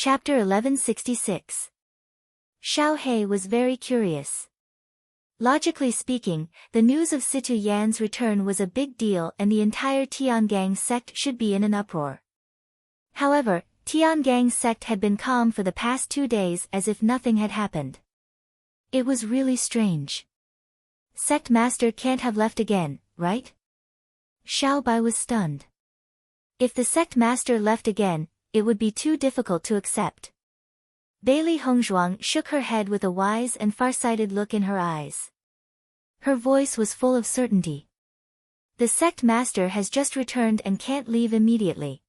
Chapter 1166. Xiao He was very curious. Logically speaking, the news of Situ Yan's return was a big deal and the entire Tiangang sect should be in an uproar. However, Tiangang's sect had been calm for the past 2 days as if nothing had happened. It was really strange. Sect master can't have left again, right? Xiao Bai was stunned. If the sect master left again, it would be too difficult to accept. Bailey Hongzhuang shook her head with a wise and far-sighted look in her eyes. Her voice was full of certainty. The sect master has just returned and can't leave immediately.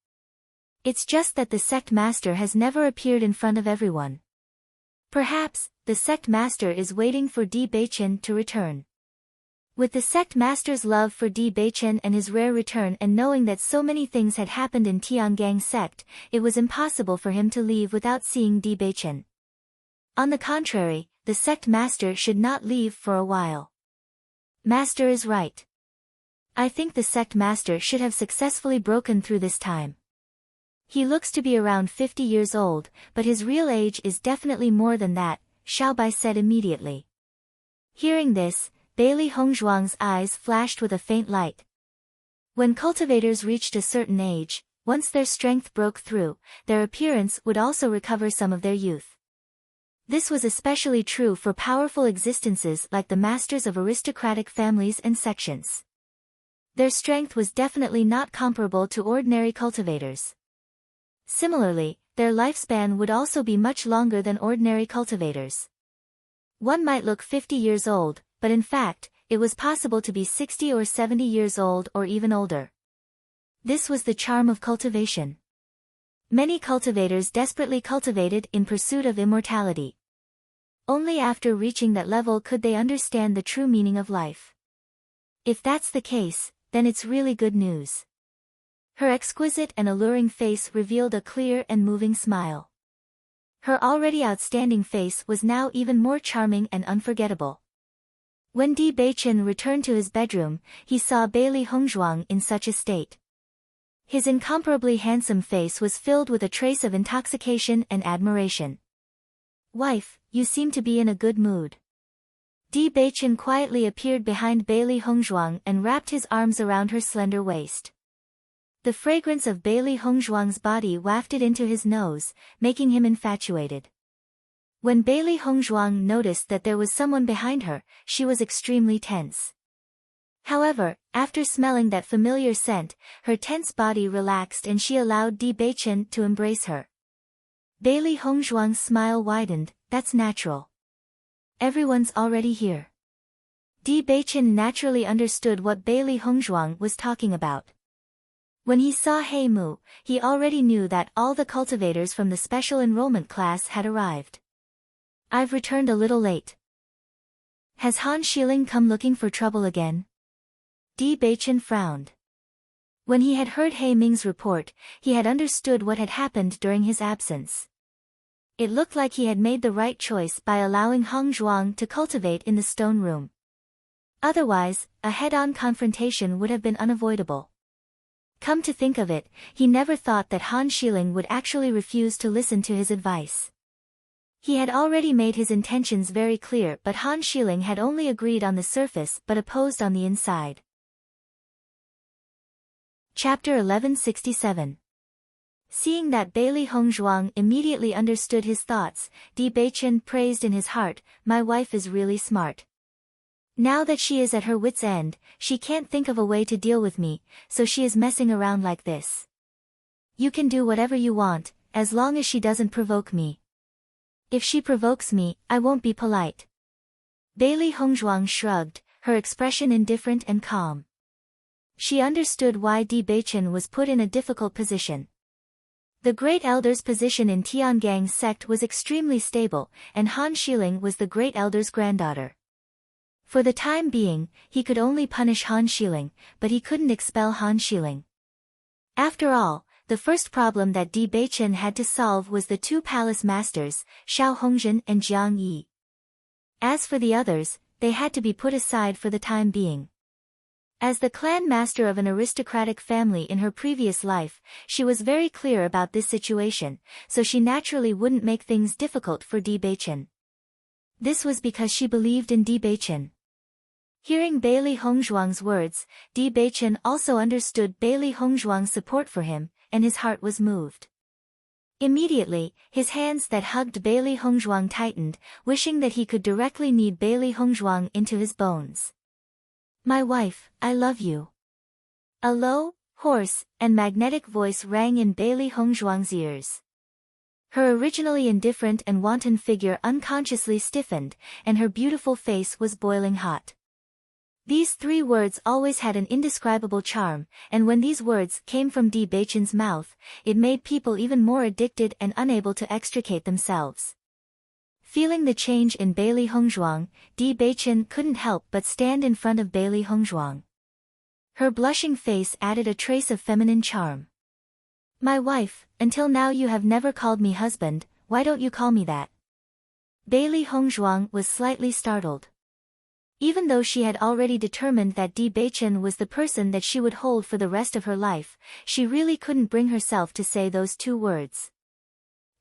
It's just that the sect master has never appeared in front of everyone. Perhaps, the sect master is waiting for Di Beichen to return. With the sect master's love for Di Beichen and his rare return and knowing that so many things had happened in Tiangang sect, it was impossible for him to leave without seeing Di Beichen. On the contrary, the sect master should not leave for a while. Master is right. I think the sect master should have successfully broken through this time. He looks to be around 50 years old, but his real age is definitely more than that, Xiao Bai said immediately. Hearing this, Bailey Hongzhuang's eyes flashed with a faint light. When cultivators reached a certain age, once their strength broke through, their appearance would also recover some of their youth. This was especially true for powerful existences like the masters of aristocratic families and sections. Their strength was definitely not comparable to ordinary cultivators. Similarly, their lifespan would also be much longer than ordinary cultivators. One might look 50 years old, but in fact, it was possible to be 60 or 70 years old or even older. This was the charm of cultivation. Many cultivators desperately cultivated in pursuit of immortality. Only after reaching that level could they understand the true meaning of life. If that's the case, then it's really good news. Her exquisite and alluring face revealed a clear and moving smile. Her already outstanding face was now even more charming and unforgettable. When Di Beichen returned to his bedroom, he saw Bailey Hongzhuang in such a state. His incomparably handsome face was filled with a trace of intoxication and admiration. "Wife, you seem to be in a good mood." Di Beichen quietly appeared behind Bailey Hongzhuang and wrapped his arms around her slender waist. The fragrance of Bailey Hongzhuang's body wafted into his nose, making him infatuated. When Bailey Hongzhuang noticed that there was someone behind her, she was extremely tense. However, after smelling that familiar scent, her tense body relaxed and she allowed Di Beichen to embrace her. Bailey Hongzhuang's smile widened. "That's natural. Everyone's already here." Di Beichen naturally understood what Bailey Hongzhuang was talking about. When he saw He Mu, he already knew that all the cultivators from the special enrollment class had arrived. "I've returned a little late. Has Han Shiling come looking for trouble again?" Di Beichen frowned. When he had heard He Ming's report, he had understood what had happened during his absence. It looked like he had made the right choice by allowing Hongzhuang to cultivate in the stone room. Otherwise, a head-on confrontation would have been unavoidable. Come to think of it, he never thought that Han Shiling would actually refuse to listen to his advice. He had already made his intentions very clear, but Han Shiling had only agreed on the surface but opposed on the inside. Chapter 1167. Seeing that Bailey Hongzhuang immediately understood his thoughts, Di Beichen praised in his heart, "My wife is really smart. Now that she is at her wit's end, she can't think of a way to deal with me, so she is messing around like this. You can do whatever you want, as long as she doesn't provoke me. If she provokes me, I won't be polite." Bailey Hongzhuang shrugged, her expression indifferent and calm. She understood why Di Beichen was put in a difficult position. The Great Elder's position in Tiangang's sect was extremely stable, and Han Shiling was the Great Elder's granddaughter. For the time being, he could only punish Han Shiling, but he couldn't expel Han Shiling. After all, the first problem that Di Beichen had to solve was the 2 palace masters, Xiao Hongzhen and Jiang Yi. As for the others, they had to be put aside for the time being. As the clan master of an aristocratic family in her previous life, she was very clear about this situation, so she naturally wouldn't make things difficult for Bewitching. This was because she believed in Bewitching. Hearing Bailey Hongzhuang's words, Bewitching also understood Bailey Hongzhuang's support for him, and his heart was moved. Immediately, his hands that hugged Bailey Hongzhuang tightened, wishing that he could directly knead Bailey Hongzhuang into his bones. "My wife, I love you." A low, hoarse, and magnetic voice rang in Bailey Hongzhuang's ears. Her originally indifferent and wanton figure unconsciously stiffened, and her beautiful face was boiling hot. These 3 words always had an indescribable charm, and when these words came from Bewitching's mouth, it made people even more addicted and unable to extricate themselves. Feeling the change in Bailey Hongzhuang, Bewitching couldn't help but stand in front of Bailey Hongzhuang. Her blushing face added a trace of feminine charm. "My wife, until now you have never called me husband, why don't you call me that?" Bailey Hongzhuang was slightly startled. Even though she had already determined that Bewitching was the person that she would hold for the rest of her life, she really couldn't bring herself to say those 2 words.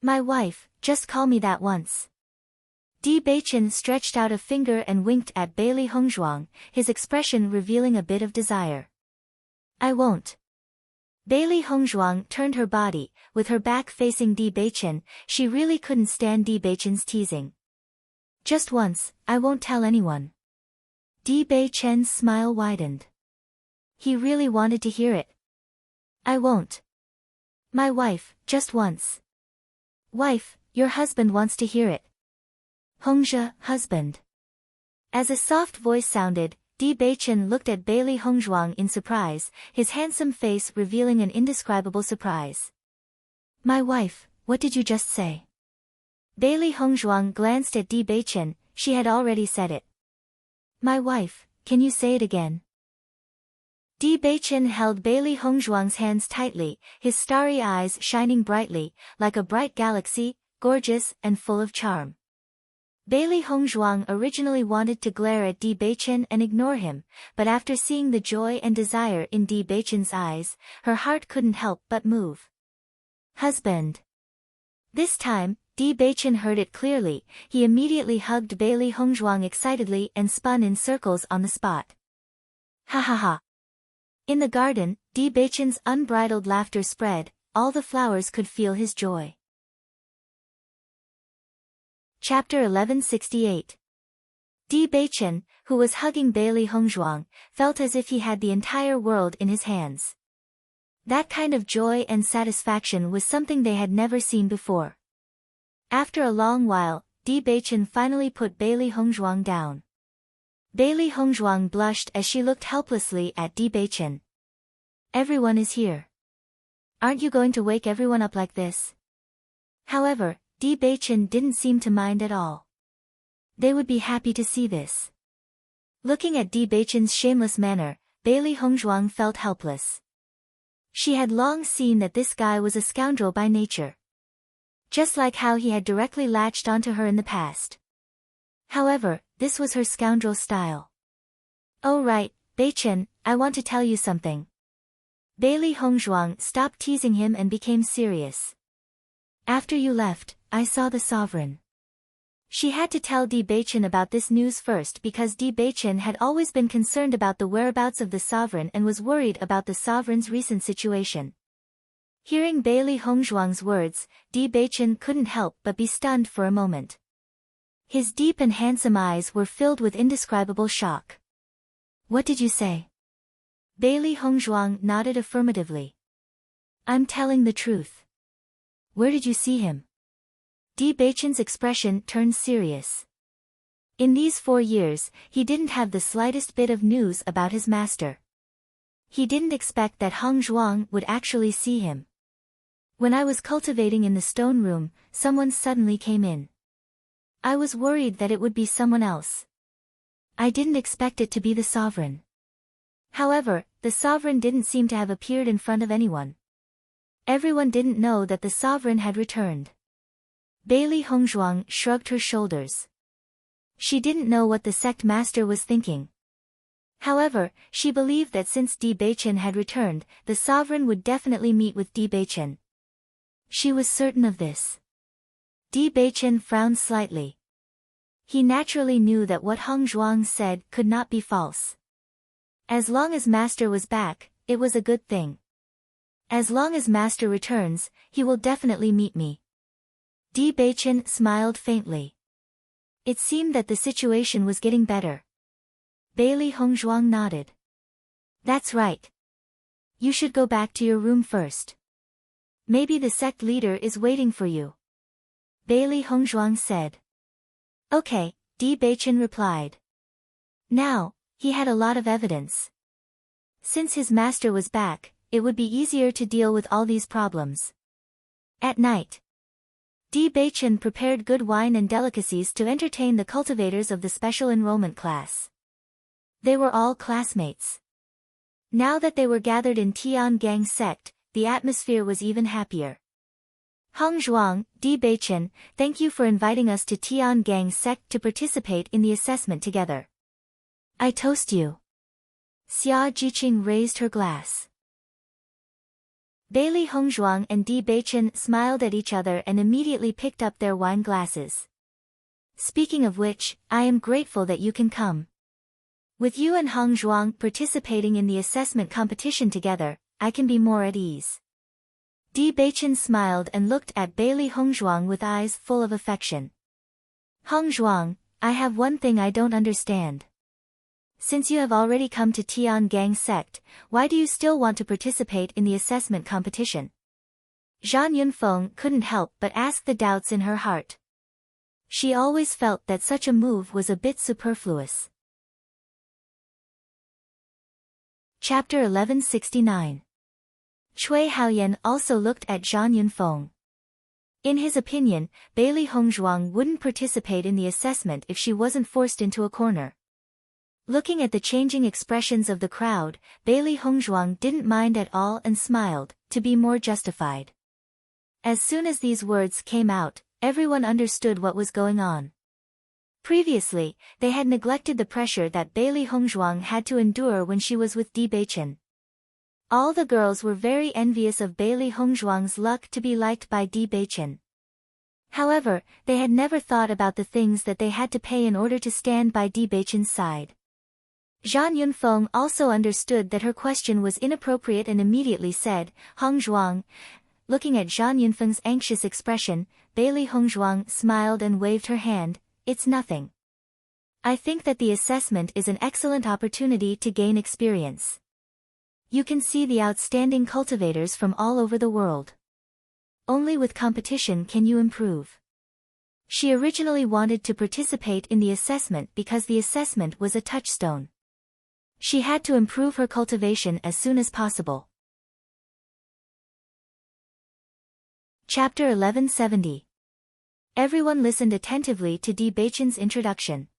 "My wife, just call me that once." Bewitching stretched out a finger and winked at Bailey Hongzhuang, his expression revealing a bit of desire. "I won't." Bailey Hongzhuang turned her body, with her back facing Bewitching. She really couldn't stand Bewitching's teasing. "Just once, I won't tell anyone." Bewitching's smile widened. He really wanted to hear it. "I won't. My wife, just once." "Wife, your husband wants to hear it." "Hongzhe, husband." As a soft voice sounded, Bewitching looked at Bailey Hongzhuang in surprise, his handsome face revealing an indescribable surprise. "My wife, what did you just say?" Bailey Hongzhuang glanced at Bewitching. She had already said it. "My wife, can you say it again?" Bewitching held Bailey Hongzhuang's hands tightly, his starry eyes shining brightly, like a bright galaxy, gorgeous and full of charm. Bailey Hongzhuang originally wanted to glare at Bewitching and ignore him, but after seeing the joy and desire in Bewitching's eyes, her heart couldn't help but move. "Husband." This time, Bewitching heard it clearly. He immediately hugged Bailey Hongzhuang excitedly and spun in circles on the spot. "Ha ha ha." In the garden, Bewitching's unbridled laughter spread, all the flowers could feel his joy. Chapter 1168. Bewitching, who was hugging Bailey Hongzhuang, felt as if he had the entire world in his hands. That kind of joy and satisfaction was something they had never seen before. After a long while, Bewitching finally put Bailey Hongzhuang down. Bailey Hongzhuang blushed as she looked helplessly at Bewitching. "Everyone is here. Aren't you going to wake everyone up like this?" However, Bewitching didn't seem to mind at all. They would be happy to see this. Looking at Bewitching's shameless manner, Bailey Hongzhuang felt helpless. She had long seen that this guy was a scoundrel by nature. Just like how he had directly latched onto her in the past. However, this was her scoundrel style. "Oh right, Bewitching, I want to tell you something." Bailey Hongzhuang stopped teasing him and became serious. "After you left, I saw the sovereign." She had to tell Bewitching about this news first because Bewitching had always been concerned about the whereabouts of the sovereign and was worried about the sovereign's recent situation. Hearing Bailey Hongzhuang's words, Bewitching couldn't help but be stunned for a moment. His deep and handsome eyes were filled with indescribable shock. "What did you say?" Bailey Hongzhuang nodded affirmatively. "I'm telling the truth." "Where did you see him?" Bewitching's expression turned serious. In these 4 years, he didn't have the slightest bit of news about his master. He didn't expect that Hongzhuang would actually see him. "When I was cultivating in the stone room, someone suddenly came in. I was worried that it would be someone else. I didn't expect it to be the sovereign. However, the sovereign didn't seem to have appeared in front of anyone. Everyone didn't know that the sovereign had returned." Bailey Hongzhuang shrugged her shoulders. She didn't know what the sect master was thinking. However, she believed that since Bewitching had returned, the sovereign would definitely meet with Bewitching. She was certain of this. Bewitching frowned slightly. He naturally knew that what Heng Zhuang said could not be false. As long as Master was back, it was a good thing. As long as Master returns, he will definitely meet me. Bewitching smiled faintly. It seemed that the situation was getting better. Bailey Heng Zhuang nodded. That's right. You should go back to your room first. Maybe the sect leader is waiting for you. Bailey Heng Zhuang said. Okay, Bewitching replied. Now, he had a lot of evidence. Since his master was back, it would be easier to deal with all these problems. At night, Bewitching prepared good wine and delicacies to entertain the cultivators of the special enrollment class. They were all classmates. Now that they were gathered in Tiangang sect, the atmosphere was even happier. Heng Zhuang, Bewitching, thank you for inviting us to Tiangang sect to participate in the assessment together. I toast you. Xia Jiqing raised her glass. Bailey Heng Zhuang and Bewitching smiled at each other and immediately picked up their wine glasses. Speaking of which, I am grateful that you can come. With you and Heng Zhuang participating in the assessment competition together, I can be more at ease. Bewitching smiled and looked at Bailey Heng Zhuang with eyes full of affection. Heng Zhuang, I have one thing I don't understand. Since you have already come to Tiangang sect, why do you still want to participate in the assessment competition? Zhan Yunfeng couldn't help but ask the doubts in her heart. She always felt that such a move was a bit superfluous. Chapter 1169. Cui Haoyan also looked at Zhan Yunfeng. In his opinion, Bailey Heng Zhuang wouldn't participate in the assessment if she wasn't forced into a corner. Looking at the changing expressions of the crowd, Bailey Heng Zhuang didn't mind at all and smiled, to be more justified. As soon as these words came out, everyone understood what was going on. Previously, they had neglected the pressure that Bailey Heng Zhuang had to endure when she was with Bewitching. All the girls were very envious of Bailey Heng Zhuang's luck to be liked by Bewitching. However, they had never thought about the things that they had to pay in order to stand by Bewitching's side. Zhan Yunfeng also understood that her question was inappropriate and immediately said, Heng Zhuang. Looking at Zhan Yunfeng's anxious expression, Bailey Heng Zhuang smiled and waved her hand. It's nothing. I think that the assessment is an excellent opportunity to gain experience. You can see the outstanding cultivators from all over the world. Only with competition can you improve. She originally wanted to participate in the assessment because the assessment was a touchstone. She had to improve her cultivation as soon as possible. Chapter 1170. Everyone listened attentively to Bewitching's introduction.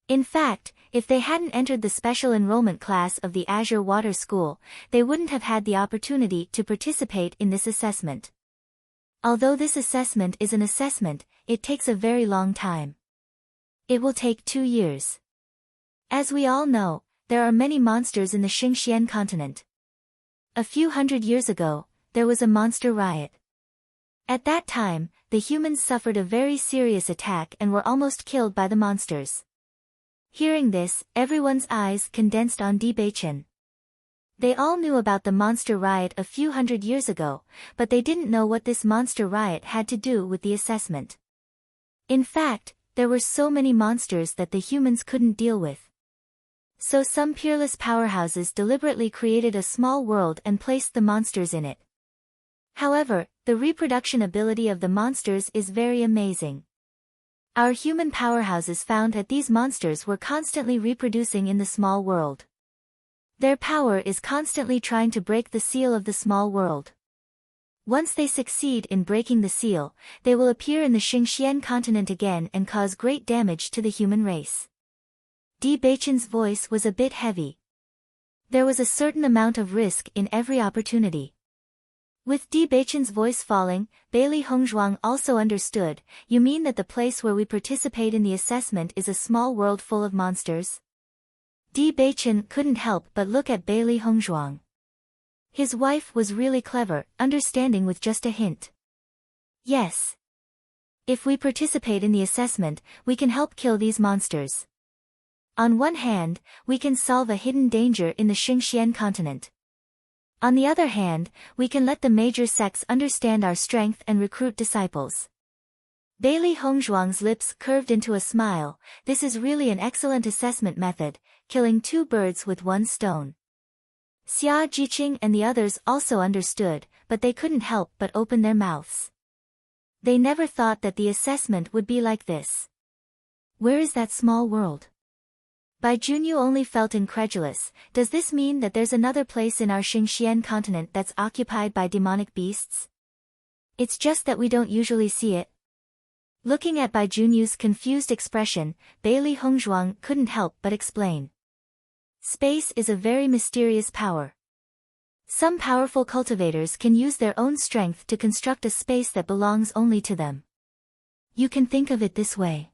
In fact, if they hadn't entered the special enrollment class of the Azure Water School, they wouldn't have had the opportunity to participate in this assessment. Although this assessment is an assessment, it takes a very long time. It will take 2 years. As we all know, there are many monsters in the Xingxian continent. A few hundred years ago, there was a monster riot. At that time, the humans suffered a very serious attack and were almost killed by the monsters. Hearing this, everyone's eyes condensed on Bewitching. They all knew about the monster riot a few hundred years ago, but they didn't know what this monster riot had to do with the assessment. In fact, there were so many monsters that the humans couldn't deal with. So some peerless powerhouses deliberately created a small world and placed the monsters in it. However, the reproduction ability of the monsters is very amazing. Our human powerhouses found that these monsters were constantly reproducing in the small world. Their power is constantly trying to break the seal of the small world. Once they succeed in breaking the seal, they will appear in the Xingxian continent again and cause great damage to the human race. Bewitching's voice was a bit heavy. There was a certain amount of risk in every opportunity. With Bewitching's voice falling, Bailey Heng Zhuang also understood. You mean that the place where we participate in the assessment is a small world full of monsters? Di Beichen couldn't help but look at Bailey Hongzhuang. His wife was really clever, understanding with just a hint. Yes. If we participate in the assessment, we can help kill these monsters. On one hand, we can solve a hidden danger in the Xingxian continent. On the other hand, we can let the major sects understand our strength and recruit disciples. Bailey Hongzhuang's lips curved into a smile. This is really an excellent assessment method, killing two birds with one stone. Xia Jiqing and the others also understood, but they couldn't help but open their mouths. They never thought that the assessment would be like this. Where is that small world? Bai Junyu only felt incredulous. Does this mean that there's another place in our Xingxian continent that's occupied by demonic beasts? It's just that we don't usually see it. Looking at Bai Junyu's confused expression, Bailey Hongzhuang couldn't help but explain. Space is a very mysterious power. Some powerful cultivators can use their own strength to construct a space that belongs only to them. You can think of it this way.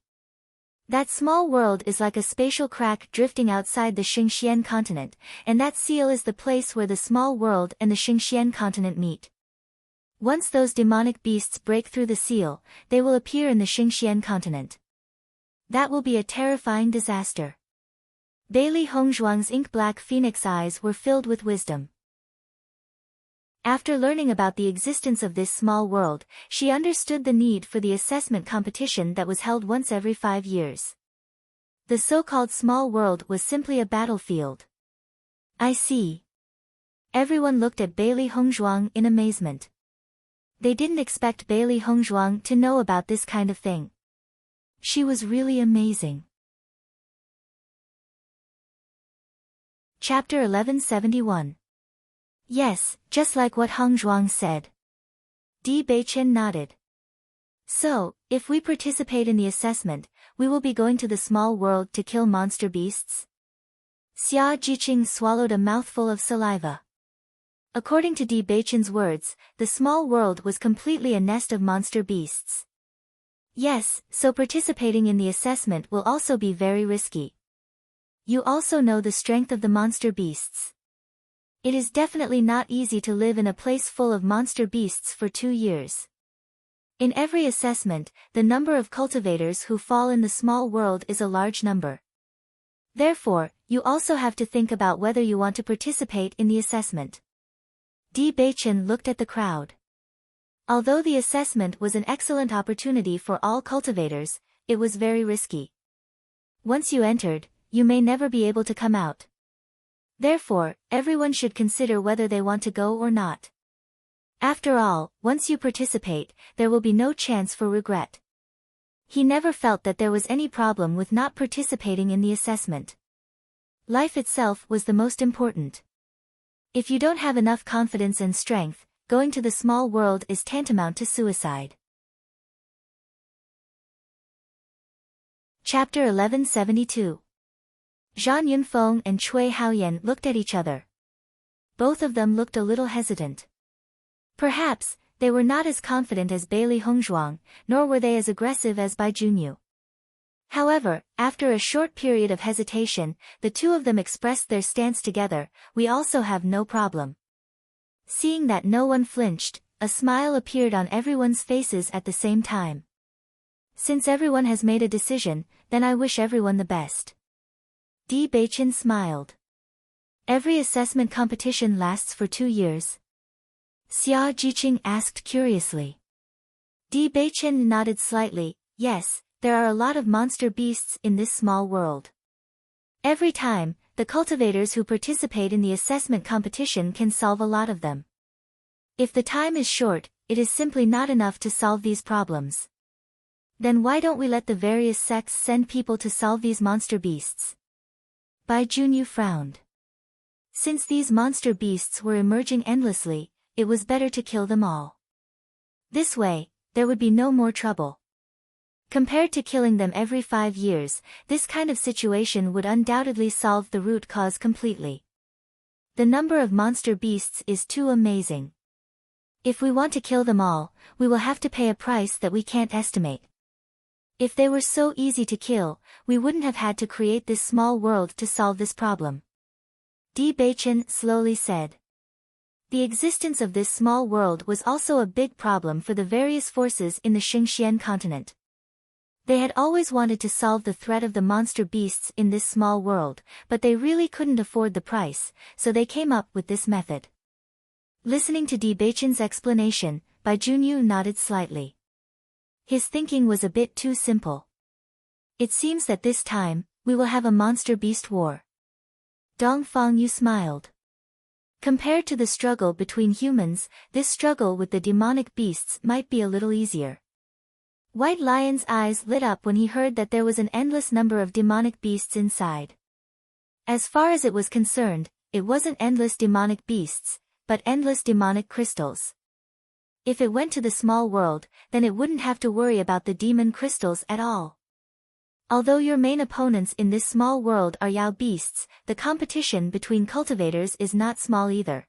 That small world is like a spatial crack drifting outside the Xingxian continent, and that seal is the place where the small world and the Xingxian continent meet. Once those demonic beasts break through the seal, they will appear in the Xingxian continent. That will be a terrifying disaster. Bailey Hongzhuang's ink-black phoenix eyes were filled with wisdom. After learning about the existence of this small world, she understood the need for the assessment competition that was held once every 5 years. The so-called small world was simply a battlefield. I see. Everyone looked at Bailey Hongzhuang in amazement. They didn't expect Bailey Hongzhuang to know about this kind of thing. She was really amazing. Chapter 1171. Yes, just like what Hongzhuang said. Di Beichen nodded. So, if we participate in the assessment, we will be going to the small world to kill monster beasts? Xia Jiqing swallowed a mouthful of saliva. According to Di Beichen's words, the small world was completely a nest of monster beasts. Yes, so participating in the assessment will also be very risky. You also know the strength of the monster beasts. It is definitely not easy to live in a place full of monster beasts for 2 years. In every assessment, the number of cultivators who fall in the small world is a large number. Therefore, you also have to think about whether you want to participate in the assessment. Di Beichen looked at the crowd. Although the assessment was an excellent opportunity for all cultivators, it was very risky. Once you entered, you may never be able to come out. Therefore, everyone should consider whether they want to go or not. After all, once you participate, there will be no chance for regret. He never felt that there was any problem with not participating in the assessment. Life itself was the most important. If you don't have enough confidence and strength, going to the small world is tantamount to suicide. Chapter 1172. Zhang Yunfeng and Cui Haoyan looked at each other. Both of them looked a little hesitant. Perhaps, they were not as confident as Bailey Hongzhuang, nor were they as aggressive as Bai Junyu. However, after a short period of hesitation, the two of them expressed their stance together. We also have no problem. Seeing that no one flinched, a smile appeared on everyone's faces at the same time. Since everyone has made a decision, then I wish everyone the best. Di Beichen smiled. Every assessment competition lasts for 2 years. Xia Jiqing asked curiously. Di Beichen nodded slightly. Yes, there are a lot of monster beasts in this small world. Every time, the cultivators who participate in the assessment competition can solve a lot of them. If the time is short, it is simply not enough to solve these problems. Then why don't we let the various sects send people to solve these monster beasts? Bai Junyu frowned. Since these monster beasts were emerging endlessly, it was better to kill them all. This way, there would be no more trouble. Compared to killing them every 5 years, this kind of situation would undoubtedly solve the root cause completely. The number of monster beasts is too amazing. If we want to kill them all, we will have to pay a price that we can't estimate. If they were so easy to kill, we wouldn't have had to create this small world to solve this problem. Bewitching slowly said. The existence of this small world was also a big problem for the various forces in the Xingxian continent. They had always wanted to solve the threat of the monster beasts in this small world, but they really couldn't afford the price, so they came up with this method. Listening to Bewitching's explanation, Bai Junyu nodded slightly. His thinking was a bit too simple. It seems that this time, we will have a monster-beast war. Dong Fangyu smiled. Compared to the struggle between humans, this struggle with the demonic beasts might be a little easier. White Lion's eyes lit up when he heard that there was an endless number of demonic beasts inside. As far as it was concerned, it wasn't endless demonic beasts, but endless demonic crystals. If it went to the small world, then it wouldn't have to worry about the demon crystals at all. Although your main opponents in this small world are Yao beasts, the competition between cultivators is not small either.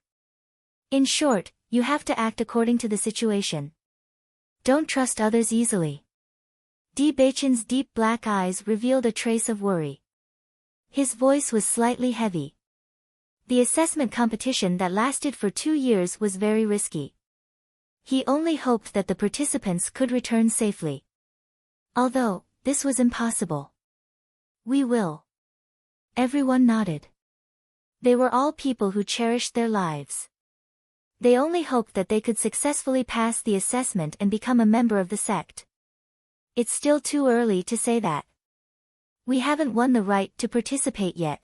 In short, you have to act according to the situation. Don't trust others easily. Bewitching's deep black eyes revealed a trace of worry. His voice was slightly heavy. The assessment competition that lasted for 2 years was very risky. He only hoped that the participants could return safely. Although, this was impossible. We will. Everyone nodded. They were all people who cherished their lives. They only hoped that they could successfully pass the assessment and become a member of the sect. It's still too early to say that. We haven't won the right to participate yet.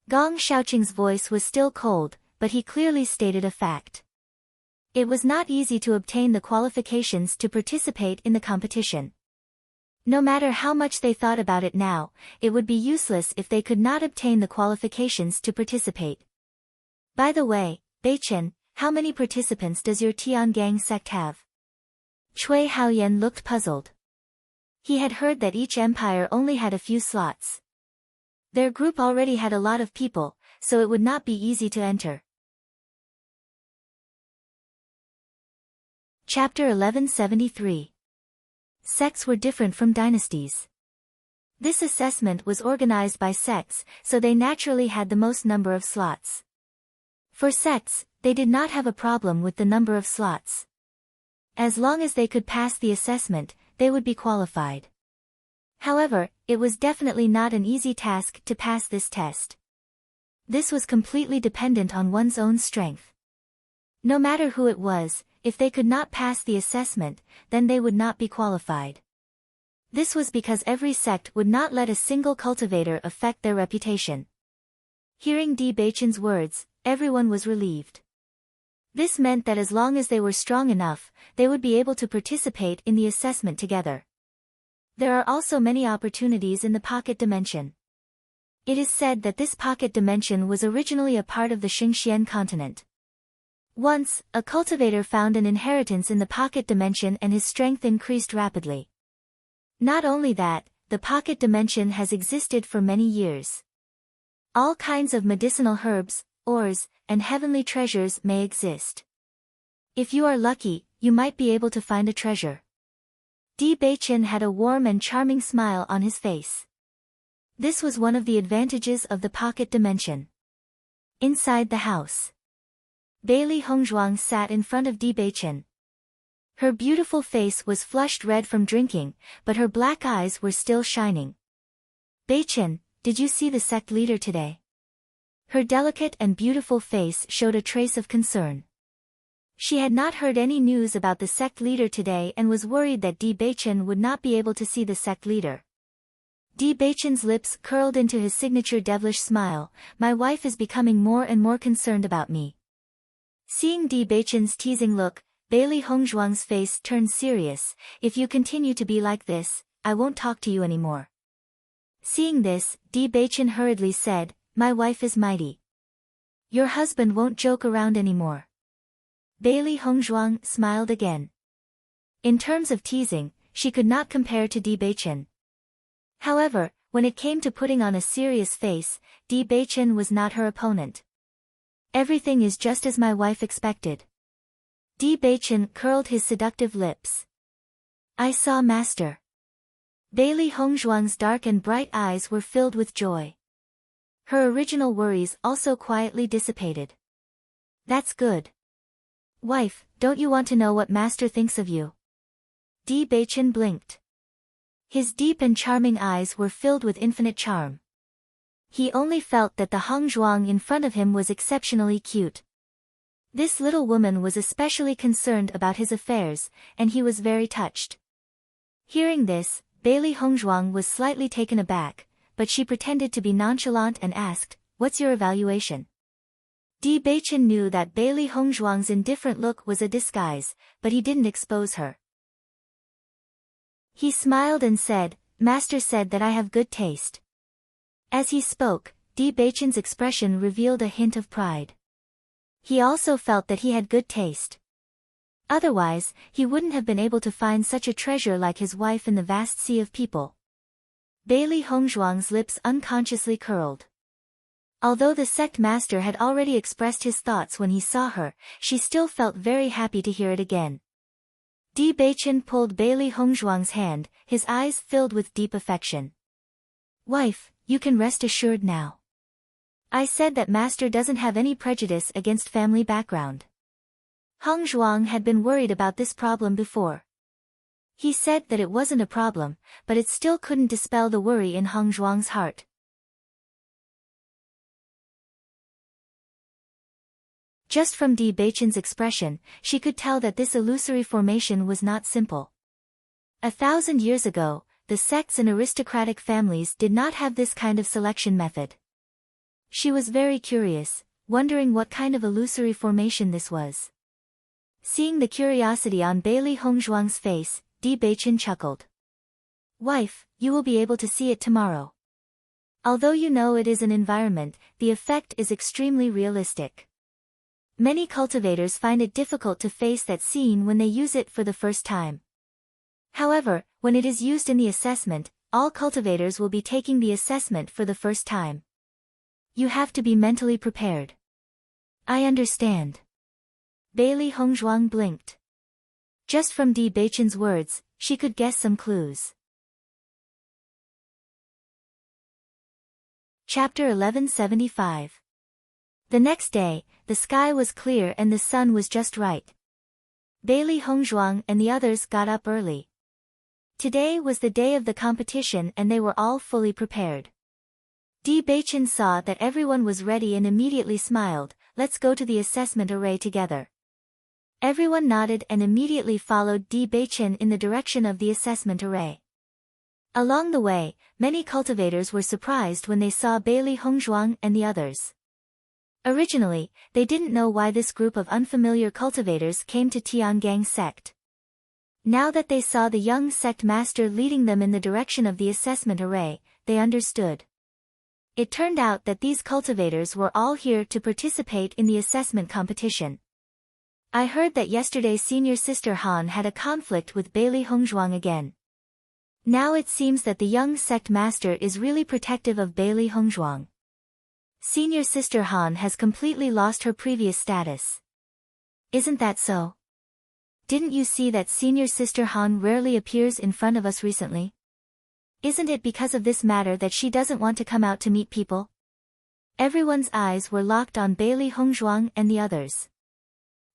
Gong Shaoqing's voice was still cold, but he clearly stated a fact. It was not easy to obtain the qualifications to participate in the competition. No matter how much they thought about it now, it would be useless if they could not obtain the qualifications to participate. By the way, Beichen, how many participants does your Tiangang sect have? Cui Haoyan looked puzzled. He had heard that each empire only had a few slots. Their group already had a lot of people, so it would not be easy to enter. Chapter 1173. Sects were different from dynasties. This assessment was organized by sects, so they naturally had the most number of slots. For sects, they did not have a problem with the number of slots. As long as they could pass the assessment, they would be qualified. However, it was definitely not an easy task to pass this test. This was completely dependent on one's own strength. No matter who it was, if they could not pass the assessment, then they would not be qualified. This was because every sect would not let a single cultivator affect their reputation. Hearing Bewitching's words, everyone was relieved. This meant that as long as they were strong enough, they would be able to participate in the assessment together. There are also many opportunities in the pocket dimension. It is said that this pocket dimension was originally a part of the Xingxian continent. Once, a cultivator found an inheritance in the pocket dimension and his strength increased rapidly. Not only that, the pocket dimension has existed for many years. All kinds of medicinal herbs, ores, and heavenly treasures may exist. If you are lucky, you might be able to find a treasure. Bewitching had a warm and charming smile on his face. This was one of the advantages of the pocket dimension. Inside the house, Bailey Hongzhuang sat in front of Bewitching. Her beautiful face was flushed red from drinking, but her black eyes were still shining. Beichen, did you see the sect leader today? Her delicate and beautiful face showed a trace of concern. She had not heard any news about the sect leader today and was worried that Bewitching would not be able to see the sect leader. Bewitching's lips curled into his signature devilish smile. My wife is becoming more and more concerned about me. Seeing Bewitching's teasing look, Bailey Hongzhuang's face turned serious. If you continue to be like this, I won't talk to you anymore. Seeing this, Bewitching hurriedly said, my wife is mighty. Your husband won't joke around anymore. Bailey Hongzhuang smiled again. In terms of teasing, she could not compare to Bewitching. However, when it came to putting on a serious face, Bewitching was not her opponent. Everything is just as my wife expected. Bewitching curled his seductive lips. I saw Master. Bailey Hongzhuang's dark and bright eyes were filled with joy. Her original worries also quietly dissipated. That's good. Wife, don't you want to know what Master thinks of you? Di Beichen blinked. His deep and charming eyes were filled with infinite charm. He only felt that the Hongzhuang in front of him was exceptionally cute. This little woman was especially concerned about his affairs, and he was very touched. Hearing this, Bailey Hongzhuang was slightly taken aback, but she pretended to be nonchalant and asked, "What's your evaluation?" Di Beichen knew that Bailey Hongzhuang's indifferent look was a disguise, but he didn't expose her. He smiled and said, "Master said that I have good taste." As he spoke, Di Beichen's expression revealed a hint of pride. He also felt that he had good taste. Otherwise, he wouldn't have been able to find such a treasure like his wife in the vast sea of people. Bailey Hongzhuang's lips unconsciously curled. Although the sect master had already expressed his thoughts when he saw her, she still felt very happy to hear it again. Di Beichen pulled Bailey Hongzhuang's hand, his eyes filled with deep affection. "Wife, you can rest assured now. I said that Master doesn't have any prejudice against family background." Hongzhuang had been worried about this problem before. He said that it wasn't a problem, but it still couldn't dispel the worry in Hongzhuang's heart. Just from Di Beichen's expression, she could tell that this illusory formation was not simple. 1,000 years ago, the sects and aristocratic families did not have this kind of selection method. She was very curious, wondering what kind of illusory formation this was. Seeing the curiosity on Bailey Hongzhuang's face, Di Beichen chuckled. "Wife, you will be able to see it tomorrow. Although you know it is an environment, the effect is extremely realistic. Many cultivators find it difficult to face that scene when they use it for the first time. However, when it is used in the assessment, all cultivators will be taking the assessment for the first time. You have to be mentally prepared." "I understand." Bailey Hongzhuang blinked. Just from Di Beichen's words, she could guess some clues. Chapter 1175. The next day, the sky was clear and the sun was just right. Bailey Hongzhuang and the others got up early. Today was the day of the competition and they were all fully prepared. Di Beichen saw that everyone was ready and immediately smiled, "Let's go to the assessment array together." Everyone nodded and immediately followed Di Beichen in the direction of the assessment array. Along the way, many cultivators were surprised when they saw Bailey Hongzhuang and the others. Originally, they didn't know why this group of unfamiliar cultivators came to Tiangang sect. Now that they saw the young sect master leading them in the direction of the assessment array, they understood. It turned out that these cultivators were all here to participate in the assessment competition. "I heard that yesterday senior sister Han had a conflict with Bailey Hongzhuang again. Now it seems that the young sect master is really protective of Bailey Hongzhuang. Senior sister Han has completely lost her previous status. Isn't that so? Didn't you see that senior sister Han rarely appears in front of us recently? Isn't it because of this matter that she doesn't want to come out to meet people?" Everyone's eyes were locked on Bailey Hongzhuang and the others.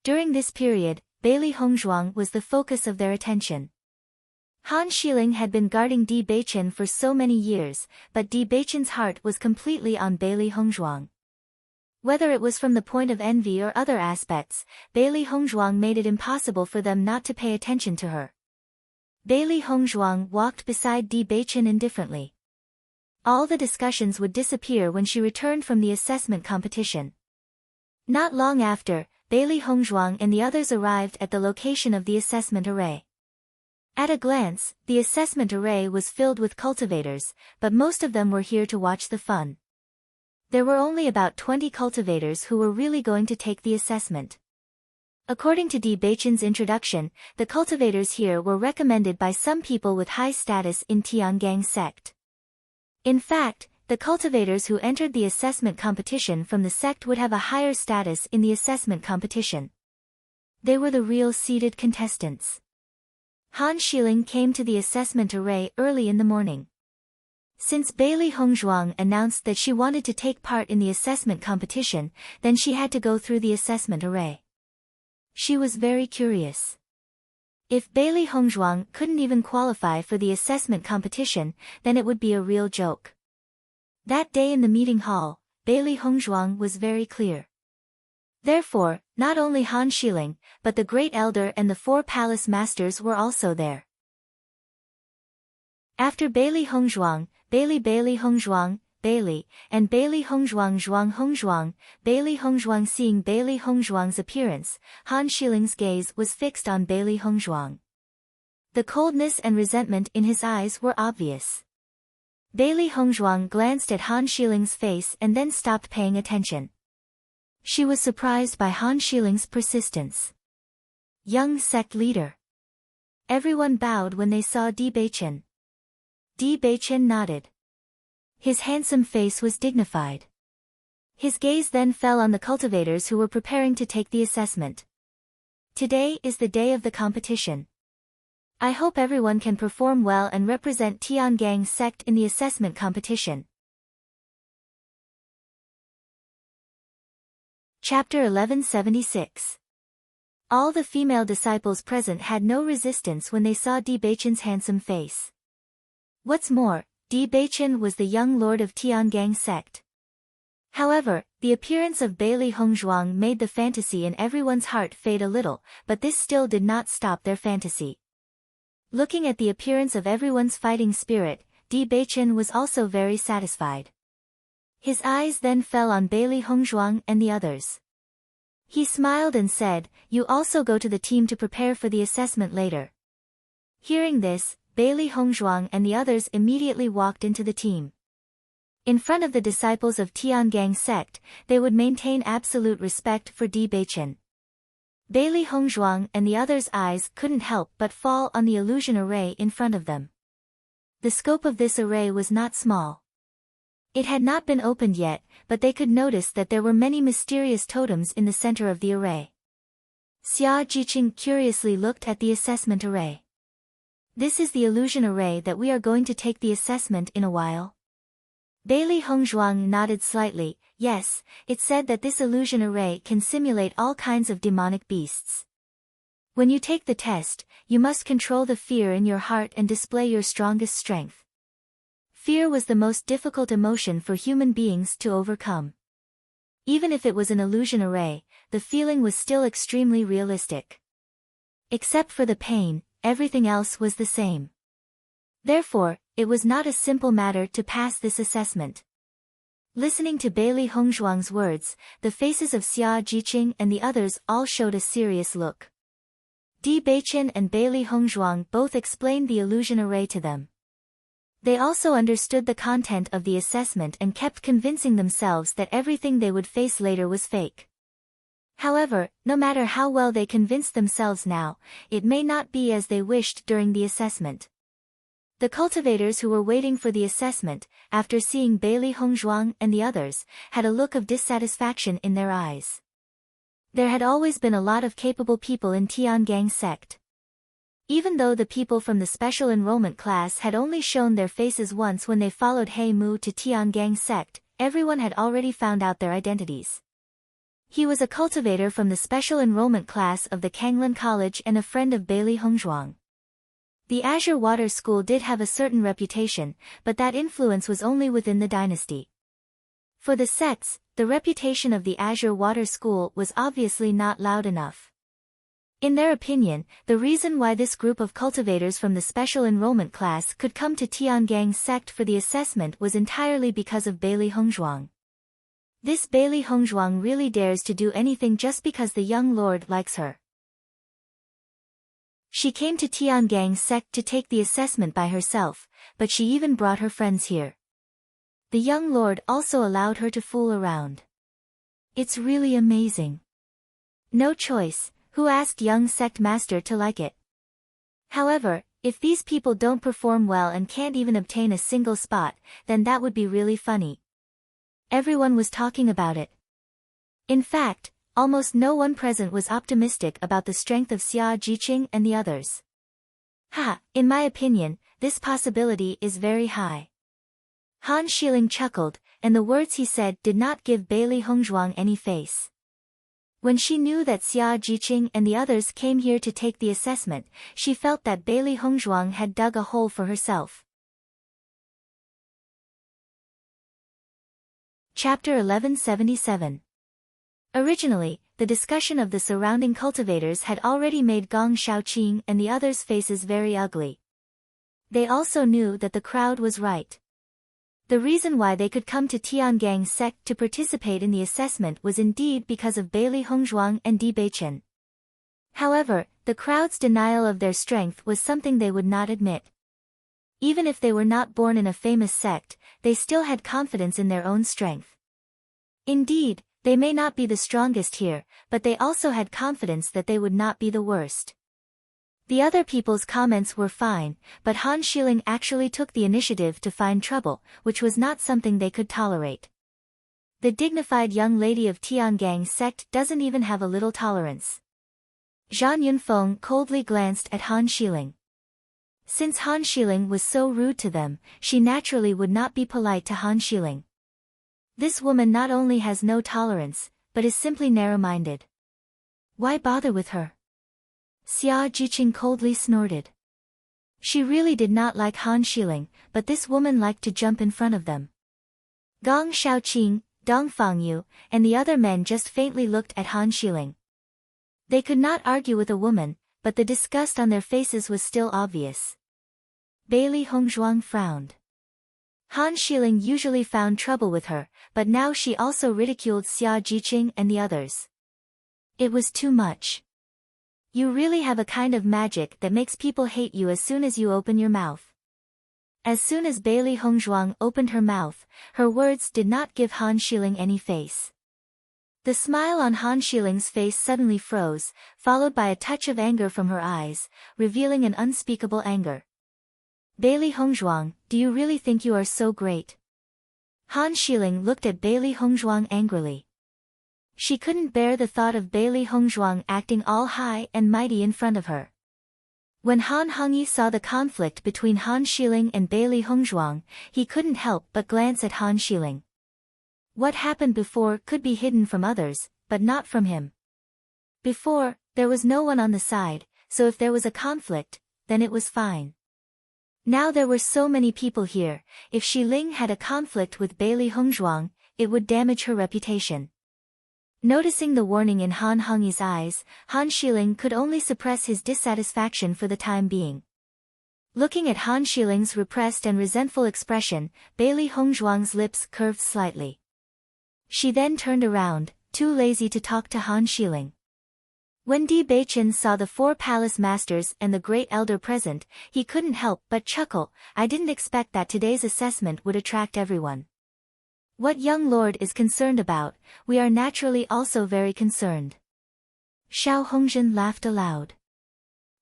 During this period, Bailey Hongzhuang was the focus of their attention. Han Xiling had been guarding Di Beichen for so many years, but Di Beichen's heart was completely on Bailey Hongzhuang. Whether it was from the point of envy or other aspects, Bailey Hongzhuang made it impossible for them not to pay attention to her. Bailey Hongzhuang walked beside Di Beichen indifferently. All the discussions would disappear when she returned from the assessment competition. Not long after, Bailey Hongzhuang and the others arrived at the location of the assessment array. At a glance, the assessment array was filled with cultivators, but most of them were here to watch the fun. There were only about 20 cultivators who were really going to take the assessment. According to Di Beichen's introduction, the cultivators here were recommended by some people with high status in Tiangang sect. In fact, the cultivators who entered the assessment competition from the sect would have a higher status in the assessment competition. They were the real seeded contestants. Han Xiling came to the assessment array early in the morning. Since Bailey Hongzhuang announced that she wanted to take part in the assessment competition, then she had to go through the assessment array. She was very curious. If Bailey Hongzhuang couldn't even qualify for the assessment competition, then it would be a real joke. That day in the meeting hall, Bailey Hongzhuang was very clear. Therefore, not only Han Xiling, but the Great Elder and the 4 palace masters were also there. After Bailey Hongzhuang, Bailey Hongzhuang, Bailey, and Bailey Hongzhuang Hongzhuang, Bailey Hongzhuang seeing Bailey Hongzhuang's appearance, Han Xiling's gaze was fixed on Bailey Hongzhuang. The coldness and resentment in his eyes were obvious. Bailey Hongzhuang glanced at Han Xiling's face and then stopped paying attention. She was surprised by Han Xiling's persistence. Young sect leader. Everyone bowed when they saw Bewitching. Bewitching nodded. His handsome face was dignified. His gaze then fell on the cultivators who were preparing to take the assessment. Today is the day of the competition. I hope everyone can perform well and represent Tiangang sect in the assessment competition. Chapter 1176. All the female disciples present had no resistance when they saw Bewitching's handsome face. What's more, Bewitching was the young lord of Tiangang sect. However, the appearance of Bailey Hongzhuang made the fantasy in everyone's heart fade a little, but this still did not stop their fantasy. Looking at the appearance of everyone's fighting spirit, Bewitching was also very satisfied. His eyes then fell on Bailey Hongzhuang and the others. He smiled and said, "You also go to the team to prepare for the assessment later." Hearing this, Bailey Hongzhuang and the others immediately walked into the team. In front of the disciples of Tiangang sect, they would maintain absolute respect for Bewitching. Bailey Hongzhuang and the others' eyes couldn't help but fall on the illusion array in front of them. The scope of this array was not small. It had not been opened yet, but they could notice that there were many mysterious totems in the center of the array. Xia Jiqing curiously looked at the assessment array. "This is the illusion array that we are going to take the assessment in a while?" Bailey Hongzhuang nodded slightly. Yes, it said that this illusion array can simulate all kinds of demonic beasts. When you take the test, you must control the fear in your heart and display your strongest strength. Fear was the most difficult emotion for human beings to overcome. Even if it was an illusion array, the feeling was still extremely realistic. Except for the pain, everything else was the same. Therefore, it was not a simple matter to pass this assessment. Listening to Bailey Hongzhuang's words, the faces of Xia Jiqing and the others all showed a serious look. Bewitching and Bailey Hongzhuang both explained the illusion array to them. They also understood the content of the assessment and kept convincing themselves that everything they would face later was fake. However, no matter how well they convinced themselves now, it may not be as they wished during the assessment. The cultivators who were waiting for the assessment, after seeing Bailey Hongzhuang and the others, had a look of dissatisfaction in their eyes. There had always been a lot of capable people in Tiangang sect. Even though the people from the special enrollment class had only shown their faces once when they followed He Mu to Tiangang sect, everyone had already found out their identities. He was a cultivator from the special enrollment class of the Kanglan College and a friend of Bailey Hongzhuang. The Azure Water School did have a certain reputation, but that influence was only within the dynasty. For the sects, the reputation of the Azure Water School was obviously not loud enough. In their opinion, the reason why this group of cultivators from the special enrollment class could come to Tiangang sect for the assessment was entirely because of Bailey Hongzhuang. This Bailey Hongzhuang really dares to do anything just because the young lord likes her. She came to Tiangang sect to take the assessment by herself, but she even brought her friends here. The young lord also allowed her to fool around. It's really amazing. No choice, who asked young sect master to like it? However, if these people don't perform well and can't even obtain a single spot, then that would be really funny. Everyone was talking about it. In fact, almost no one present was optimistic about the strength of Xia Jiqing and the others. Ha, in my opinion, this possibility is very high. Han Xiling chuckled, and the words he said did not give Bailey Hongzhuang any face. When she knew that Xia Jiqing and the others came here to take the assessment, she felt that Bailey Hongzhuang had dug a hole for herself. Chapter 1177. Originally, the discussion of the surrounding cultivators had already made Gong Shaoqing and the others' faces very ugly. They also knew that the crowd was right. The reason why they could come to Tiangang's sect to participate in the assessment was indeed because of Bailey Hongzhuang and Bewitching. However, the crowd's denial of their strength was something they would not admit. Even if they were not born in a famous sect, they still had confidence in their own strength. Indeed, they may not be the strongest here, but they also had confidence that they would not be the worst. The other people's comments were fine, but Han Xiling actually took the initiative to find trouble, which was not something they could tolerate. The dignified young lady of Tiangang's sect doesn't even have a little tolerance. Zhang Yunfeng coldly glanced at Han Xiling. Since Han Xiling was so rude to them, she naturally would not be polite to Han Xiling. This woman not only has no tolerance, but is simply narrow-minded. Why bother with her? Xia Jiqing coldly snorted. She really did not like Han Xiling, but this woman liked to jump in front of them. Gong Shaoqing, Dong Fangyu, and the other men just faintly looked at Han Xiling. They could not argue with a woman, but the disgust on their faces was still obvious. Bailey Hongzhuang frowned. Han Xiling usually found trouble with her, but now she also ridiculed Xia Jiqing and the others. It was too much. You really have a kind of magic that makes people hate you as soon as you open your mouth. As soon as Bailey Hongzhuang opened her mouth, her words did not give Han Xiling any face. The smile on Han Xiling's face suddenly froze, followed by a touch of anger from her eyes, revealing an unspeakable anger. Bailey Hongzhuang, do you really think you are so great? Han Xiling looked at Bailey Hongzhuang angrily. She couldn't bear the thought of Bailey Hongzhuang acting all high and mighty in front of her. When Han Hongyi saw the conflict between Han Xiling and Bailey Hongzhuang, he couldn't help but glance at Han Xiling. What happened before could be hidden from others, but not from him. Before, there was no one on the side, so if there was a conflict, then it was fine. Now there were so many people here, if Xiling had a conflict with Bailey Hongzhuang, it would damage her reputation. Noticing the warning in Han Hongyi's eyes, Han Xiling could only suppress his dissatisfaction for the time being. Looking at Han Xiling's repressed and resentful expression, Bailey Hongzhuang's lips curved slightly. She then turned around, too lazy to talk to Han Xiling. When Bewitching saw the 4 palace masters and the great elder present, he couldn't help but chuckle. I didn't expect that today's assessment would attract everyone. What young lord is concerned about, we are naturally also very concerned. Xiao Hongzhen laughed aloud.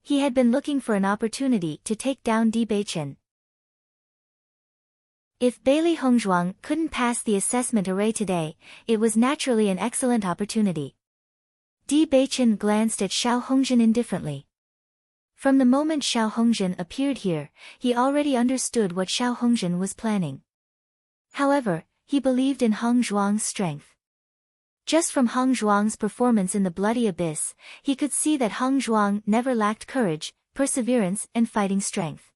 He had been looking for an opportunity to take down Bewitching. If Bailey Hongzhuang couldn't pass the assessment array today, it was naturally an excellent opportunity. Bewitching glanced at Xiao Hongzhen indifferently. From the moment Xiao Hongzhen appeared here, he already understood what Xiao Hongzhen was planning. However, he believed in Hong Zhuang's strength. Just from Hong Zhuang's performance in the Bloody Abyss, he could see that Hong Zhuang never lacked courage, perseverance and fighting strength.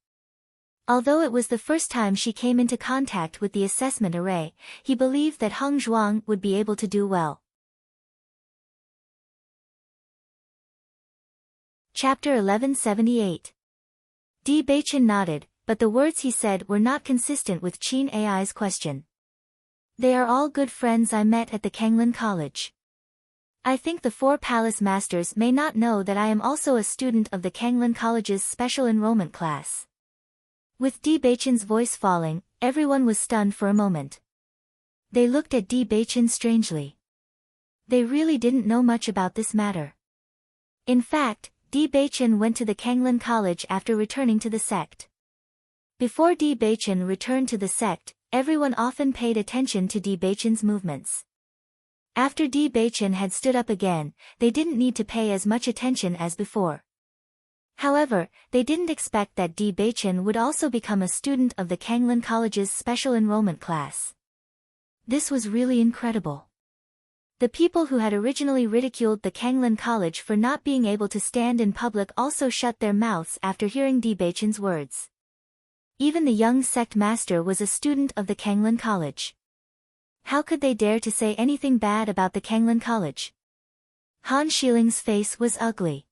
Although it was the first time she came into contact with the assessment array, he believed that Hong Zhuang would be able to do well. Chapter 1178. Bewitching nodded, but the words he said were not consistent with Qin Ai's question. They are all good friends I met at the Kanglin College. I think the 4 palace masters may not know that I am also a student of the Kanglin College's special enrollment class. With Bewitching's voice falling, everyone was stunned for a moment. They looked at Bewitching strangely. They really didn't know much about this matter. In fact, Bewitching went to the Kanglin College after returning to the sect. Before Bewitching returned to the sect, everyone often paid attention to Bewitching's movements. After Bewitching had stood up again, they didn't need to pay as much attention as before. However, they didn't expect that Bewitching would also become a student of the Kanglin College's special enrollment class. This was really incredible. The people who had originally ridiculed the Kanglin College for not being able to stand in public also shut their mouths after hearing Bewitching's words. Even the young sect master was a student of the Kanglin College. How could they dare to say anything bad about the Kanglin College? Han Shiling's face was ugly.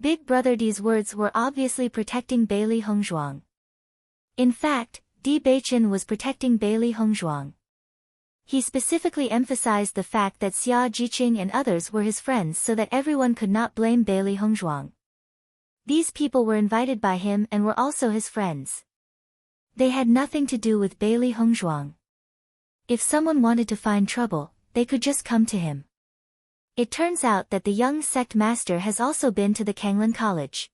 Big Brother D's words were obviously protecting Bailey Hongzhuang. In fact, Bewitching was protecting Bailey Hongzhuang. He specifically emphasized the fact that Xia Jiqing and others were his friends so that everyone could not blame Bailey Hongzhuang. These people were invited by him and were also his friends. They had nothing to do with Bailey Hongzhuang. If someone wanted to find trouble, they could just come to him. It turns out that the young sect master has also been to the Kanglin College.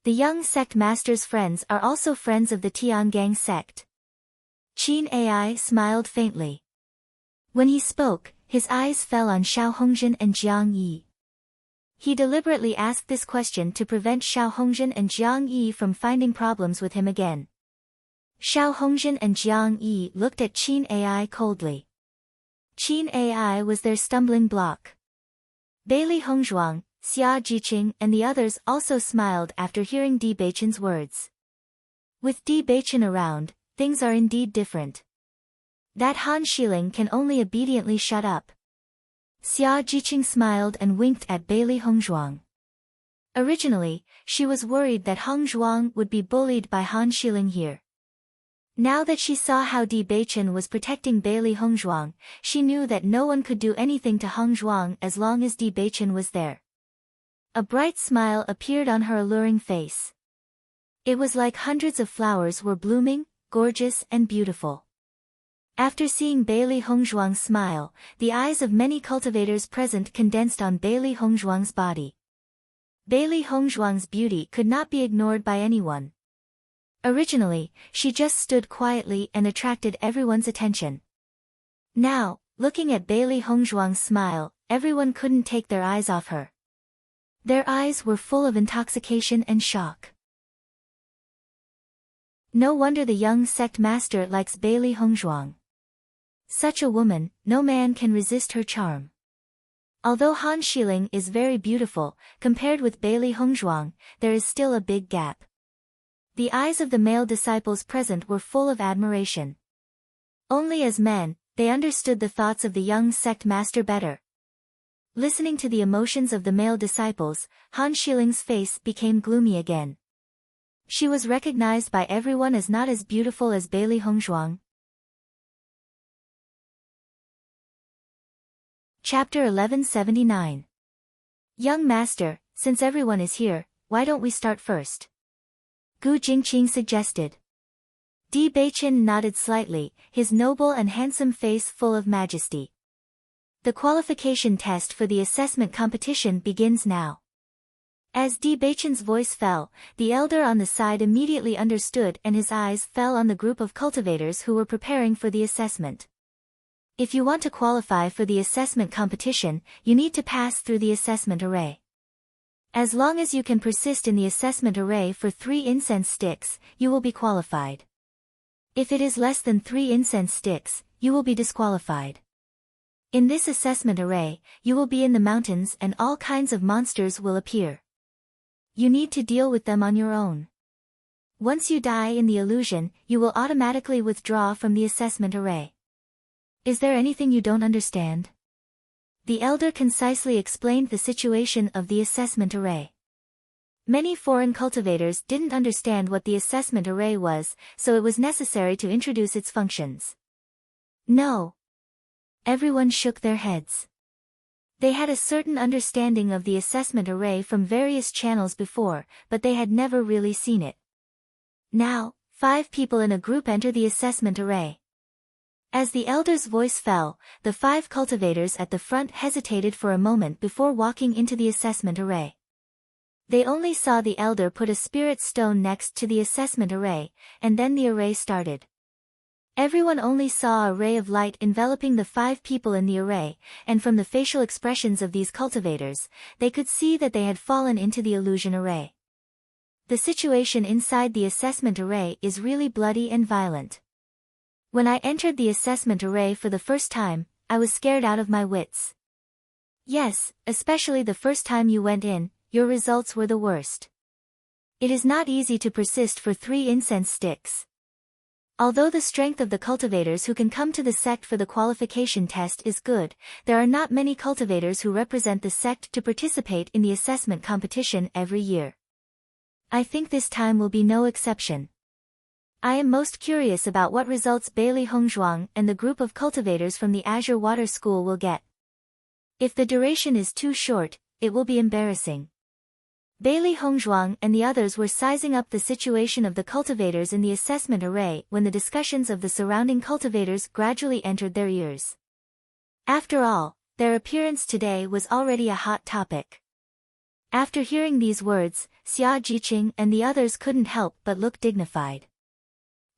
The young sect master's friends are also friends of the Tiangang sect. Qin Ai smiled faintly. When he spoke, his eyes fell on Xiao Hongzhen and Jiang Yi. He deliberately asked this question to prevent Xiao Hongzhen and Jiang Yi from finding problems with him again. Xiao Hongzhen and Jiang Yi looked at Qin Ai coldly. Qin Ai was their stumbling block. Bailey Hongzhuang, Xia Jiqing and the others also smiled after hearing Bewitching's words. With Bewitching around, things are indeed different. That Han Shiling can only obediently shut up. Xia Jiqing smiled and winked at Bailey Hongzhuang. Originally, she was worried that Hongzhuang would be bullied by Han Shiling here. Now that she saw how Bewitching was protecting Bailey Hongzhuang, she knew that no one could do anything to Hongzhuang as long as Bewitching was there. A bright smile appeared on her alluring face. It was like hundreds of flowers were blooming, gorgeous and beautiful. After seeing Bailey Hongzhuang's smile, the eyes of many cultivators present condensed on Bailey Hongzhuang's body. Bailey Hongzhuang's beauty could not be ignored by anyone. Originally, she just stood quietly and attracted everyone's attention. Now, looking at Bailey Hongzhuang's smile, everyone couldn't take their eyes off her. Their eyes were full of intoxication and shock. No wonder the young sect master likes Bailey Hongzhuang. Such a woman, no man can resist her charm. Although Han Shiling is very beautiful, compared with Bailey Hongzhuang, there is still a big gap. The eyes of the male disciples present were full of admiration. Only as men, they understood the thoughts of the young sect master better. Listening to the emotions of the male disciples, Han Shiling's face became gloomy again. She was recognized by everyone as not as beautiful as Bailey Hongzhuang. Chapter 1179. Young master, since everyone is here, why don't we start first? Gu Jingqing suggested. Bewitching nodded slightly, his noble and handsome face full of majesty. The qualification test for the assessment competition begins now. As Bewitching's voice fell, the elder on the side immediately understood and his eyes fell on the group of cultivators who were preparing for the assessment. If you want to qualify for the assessment competition, you need to pass through the assessment array. As long as you can persist in the assessment array for 3 incense sticks, you will be qualified. If it is less than 3 incense sticks, you will be disqualified. In this assessment array, you will be in the mountains and all kinds of monsters will appear. You need to deal with them on your own. Once you die in the illusion, you will automatically withdraw from the assessment array. Is there anything you don't understand? The elder concisely explained the situation of the assessment array. Many foreign cultivators didn't understand what the assessment array was, so it was necessary to introduce its functions. No. Everyone shook their heads. They had a certain understanding of the assessment array from various channels before, but they had never really seen it. Now, 5 people in a group enter the assessment array. As the elder's voice fell, the 5 cultivators at the front hesitated for a moment before walking into the assessment array. They only saw the elder put a spirit stone next to the assessment array, and then the array started. Everyone only saw a ray of light enveloping the 5 people in the array, and from the facial expressions of these cultivators, they could see that they had fallen into the illusion array. The situation inside the assessment array is really bloody and violent. When I entered the assessment array for the first time, I was scared out of my wits. Yes, especially the first time you went in, your results were the worst. It is not easy to persist for 3 incense sticks. Although the strength of the cultivators who can come to the sect for the qualification test is good, there are not many cultivators who represent the sect to participate in the assessment competition every year. I think this time will be no exception. I am most curious about what results Bailey Hongzhuang and the group of cultivators from the Azure Water School will get. If the duration is too short, it will be embarrassing. Bailey Hongzhuang and the others were sizing up the situation of the cultivators in the assessment array when the discussions of the surrounding cultivators gradually entered their ears. After all, their appearance today was already a hot topic. After hearing these words, Xia Jiqing and the others couldn't help but look dignified.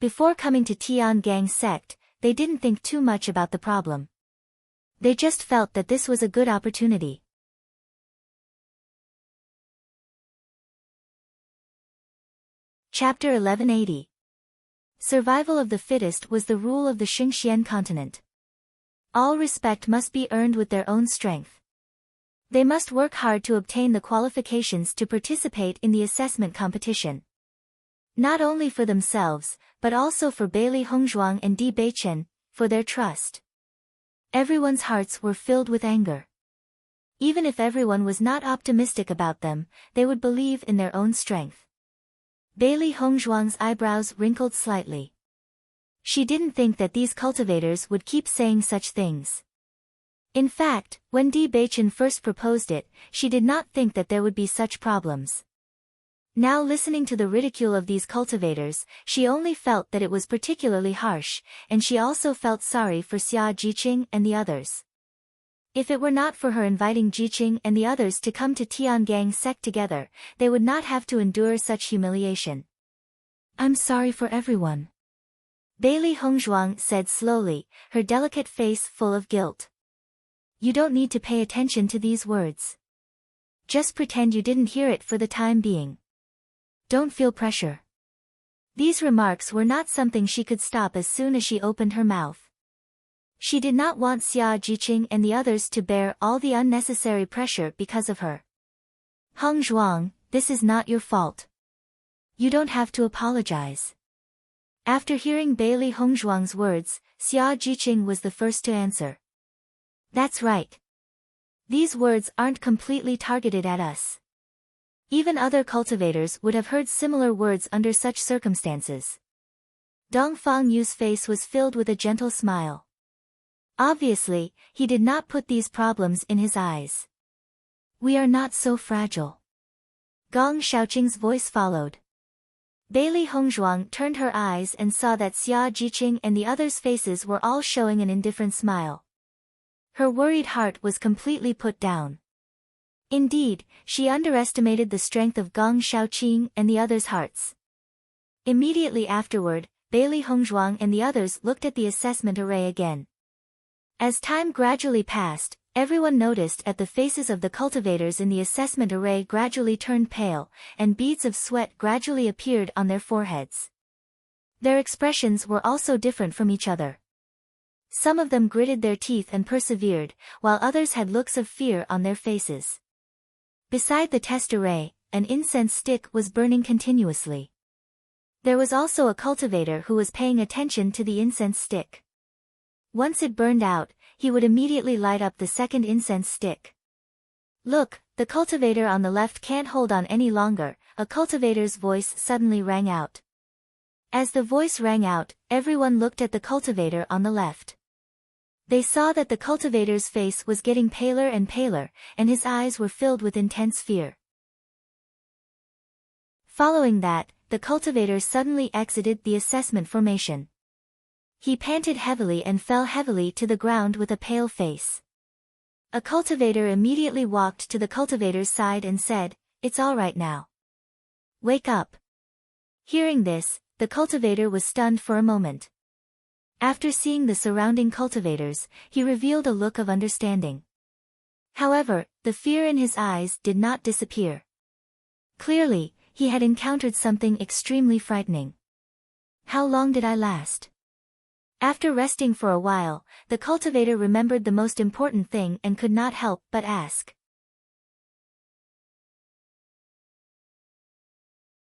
Before coming to Tiangang sect, they didn't think too much about the problem. They just felt that this was a good opportunity. Chapter 1180. Survival of the fittest was the rule of the Xingxian continent. All respect must be earned with their own strength. They must work hard to obtain the qualifications to participate in the assessment competition. Not only for themselves, but also for Bailey Hongzhuang and Di Beichen, for their trust. Everyone's hearts were filled with anger. Even if everyone was not optimistic about them, they would believe in their own strength. Bailey Hongzhuang's eyebrows wrinkled slightly. She didn't think that these cultivators would keep saying such things. In fact, when Di Beichen first proposed it, she did not think that there would be such problems. Now listening to the ridicule of these cultivators, she only felt that it was particularly harsh, and she also felt sorry for Xia Jiqing and the others. If it were not for her inviting Jiqing and the others to come to Tiangang sect together, they would not have to endure such humiliation. I'm sorry for everyone. Bailey Hongzhuang said slowly, her delicate face full of guilt. You don't need to pay attention to these words. Just pretend you didn't hear it for the time being. Don't feel pressure. These remarks were not something she could stop as soon as she opened her mouth. She did not want Xia Jiqing and the others to bear all the unnecessary pressure because of her. Hongzhuang, this is not your fault. You don't have to apologize. After hearing Bailey Hongzhuang's words, Xia Jiqing was the first to answer. That's right. These words aren't completely targeted at us. Even other cultivators would have heard similar words under such circumstances. Dongfang Yu's face was filled with a gentle smile. Obviously, he did not put these problems in his eyes. We are not so fragile. Gong Shaoqing's voice followed. Bailey Hongzhuang turned her eyes and saw that Xia Jiqing and the others' faces were all showing an indifferent smile. Her worried heart was completely put down. Indeed, she underestimated the strength of Gong Shaoqing and the others' hearts. Immediately afterward, Bailey Hongzhuang and the others looked at the assessment array again. As time gradually passed, everyone noticed that the faces of the cultivators in the assessment array gradually turned pale, and beads of sweat gradually appeared on their foreheads. Their expressions were also different from each other. Some of them gritted their teeth and persevered, while others had looks of fear on their faces. Beside the test array, an incense stick was burning continuously. There was also a cultivator who was paying attention to the incense stick. Once it burned out, he would immediately light up the second incense stick. Look, the cultivator on the left can't hold on any longer, a cultivator's voice suddenly rang out. As the voice rang out, everyone looked at the cultivator on the left. They saw that the cultivator's face was getting paler and paler, and his eyes were filled with intense fear. Following that, the cultivator suddenly exited the assessment formation. He panted heavily and fell heavily to the ground with a pale face. A cultivator immediately walked to the cultivator's side and said, "It's all right now. Wake up." Hearing this, the cultivator was stunned for a moment. After seeing the surrounding cultivators, he revealed a look of understanding. However, the fear in his eyes did not disappear. Clearly, he had encountered something extremely frightening. How long did I last? After resting for a while, the cultivator remembered the most important thing and could not help but ask.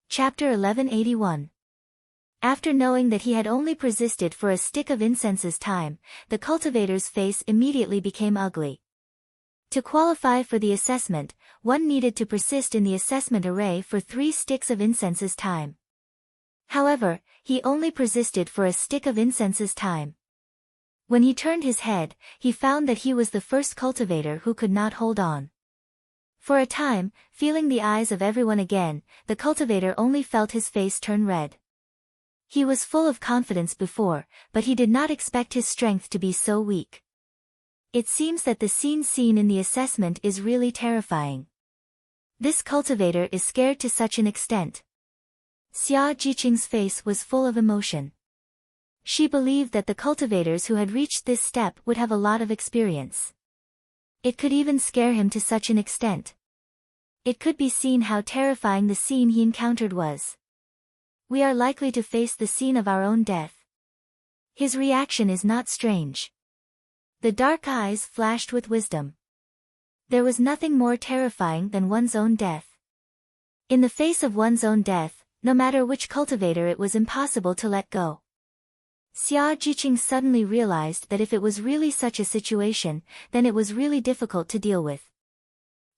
Chapter 1181. After knowing that he had only persisted for a stick of incense's time, the cultivator's face immediately became ugly. To qualify for the assessment, one needed to persist in the assessment array for 3 sticks of incense's time. However, he only persisted for a stick of incense's time. When he turned his head, he found that he was the first cultivator who could not hold on. For a time, feeling the eyes of everyone again, the cultivator only felt his face turn red. He was full of confidence before, but he did not expect his strength to be so weak. It seems that the scene seen in the assessment is really terrifying. This cultivator is scared to such an extent. Xia Jiqing's face was full of emotion. She believed that the cultivators who had reached this step would have a lot of experience. It could even scare him to such an extent. It could be seen how terrifying the scene he encountered was. We are likely to face the scene of our own death. His reaction is not strange. The dark eyes flashed with wisdom. There was nothing more terrifying than one's own death. In the face of one's own death, no matter which cultivator, it was impossible to let go. Xia Jiqing suddenly realized that if it was really such a situation, then it was really difficult to deal with.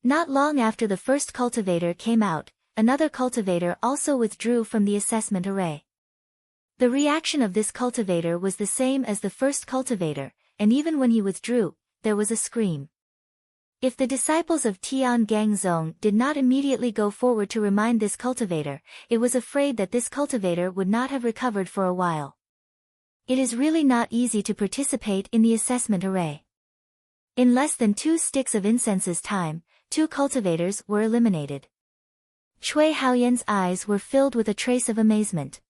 Not long after the first cultivator came out, another cultivator also withdrew from the assessment array. The reaction of this cultivator was the same as the first cultivator, and even when he withdrew, there was a scream. If the disciples of Tiangang Zong did not immediately go forward to remind this cultivator, it was afraid that this cultivator would not have recovered for a while. It is really not easy to participate in the assessment array. In less than 2 sticks of incense's time, 2 cultivators were eliminated. Cui Haoyan's eyes were filled with a trace of amazement.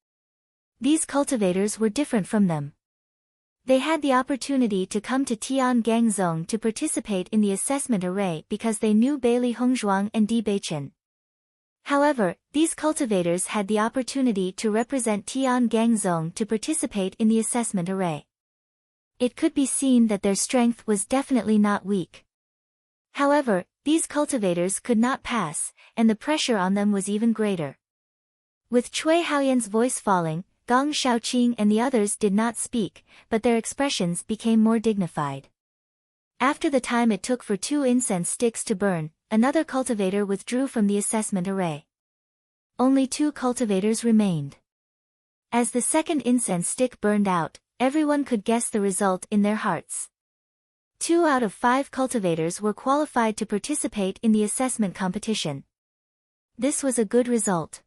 These cultivators were different from them. They had the opportunity to come to Tiangang Zong to participate in the assessment array because they knew Bailey Hongzhuang and Di Beichen. However, these cultivators had the opportunity to represent Tiangang Zong to participate in the assessment array. It could be seen that their strength was definitely not weak. However, these cultivators could not pass, and the pressure on them was even greater. With Cui Haoyan's voice falling, Gong Shaoqing and the others did not speak, but their expressions became more dignified. After the time it took for 2 incense sticks to burn, another cultivator withdrew from the assessment array. Only 2 cultivators remained. As the second incense stick burned out, everyone could guess the result in their hearts. 2 out of 5 cultivators were qualified to participate in the assessment competition. This was a good result.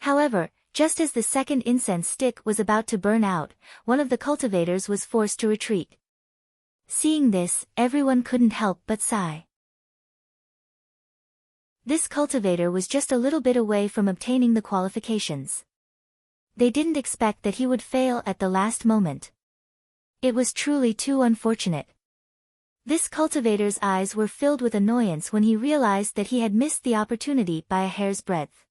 However, just as the second incense stick was about to burn out, one of the cultivators was forced to retreat. Seeing this, everyone couldn't help but sigh. This cultivator was just a little bit away from obtaining the qualifications. They didn't expect that he would fail at the last moment. It was truly too unfortunate. This cultivator's eyes were filled with annoyance when he realized that he had missed the opportunity by a hair's breadth.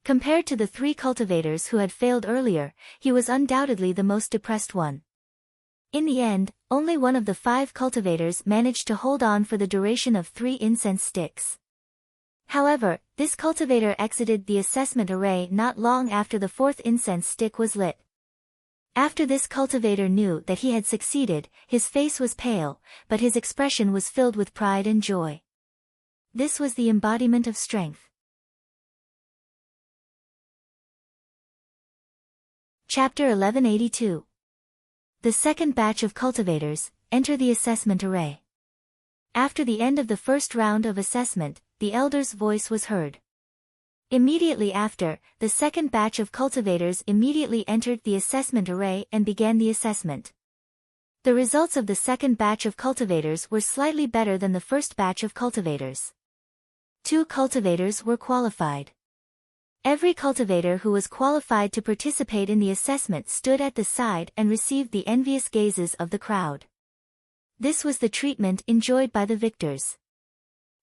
Compared to the 3 cultivators who had failed earlier, he was undoubtedly the most depressed one. In the end, only one of the 5 cultivators managed to hold on for the duration of 3 incense sticks. However, this cultivator exited the assessment array not long after the 4th incense stick was lit. After this cultivator knew that he had succeeded, his face was pale, but his expression was filled with pride and joy. This was the embodiment of strength. Chapter 1182. The second batch of cultivators enter the assessment array. After the end of the first round of assessment, the elder's voice was heard. Immediately after, the second batch of cultivators immediately entered the assessment array and began the assessment. The results of the second batch of cultivators were slightly better than the first batch of cultivators. 2 cultivators were qualified. Every cultivator who was qualified to participate in the assessment stood at the side and received the envious gazes of the crowd. This was the treatment enjoyed by the victors.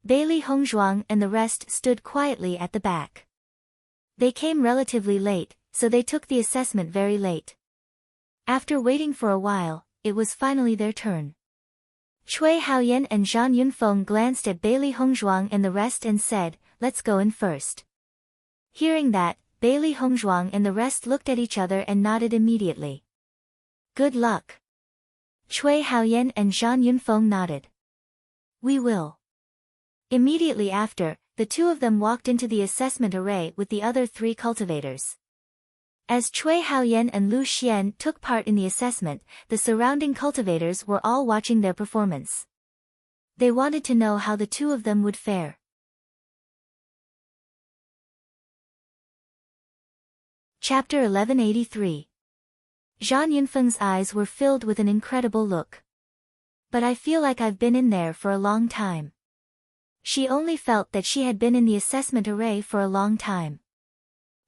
Bailey Hongzhuang and the rest stood quietly at the back. They came relatively late, so they took the assessment very late. After waiting for a while, it was finally their turn. Cui Haoyan and Zhang Yunfeng glanced at Bailey Hongzhuang and the rest and said, "Let's go in first." Hearing that, Bailey Hongzhuang and the rest looked at each other and nodded immediately. "Good luck." Cui Haoyan and Zhang Yunfeng nodded. "We will." Immediately after, the two of them walked into the assessment array with the other three cultivators. As Cui Haoyan and Lu Xian took part in the assessment, the surrounding cultivators were all watching their performance. They wanted to know how the two of them would fare. Chapter 1183. Zhang Yunfeng's eyes were filled with an incredible look. "But I feel like I've been in there for a long time." She only felt that she had been in the assessment array for a long time.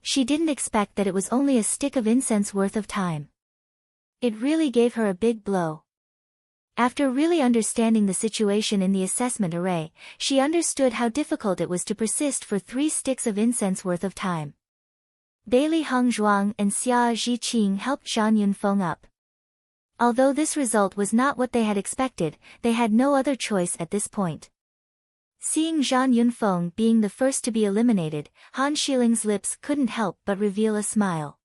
She didn't expect that it was only a stick of incense worth of time. It really gave her a big blow. After really understanding the situation in the assessment array, she understood how difficult it was to persist for 3 sticks of incense worth of time. Bailey Hongzhuang and Xia Zhiqing helped Zhang Yunfeng up. Although this result was not what they had expected, they had no other choice at this point. Seeing Zhang Yunfeng being the first to be eliminated, Han Shiling's lips couldn't help but reveal a smile.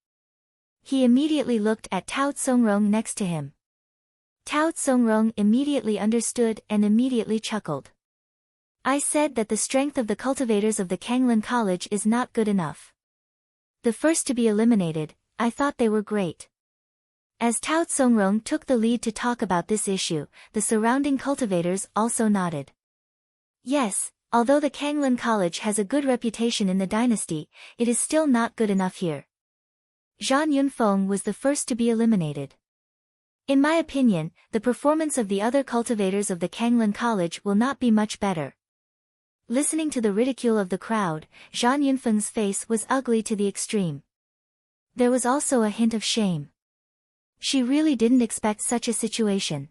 He immediately looked at Tao Tsongrong next to him. Tao Tsongrong immediately understood and immediately chuckled. "I said that the strength of the cultivators of the Kanglan College is not good enough. The first to be eliminated, I thought they were great." As Tao Tsongrong took the lead to talk about this issue, the surrounding cultivators also nodded. "Yes, although the Kanglan College has a good reputation in the dynasty, it is still not good enough here. Zhang Yunfeng was the first to be eliminated. In my opinion, the performance of the other cultivators of the Kanglan College will not be much better." Listening to the ridicule of the crowd, Zhang Yunfeng's face was ugly to the extreme. There was also a hint of shame. She really didn't expect such a situation.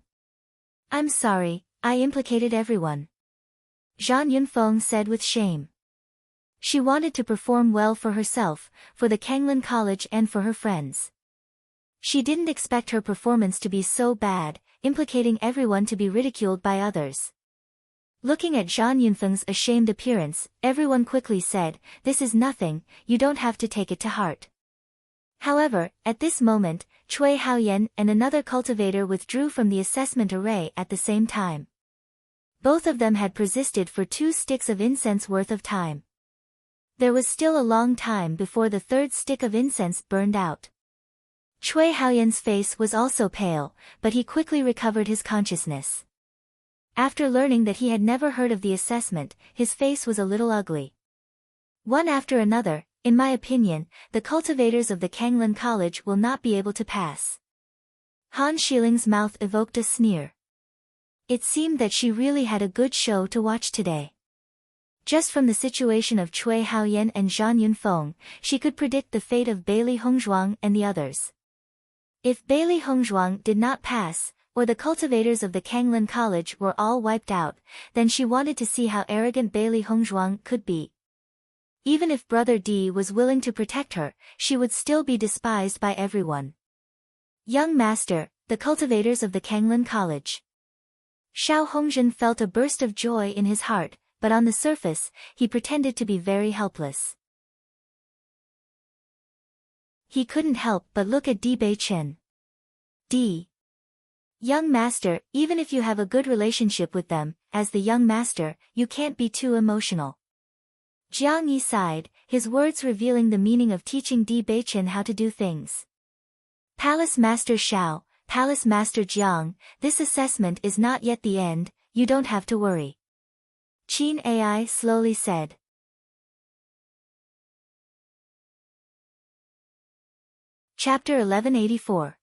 "I'm sorry, I implicated everyone," Zhang Yunfeng said with shame. She wanted to perform well for herself, for the Kanglan College and for her friends. She didn't expect her performance to be so bad, implicating everyone to be ridiculed by others. Looking at Zhang Yunfeng's ashamed appearance, everyone quickly said, "This is nothing, you don't have to take it to heart." However, at this moment, Cui Haoyan and another cultivator withdrew from the assessment array at the same time. Both of them had persisted for 2 sticks of incense worth of time. There was still a long time before the 3rd stick of incense burned out. Cui Haoyan's face was also pale, but he quickly recovered his consciousness. After learning that he had never heard of the assessment, his face was a little ugly. "One after another, in my opinion, the cultivators of the Kanglan College will not be able to pass." Han Shiling's mouth evoked a sneer. It seemed that she really had a good show to watch today. Just from the situation of Cui Haoyan and Zhang Yunfeng, she could predict the fate of Bailey Hongzhuang and the others. If Bailey Hongzhuang did not pass, or the cultivators of the Kanglan College were all wiped out, then she wanted to see how arrogant Bailey Hongzhuang could be. Even if Brother Di was willing to protect her, she would still be despised by everyone. "Young master, the cultivators of the Kanglan College." Xiao Hongzhen felt a burst of joy in his heart, but on the surface, he pretended to be very helpless. He couldn't help but look at Di Beichen. "Di. Young master, even if you have a good relationship with them, as the young master, you can't be too emotional." Jiang Yi sighed, his words revealing the meaning of teaching Di Beichen how to do things. "Palace Master Xiao, Palace Master Jiang, this assessment is not yet the end, you don't have to worry," Qin Ai slowly said. Chapter 1184.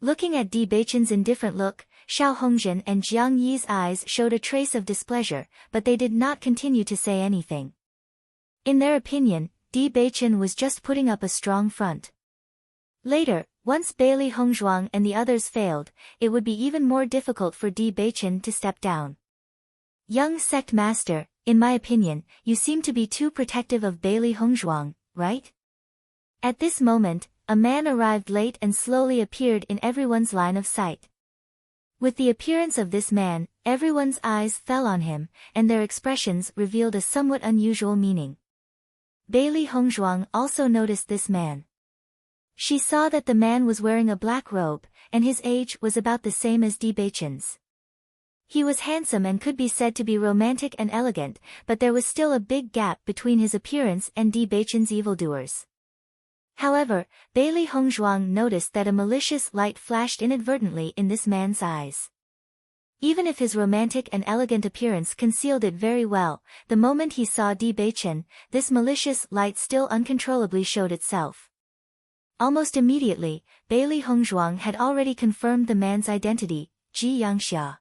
Looking at Di Beichen's indifferent look, Xiao Hongzhen and Jiang Yi's eyes showed a trace of displeasure, but they did not continue to say anything. In their opinion, Di Beichen was just putting up a strong front. Later, once Bailey Hongzhuang and the others failed, it would be even more difficult for Di Beichen to step down. "Young sect master, in my opinion, you seem to be too protective of Bailey Hongzhuang," right? At this moment, a man arrived late and slowly appeared in everyone's line of sight. With the appearance of this man, everyone's eyes fell on him, and their expressions revealed a somewhat unusual meaning. Bailey Hongzhuang also noticed this man. She saw that the man was wearing a black robe, and his age was about the same as Di Beichen's. He was handsome and could be said to be romantic and elegant, but there was still a big gap between his appearance and Di Beichen's evildoers. However, Bailey Hongzhuang noticed that a malicious light flashed inadvertently in this man's eyes. Even if his romantic and elegant appearance concealed it very well, the moment he saw Di Beichen, this malicious light still uncontrollably showed itself. Almost immediately, Bailey Hongzhuang had already confirmed the man's identity, Ji Yangxia.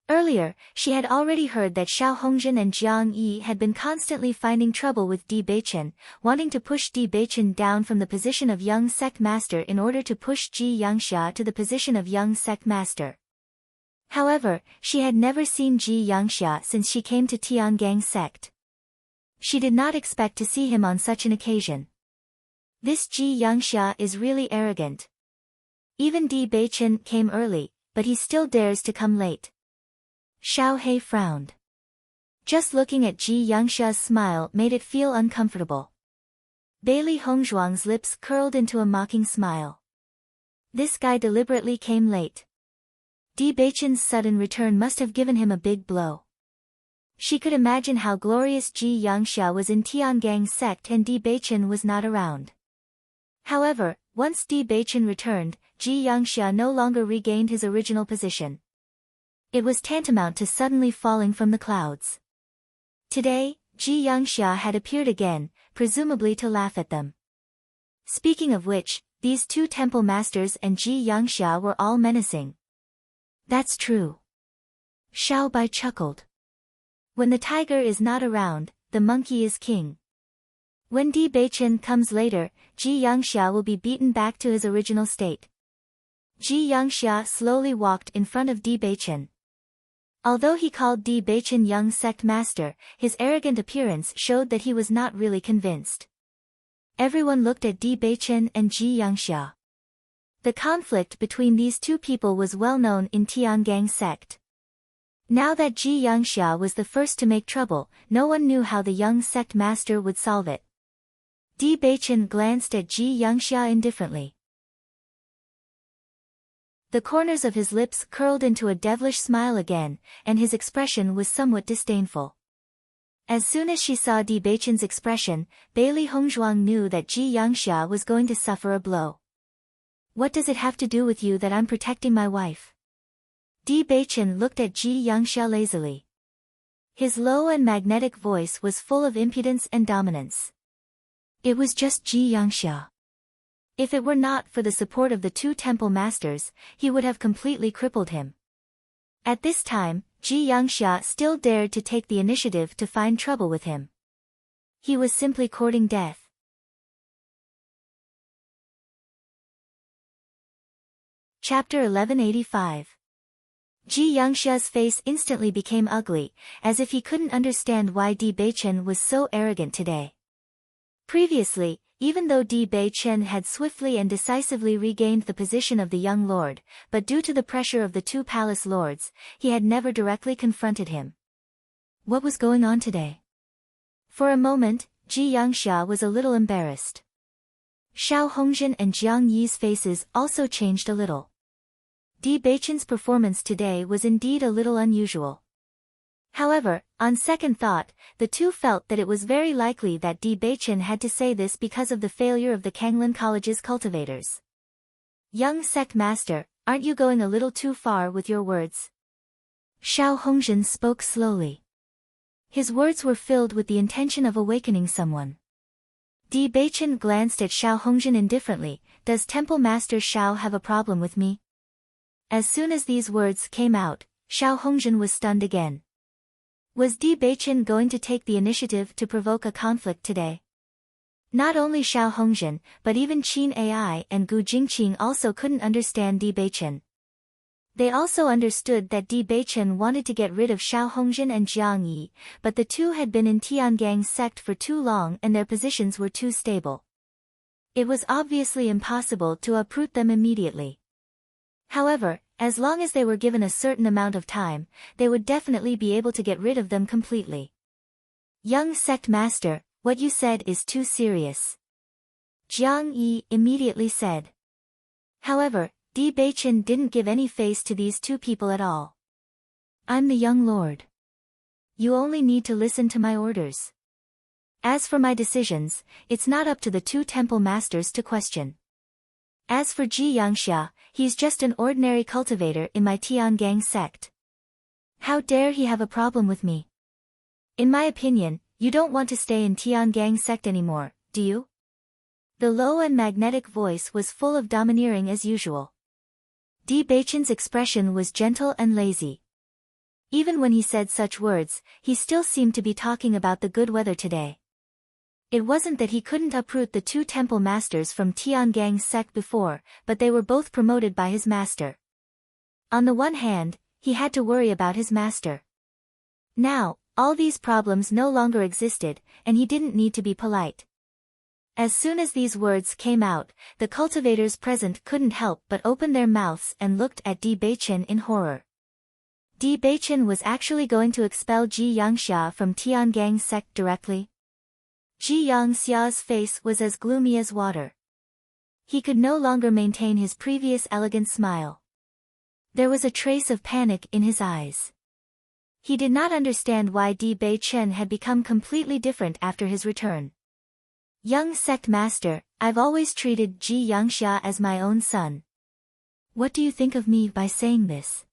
Earlier, she had already heard that Xiao Hongzhen and Jiang Yi had been constantly finding trouble with Di Beichen, wanting to push Di Beichen down from the position of young sect master in order to push Ji Yangxia to the position of young sect master. However, she had never seen Ji Yangxia since she came to Tiangang sect. She did not expect to see him on such an occasion. This Ji Yangxia is really arrogant. Even Di Beichen came early, but he still dares to come late. Xiao He frowned. Just looking at Ji Yangxia's smile made it feel uncomfortable. Bailey Hongzhuang's lips curled into a mocking smile. This guy deliberately came late. Di Beichen's sudden return must have given him a big blow. She could imagine how glorious Ji Yangxia was in Tiangang sect and Di Beichen was not around. However, once Di Beichen returned, Ji Yangxia no longer regained his original position. It was tantamount to suddenly falling from the clouds. Today, Ji Yangxia had appeared again, presumably to laugh at them. Speaking of which, these two temple masters and Ji Yangxia were all menacing. That's true. Xiao Bai chuckled. When the tiger is not around, the monkey is king. When Di Beichen comes later, Ji Yangxia will be beaten back to his original state. Ji Yangxia slowly walked in front of Di Beichen. Although he called Di Beichen young sect master, his arrogant appearance showed that he was not really convinced. Everyone looked at Di Beichen and Ji Yangxia. The conflict between these two people was well known in Tiangang sect. Now that Ji Yangxia was the first to make trouble, no one knew how the young sect master would solve it. Di Beichen glanced at Ji Yangxia indifferently. The corners of his lips curled into a devilish smile again, and his expression was somewhat disdainful. As soon as she saw Di Beichen's expression, Bailey Hongzhuang knew that Ji Yangxia was going to suffer a blow. What does it have to do with you that I'm protecting my wife? Di Beichen looked at Ji Yangxia lazily. His low and magnetic voice was full of impudence and dominance. It was just Ji Yangxia. If it were not for the support of the two temple masters, he would have completely crippled him. At this time, Ji Yangxia still dared to take the initiative to find trouble with him. He was simply courting death. Chapter 1185. Ji Yangxia's face instantly became ugly, as if he couldn't understand why Di Beichen was so arrogant today. Previously, even though Di Beichen had swiftly and decisively regained the position of the young lord, but due to the pressure of the two palace lords, he had never directly confronted him. What was going on today? For a moment, Ji Yangxia was a little embarrassed. Xiao Hongzhen and Jiang Yi's faces also changed a little. Di Beichen's performance today was indeed a little unusual. However, on second thought, the two felt that it was very likely that Di Beichen had to say this because of the failure of the Kanglin College's cultivators. Young sect master, aren't you going a little too far with your words? Xiao Hongzhen spoke slowly. His words were filled with the intention of awakening someone. Di Beichen glanced at Xiao Hongzhen indifferently. Does Temple Master Xiao have a problem with me? As soon as these words came out, Xiao Hongzhen was stunned again. Was Di Beichen going to take the initiative to provoke a conflict today? Not only Xiao Hongzhen, but even Qin Ai and Gu Jingqing also couldn't understand Di Beichen. They also understood that Di Beichen wanted to get rid of Xiao Hongjin and Jiang Yi, but the two had been in Tiangang's sect for too long and their positions were too stable. It was obviously impossible to uproot them immediately. However, as long as they were given a certain amount of time, they would definitely be able to get rid of them completely. Young sect master, what you said is too serious, Jiang Yi immediately said. However, Di Beichen didn't give any face to these two people at all. I'm the young lord. You only need to listen to my orders. As for my decisions, it's not up to the two temple masters to question. As for Ji Yangxia, he's just an ordinary cultivator in my Tiangang sect. How dare he have a problem with me? In my opinion, you don't want to stay in Tiangang sect anymore, do you? The low and magnetic voice was full of domineering as usual. Di Beichen's expression was gentle and lazy. Even when he said such words, he still seemed to be talking about the good weather today. It wasn't that he couldn't uproot the two temple masters from Tiangang's sect before, but they were both promoted by his master. On the one hand, he had to worry about his master. Now, all these problems no longer existed, and he didn't need to be polite. As soon as these words came out, the cultivators present couldn't help but open their mouths and looked at Di Beichen in horror. Di Beichen was actually going to expel Ji Yangxia from Tiangang's sect directly? Ji Yangxia's face was as gloomy as water. He could no longer maintain his previous elegant smile. There was a trace of panic in his eyes. He did not understand why Di Beichen had become completely different after his return. Young sect master, I've always treated Ji Yangxia as my own son. What do you think of me by saying this?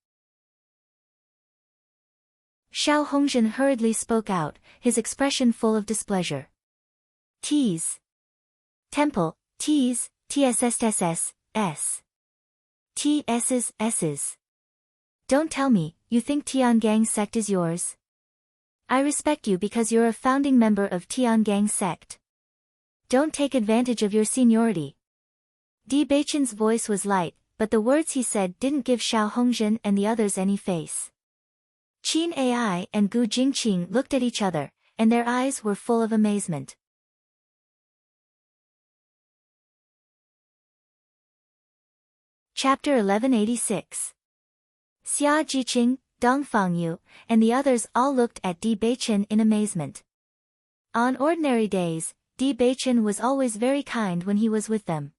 Xiao Hongjin hurriedly spoke out, his expression full of displeasure. T's. Temple, T's, TSSSS, S. TS's, S's. Don't tell me, you think Tiangang sect is yours? I respect you because you're a founding member of Tiangang sect. Don't take advantage of your seniority. Di Beichen's voice was light, but the words he said didn't give Xiao Hongjin and the others any face. Qin Ai and Gu Jingqing looked at each other, and their eyes were full of amazement. Chapter 1186. Xia Jiqing, Dong Fangyu, and the others all looked at Di Beichen in amazement. On ordinary days, Di Beichen was always very kind when he was with them.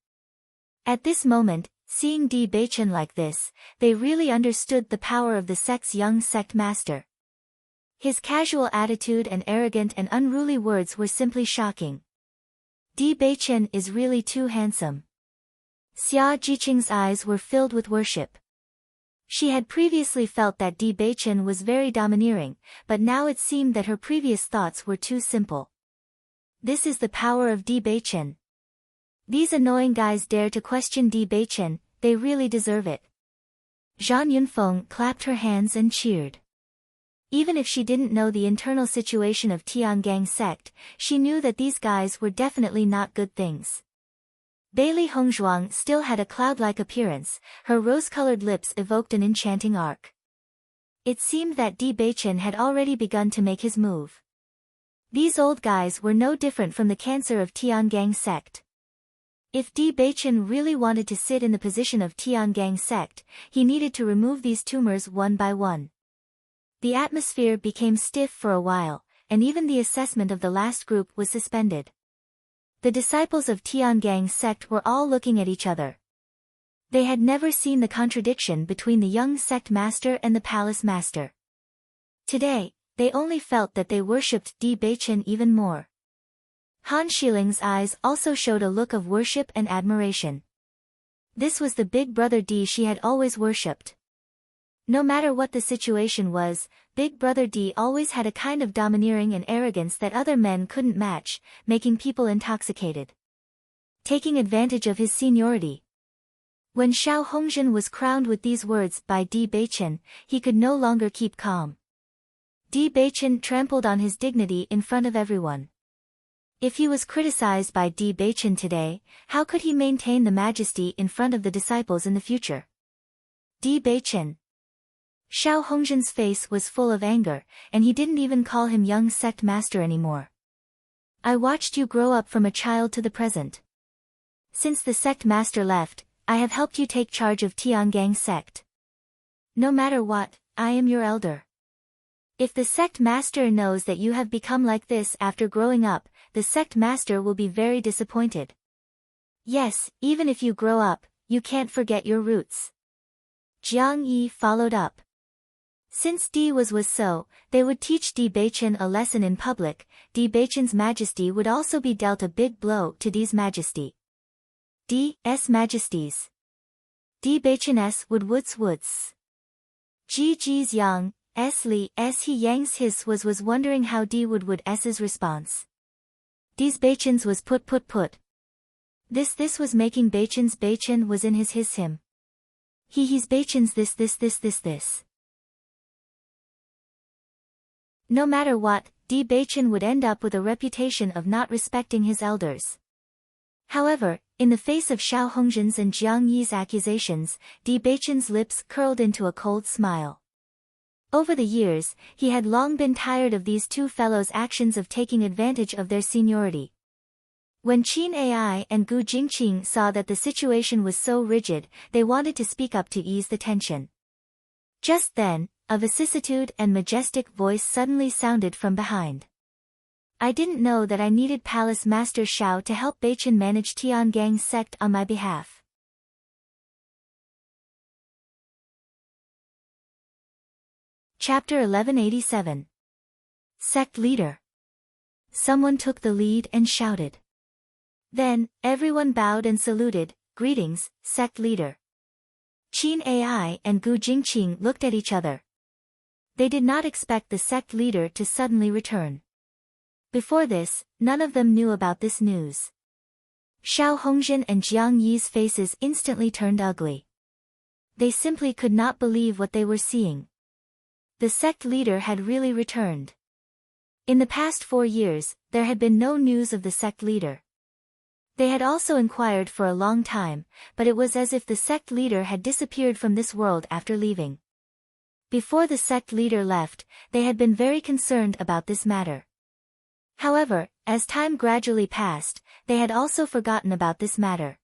At this moment, seeing Di Beichen like this, they really understood the power of the sect's young sect master. His casual attitude and arrogant and unruly words were simply shocking. Di Beichen is really too handsome. Xia Jiqing's eyes were filled with worship. She had previously felt that Di Beichen was very domineering, but now it seemed that her previous thoughts were too simple. This is the power of Di Beichen. These annoying guys dare to question Di Beichen, they really deserve it. Zhang Yunfeng clapped her hands and cheered. Even if she didn't know the internal situation of Tiangang sect, she knew that these guys were definitely not good things. Bailey Hongzhuang still had a cloud-like appearance, her rose-colored lips evoked an enchanting arc. It seemed that Di Beichen had already begun to make his move. These old guys were no different from the cancer of Tiangang sect. If Di Beichen really wanted to sit in the position of Tiangang sect, he needed to remove these tumors one by one. The atmosphere became stiff for a while, and even the assessment of the last group was suspended. The disciples of Tiangang sect were all looking at each other. They had never seen the contradiction between the young sect master and the palace master. Today, they only felt that they worshipped Di Beichen even more. Han Shiling's eyes also showed a look of worship and admiration. This was the big brother Di she had always worshipped. No matter what the situation was, Big Brother Di always had a kind of domineering and arrogance that other men couldn't match, making people intoxicated. Taking advantage of his seniority. When Xiao Hongjin was crowned with these words by Di Beichen, he could no longer keep calm. Di Beichen trampled on his dignity in front of everyone. If he was criticized by Di Beichen today, how could he maintain the majesty in front of the disciples in the future? Bewitching. Xiao Hongzhen's face was full of anger, and he didn't even call him young sect master anymore. I watched you grow up from a child to the present. Since the sect master left, I have helped you take charge of Tiangang sect. No matter what, I am your elder. If the sect master knows that you have become like this after growing up, the sect master will be very disappointed. Yes, even if you grow up, you can't forget your roots. Jiang Yi followed up. Since Di was so, they would teach Di Beichen a lesson in public. Di Beichen's majesty would also be dealt a big blow to Di's majesty. Di's majesties. Di Beichen's woods. Ji's yang, s li, s he yang's his was wondering how Di would s's response. Di's Beichen's was put. This was making Beichen was in his him. He's Beichen's this. No matter what, Di Beichen would end up with a reputation of not respecting his elders. However, in the face of Xiao Hongzhen's and Jiang Yi's accusations, Di Beichen's lips curled into a cold smile. Over the years, he had long been tired of these two fellows' actions of taking advantage of their seniority. When Qin Ai and Gu Jingqing saw that the situation was so rigid, they wanted to speak up to ease the tension. Just then, a vicissitude and majestic voice suddenly sounded from behind. I didn't know that I needed Palace Master Xiao to help Beichen manage Tiangang sect on my behalf. Chapter 1187. Sect Leader. Someone took the lead and shouted. Then, everyone bowed and saluted. Greetings, sect leader. Qin Ai and Gu Jingqing looked at each other. They did not expect the sect leader to suddenly return. Before this, none of them knew about this news. Xiao Hongzhen and Jiang Yi's faces instantly turned ugly. They simply could not believe what they were seeing. The sect leader had really returned. In the past 4 years, there had been no news of the sect leader. They had also inquired for a long time, but it was as if the sect leader had disappeared from this world after leaving. Before the sect leader left, they had been very concerned about this matter. However, as time gradually passed, they had also forgotten about this matter.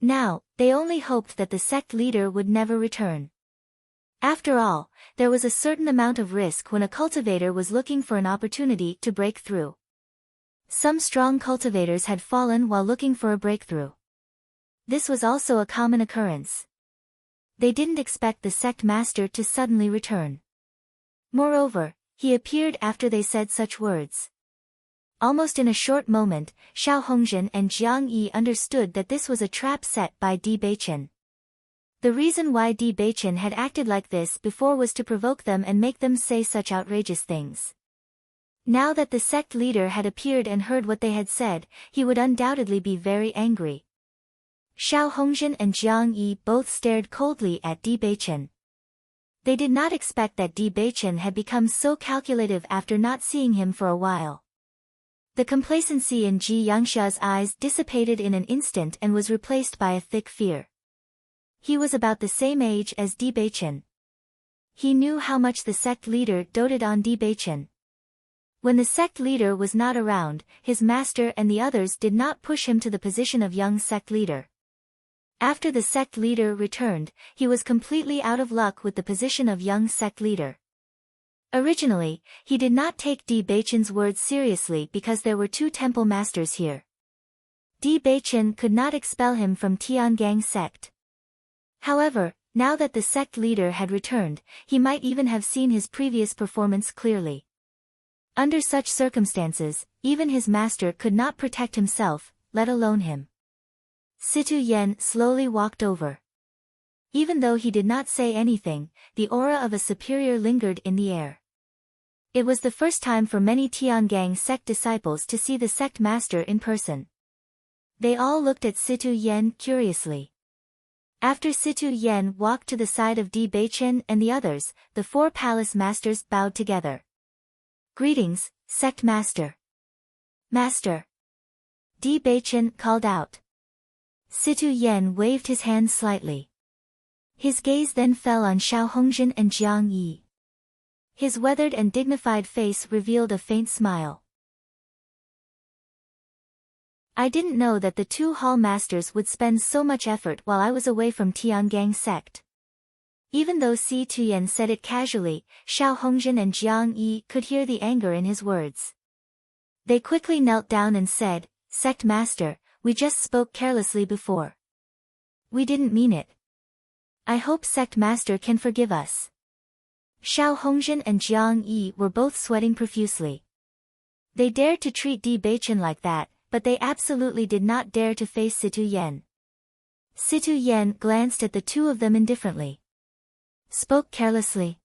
Now, they only hoped that the sect leader would never return. After all, there was a certain amount of risk when a cultivator was looking for an opportunity to break through. Some strong cultivators had fallen while looking for a breakthrough. This was also a common occurrence. They didn't expect the sect master to suddenly return. Moreover, he appeared after they said such words. Almost in a short moment, Xiao Hongzhen and Jiang Yi understood that this was a trap set by Di Beichen. The reason why Di Beichen had acted like this before was to provoke them and make them say such outrageous things. Now that the sect leader had appeared and heard what they had said, he would undoubtedly be very angry. Xiao Hongzhen and Jiang Yi both stared coldly at Di Beichen. They did not expect that Di Beichen had become so calculative after not seeing him for a while. The complacency in Ji Yangsha's eyes dissipated in an instant and was replaced by a thick fear. He was about the same age as Di Beichen. He knew how much the sect leader doted on Di Beichen. When the sect leader was not around, his master and the others did not push him to the position of young sect leader. After the sect leader returned, he was completely out of luck with the position of young sect leader. Originally, he did not take Di Beichen's words seriously because there were 2 temple masters here. Di Beichen could not expel him from Tiangang sect. However, now that the sect leader had returned, he might even have seen his previous performance clearly. Under such circumstances, even his master could not protect himself, let alone him. Situ Yen slowly walked over. Even though he did not say anything, the aura of a superior lingered in the air. It was the first time for many Tiangang sect disciples to see the sect master in person. They all looked at Situ Yen curiously. After Situ Yen walked to the side of Di Beichen and the others, the 4 palace masters bowed together. Greetings, sect master. Master. Di Beichen called out. Situ Yen waved his hand slightly. His gaze then fell on Xiao Hongjin and Jiang Yi. His weathered and dignified face revealed a faint smile. I didn't know that the two hall masters would spend so much effort while I was away from Tiangang sect. Even though Si Tuyen said it casually, Xiao Hongjin and Jiang Yi could hear the anger in his words. They quickly knelt down and said, "Sect Master, we just spoke carelessly before. We didn't mean it. I hope Sect Master can forgive us." Xiao Hongjin and Jiang Yi were both sweating profusely. They dared to treat Di Beichen like that, but they absolutely did not dare to face Situ Yen. Situ Yen glanced at the two of them indifferently. Spoke carelessly.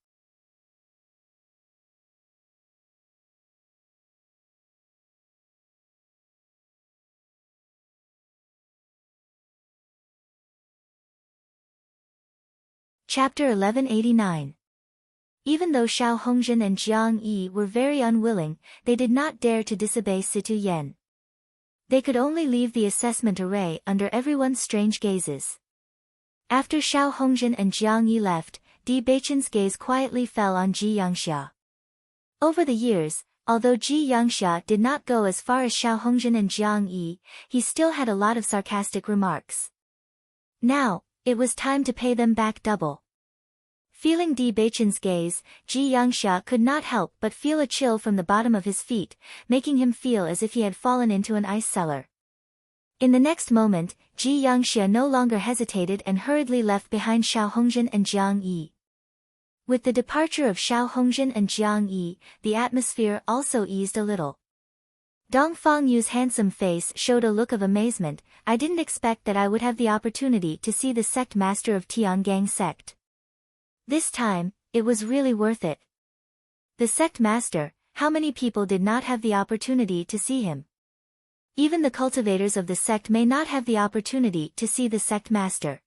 Chapter 1189. Even though Xiao Hongjin and Jiang Yi were very unwilling, they did not dare to disobey Situ Yen. They could only leave the assessment array under everyone's strange gazes. After Xiao Hongjin and Jiang Yi left, Di Beichen's gaze quietly fell on Ji Yangxia. Over the years, although Ji Yangxia did not go as far as Xiao Hongjin and Jiang Yi, he still had a lot of sarcastic remarks. Now, it was time to pay them back double. Feeling Di Beichen's gaze, Ji Yangxia could not help but feel a chill from the bottom of his feet, making him feel as if he had fallen into an ice cellar. In the next moment, Ji Yangxia no longer hesitated and hurriedly left behind Xiao Hongjin and Jiang Yi. With the departure of Xiao Hongjin and Jiang Yi, the atmosphere also eased a little. Dong Fangyu's handsome face showed a look of amazement. I didn't expect that I would have the opportunity to see the sect master of Tiangang sect. This time, it was really worth it. The sect master, how many people did not have the opportunity to see him? Even the cultivators of the sect may not have the opportunity to see the sect master.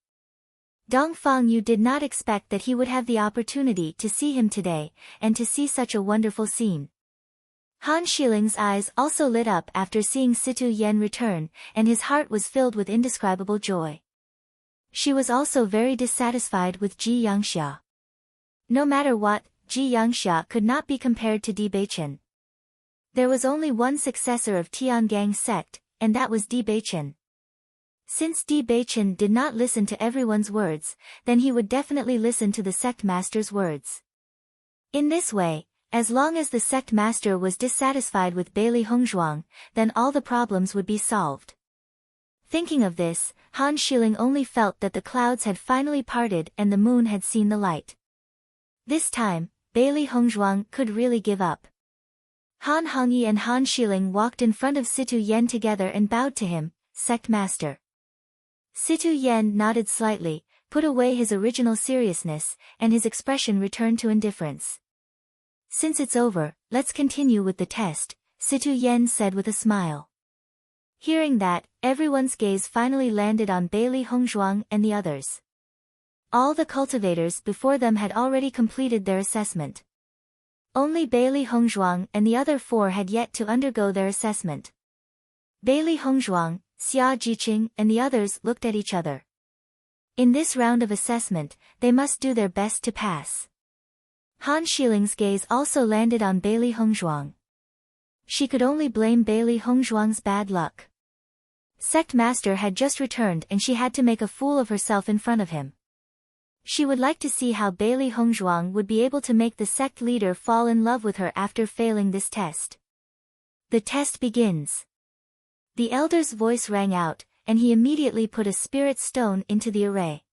Dong Fangyu did not expect that he would have the opportunity to see him today, and to see such a wonderful scene. Han Shiling's eyes also lit up after seeing Situ Yen return, and his heart was filled with indescribable joy. She was also very dissatisfied with Ji Yangxia. No matter what, Ji Yangxia could not be compared to Di Beichen. There was only one successor of Tiangang sect, and that was Di Beichen. Since Di Beichen did not listen to everyone's words, then he would definitely listen to the sect master's words. In this way, as long as the sect master was dissatisfied with Bailey Hongzhuang, then all the problems would be solved. Thinking of this, Han Shiling only felt that the clouds had finally parted and the moon had seen the light. This time, Bailey Hongzhuang could really give up. Han Hongyi and Han Shiling walked in front of Situ Yen together and bowed to him, "Sect Master." Situ Yen nodded slightly, put away his original seriousness, and his expression returned to indifference. "Since it's over, let's continue with the test," Situ Yen said with a smile. Hearing that, everyone's gaze finally landed on Bailey Hongzhuang and the others. All the cultivators before them had already completed their assessment. Only Bailey Hongzhuang and the other four had yet to undergo their assessment. Bailey Hongzhuang, Xia Jiqing and the others looked at each other. In this round of assessment, they must do their best to pass. Han Shiling's gaze also landed on Bailey Hongzhuang. She could only blame Bailey Hongzhuang's bad luck. Sect Master had just returned and she had to make a fool of herself in front of him. She would like to see how Bailey Hongzhuang would be able to make the sect leader fall in love with her after failing this test. The test begins. The elder's voice rang out, and he immediately put a spirit stone into the array.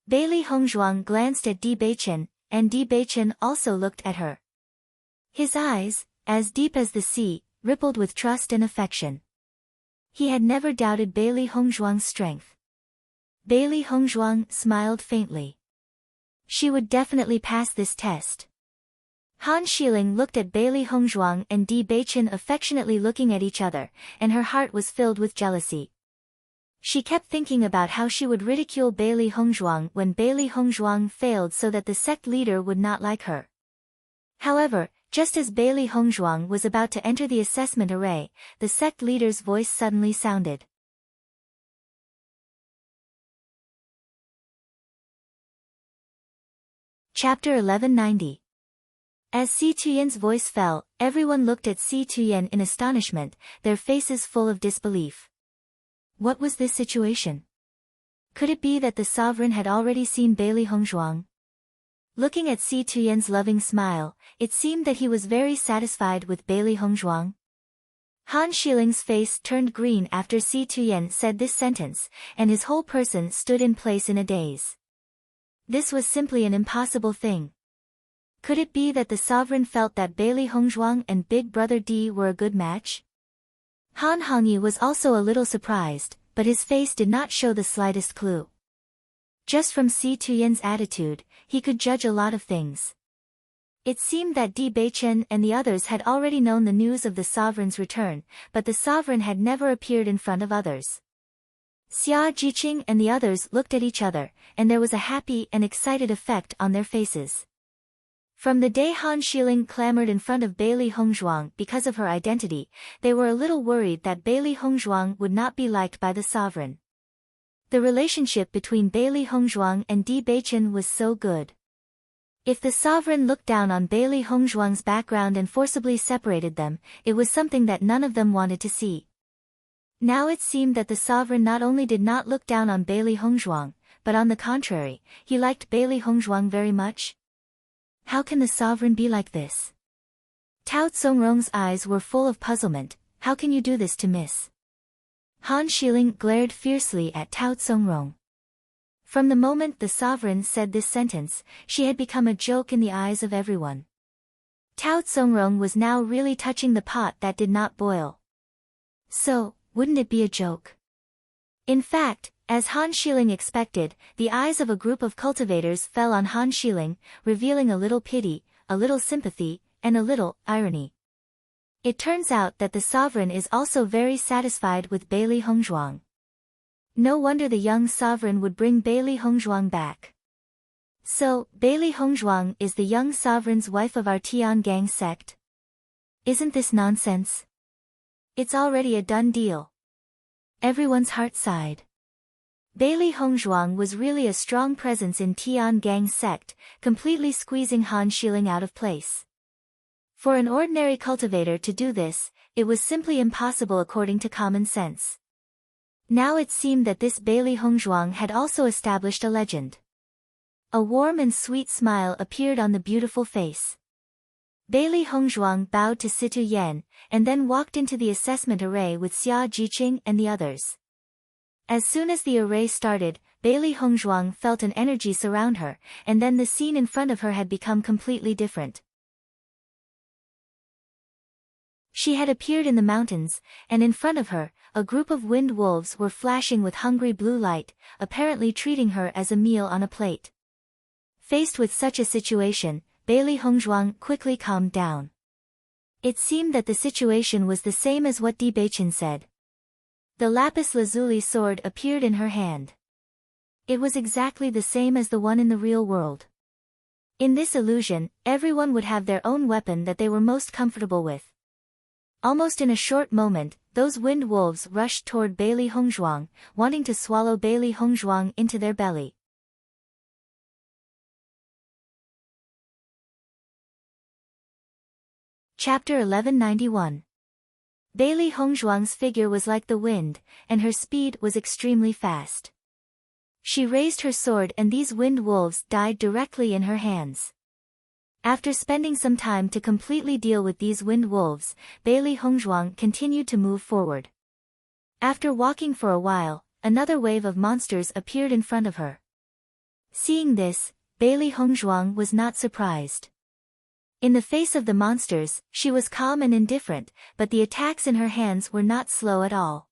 Bailey Hongzhuang glanced at Di Beichen, and Di Beichen also looked at her. His eyes, as deep as the sea, rippled with trust and affection. He had never doubted Bailey Hongzhuang's strength. Bailey Hongzhuang smiled faintly. She would definitely pass this test. Han Shiling looked at Bailey Hongzhuang and Di Beichen affectionately looking at each other, and her heart was filled with jealousy. She kept thinking about how she would ridicule Bailey Hongzhuang when Bailey Hongzhuang failed so that the sect leader would not like her. However, just as Bailey Hongzhuang was about to enter the assessment array, the sect leader's voice suddenly sounded. Chapter 1190. As Si Tuyen's voice fell, everyone looked at Si Tuyen in astonishment, their faces full of disbelief. What was this situation? Could it be that the sovereign had already seen Bailey Hongzhuang? Looking at Si Tuyen's loving smile, it seemed that he was very satisfied with Bailey Hongzhuang. Han Shiling's face turned green after Si Tuyen said this sentence, and his whole person stood in place in a daze. This was simply an impossible thing. Could it be that the sovereign felt that Bailey Hongzhuang and Big Brother Di were a good match? Han Hongyi was also a little surprised, but his face did not show the slightest clue. Just from Si Tuyen's attitude, he could judge a lot of things. It seemed that Di Beichen and the others had already known the news of the sovereign's return, but the sovereign had never appeared in front of others. Xia Jiqing and the others looked at each other, and there was a happy and excited effect on their faces. From the day Han Shiling clamored in front of Bailey Hongzhuang because of her identity, they were a little worried that Bailey Hongzhuang would not be liked by the sovereign. The relationship between Bailey Hongzhuang and Di Beichen was so good. If the sovereign looked down on Bailey Hongzhuang's background and forcibly separated them, it was something that none of them wanted to see. Now it seemed that the sovereign not only did not look down on Bailey Hongzhuang, but on the contrary, he liked Bailey Hongzhuang very much. How can the sovereign be like this? Tao Tsongrong's eyes were full of puzzlement. How can you do this to Miss? Han Shiling glared fiercely at Tao Tsongrong. From the moment the sovereign said this sentence, she had become a joke in the eyes of everyone. Tao Tsongrong was now really touching the pot that did not boil. So, wouldn't it be a joke? In fact, as Han Shiling expected, the eyes of a group of cultivators fell on Han Shiling, revealing a little pity, a little sympathy, and a little irony. It turns out that the sovereign is also very satisfied with Bailey Hongzhuang. No wonder the young sovereign would bring Bailey Hongzhuang back. So, Bailey Hongzhuang is the young sovereign's wife of our Tiangang sect? Isn't this nonsense? It's already a done deal. Everyone's heart sighed. Bailey Hongzhuang was really a strong presence in Tiangang sect, completely squeezing Han Shiling out of place. For an ordinary cultivator to do this, it was simply impossible according to common sense. Now it seemed that this Bailey Hongzhuang had also established a legend. A warm and sweet smile appeared on the beautiful face. Bailey Hongzhuang bowed to Si Tuyen, and then walked into the assessment array with Xia Jiqing and the others. As soon as the array started, Bailey Hongzhuang felt an energy surround her, and then the scene in front of her had become completely different. She had appeared in the mountains, and in front of her, a group of wind wolves were flashing with hungry blue light, apparently treating her as a meal on a plate. Faced with such a situation, Bailey Hongzhuang quickly calmed down. It seemed that the situation was the same as what Di Beichen said. The lapis lazuli sword appeared in her hand. It was exactly the same as the one in the real world. In this illusion, everyone would have their own weapon that they were most comfortable with. Almost in a short moment, those wind wolves rushed toward Bailey Hongzhuang, wanting to swallow Bailey Hongzhuang into their belly. Chapter 1191. Bailey Hongzhuang's figure was like the wind, and her speed was extremely fast. She raised her sword and these wind wolves died directly in her hands. After spending some time to completely deal with these wind wolves, Bailey Hongzhuang continued to move forward. After walking for a while, another wave of monsters appeared in front of her. Seeing this, Bailey Hongzhuang was not surprised. In the face of the monsters, she was calm and indifferent, but the attacks in her hands were not slow at all.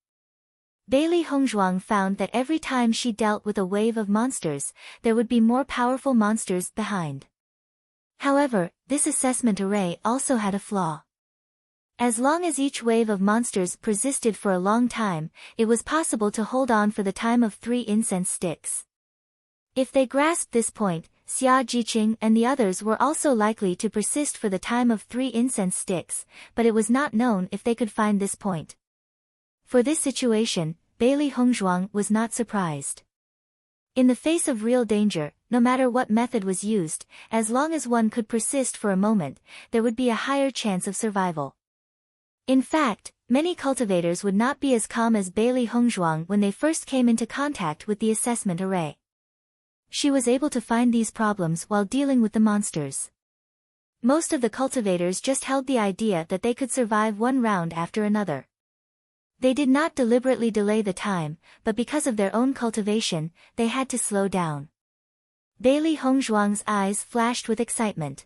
Bailey Hongzhuang found that every time she dealt with a wave of monsters, there would be more powerful monsters behind. However, this assessment array also had a flaw. As long as each wave of monsters persisted for a long time, it was possible to hold on for the time of 3 incense sticks. If they grasped this point, Xia Jiqing and the others were also likely to persist for the time of 3 incense sticks, but it was not known if they could find this point. For this situation, Bailey Hongzhuang was not surprised. In the face of real danger, no matter what method was used, as long as one could persist for a moment, there would be a higher chance of survival. In fact, many cultivators would not be as calm as Bailey Hongzhuang when they first came into contact with the assessment array. She was able to find these problems while dealing with the monsters. Most of the cultivators just held the idea that they could survive one round after another. They did not deliberately delay the time, but because of their own cultivation, they had to slow down. Bailey Hongzhuang's eyes flashed with excitement.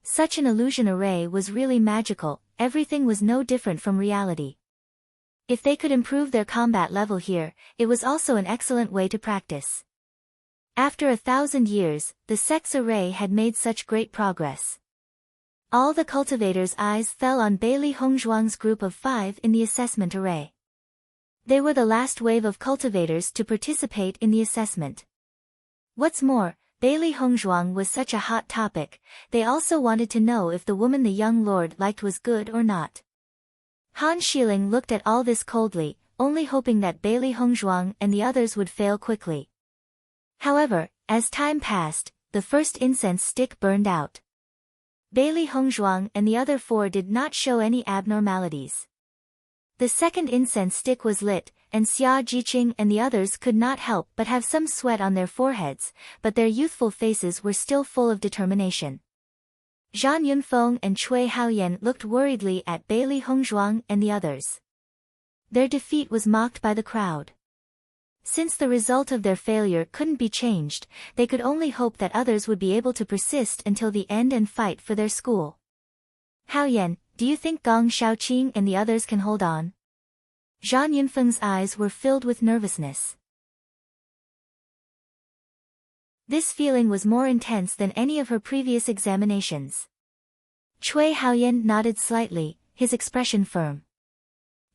Such an illusion array was really magical, everything was no different from reality. If they could improve their combat level here, it was also an excellent way to practice. After 1,000 years, the sex array had made such great progress. All the cultivators' eyes fell on Bailey Hongzhuang's group of 5 in the assessment array. They were the last wave of cultivators to participate in the assessment. What's more, Bailey Hongzhuang was such a hot topic, they also wanted to know if the woman the young lord liked was good or not. Han Xiling looked at all this coldly, only hoping that Bailey Hongzhuang and the others would fail quickly. However, as time passed, the first incense stick burned out. Bailey Hongzhuang and the other 4 did not show any abnormalities. The second incense stick was lit, and Xia Jiqing and the others could not help but have some sweat on their foreheads, but their youthful faces were still full of determination. Zhang Yunfeng and Cui Haoyan looked worriedly at Bailey Hongzhuang and the others. Their defeat was mocked by the crowd. Since the result of their failure couldn't be changed, they could only hope that others would be able to persist until the end and fight for their school. Haoyan, do you think Gong Shaoqing and the others can hold on? Zhang Yunfeng's eyes were filled with nervousness. This feeling was more intense than any of her previous examinations. Cui Haoyan nodded slightly, his expression firm.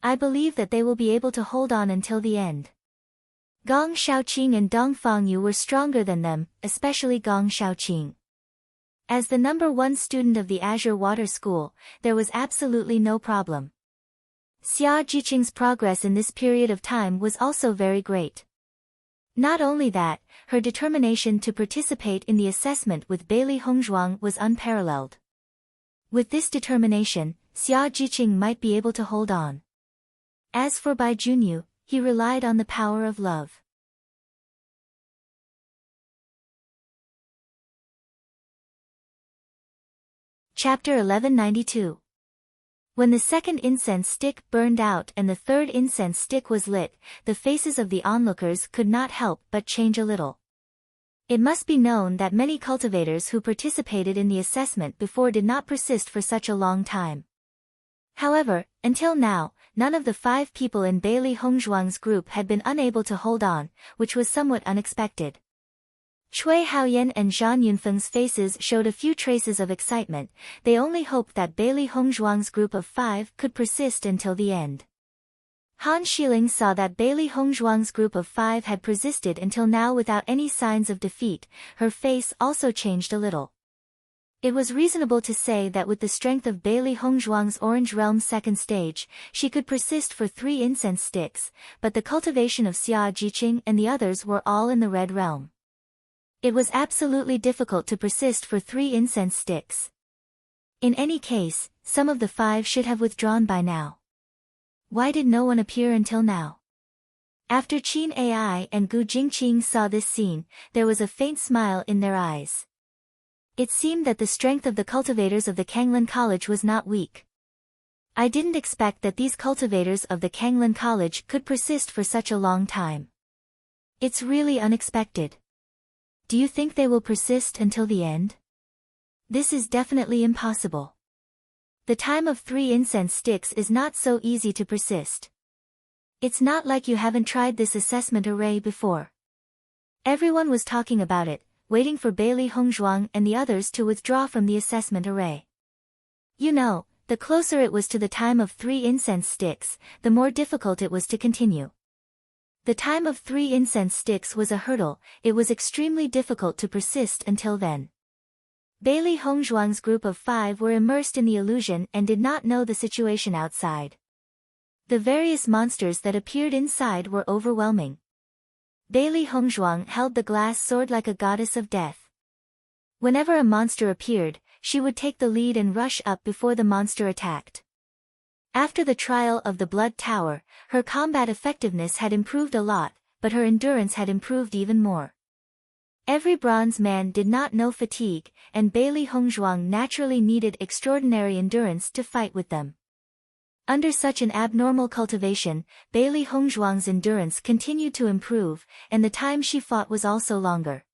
I believe that they will be able to hold on until the end. Gong Shaoqing and Dong Fangyu were stronger than them, especially Gong Shaoqing. As the number 1 student of the Azure Water School, there was absolutely no problem. Xia Jiqing's progress in this period of time was also very great. Not only that, her determination to participate in the assessment with Bailey Hongzhuang was unparalleled. With this determination, Xia Jiqing might be able to hold on. As for Bai Junyu, he relied on the power of love. Chapter 1192. When the second incense stick burned out and the third incense stick was lit, the faces of the onlookers could not help but change a little. It must be known that many cultivators who participated in the assessment before did not persist for such a long time. However, until now, none of the 5 people in Bailey Hongzhuang's group had been unable to hold on, which was somewhat unexpected. Cui Haoyan and Zhang Yunfeng's faces showed a few traces of excitement, they only hoped that Bailey Hongzhuang's group of 5 could persist until the end. Han Xiling saw that Bailey Hongzhuang's group of 5 had persisted until now without any signs of defeat, her face also changed a little. It was reasonable to say that with the strength of Bailey Hongzhuang's Orange Realm second stage, she could persist for 3 incense sticks, but the cultivation of Xia Jiqing and the others were all in the Red Realm. It was absolutely difficult to persist for 3 incense sticks. In any case, some of the 5 should have withdrawn by now. Why did no one appear until now? After Qin Ai and Gu Jingqing saw this scene, there was a faint smile in their eyes. It seemed that the strength of the cultivators of the Kanglin College was not weak. I didn't expect that these cultivators of the Kanglin College could persist for such a long time. It's really unexpected. Do you think they will persist until the end? This is definitely impossible. The time of 3 incense sticks is not so easy to persist. It's not like you haven't tried this assessment array before. Everyone was talking about it, waiting for Bailey Hongzhuang and the others to withdraw from the assessment array. You know, the closer it was to the time of 3 incense sticks, the more difficult it was to continue. The time of 3 incense sticks was a hurdle, it was extremely difficult to persist until then. Bailey Hongzhuang's group of 5 were immersed in the illusion and did not know the situation outside. The various monsters that appeared inside were overwhelming. Bailey Hongzhuang held the glass sword like a goddess of death. Whenever a monster appeared, she would take the lead and rush up before the monster attacked. After the trial of the Blood Tower, her combat effectiveness had improved a lot, but her endurance had improved even more. Every bronze man did not know fatigue, and Bailey Hongzhuang naturally needed extraordinary endurance to fight with them. Under such an abnormal cultivation, Bailey Hongzhuang's endurance continued to improve, and the time she fought was also longer.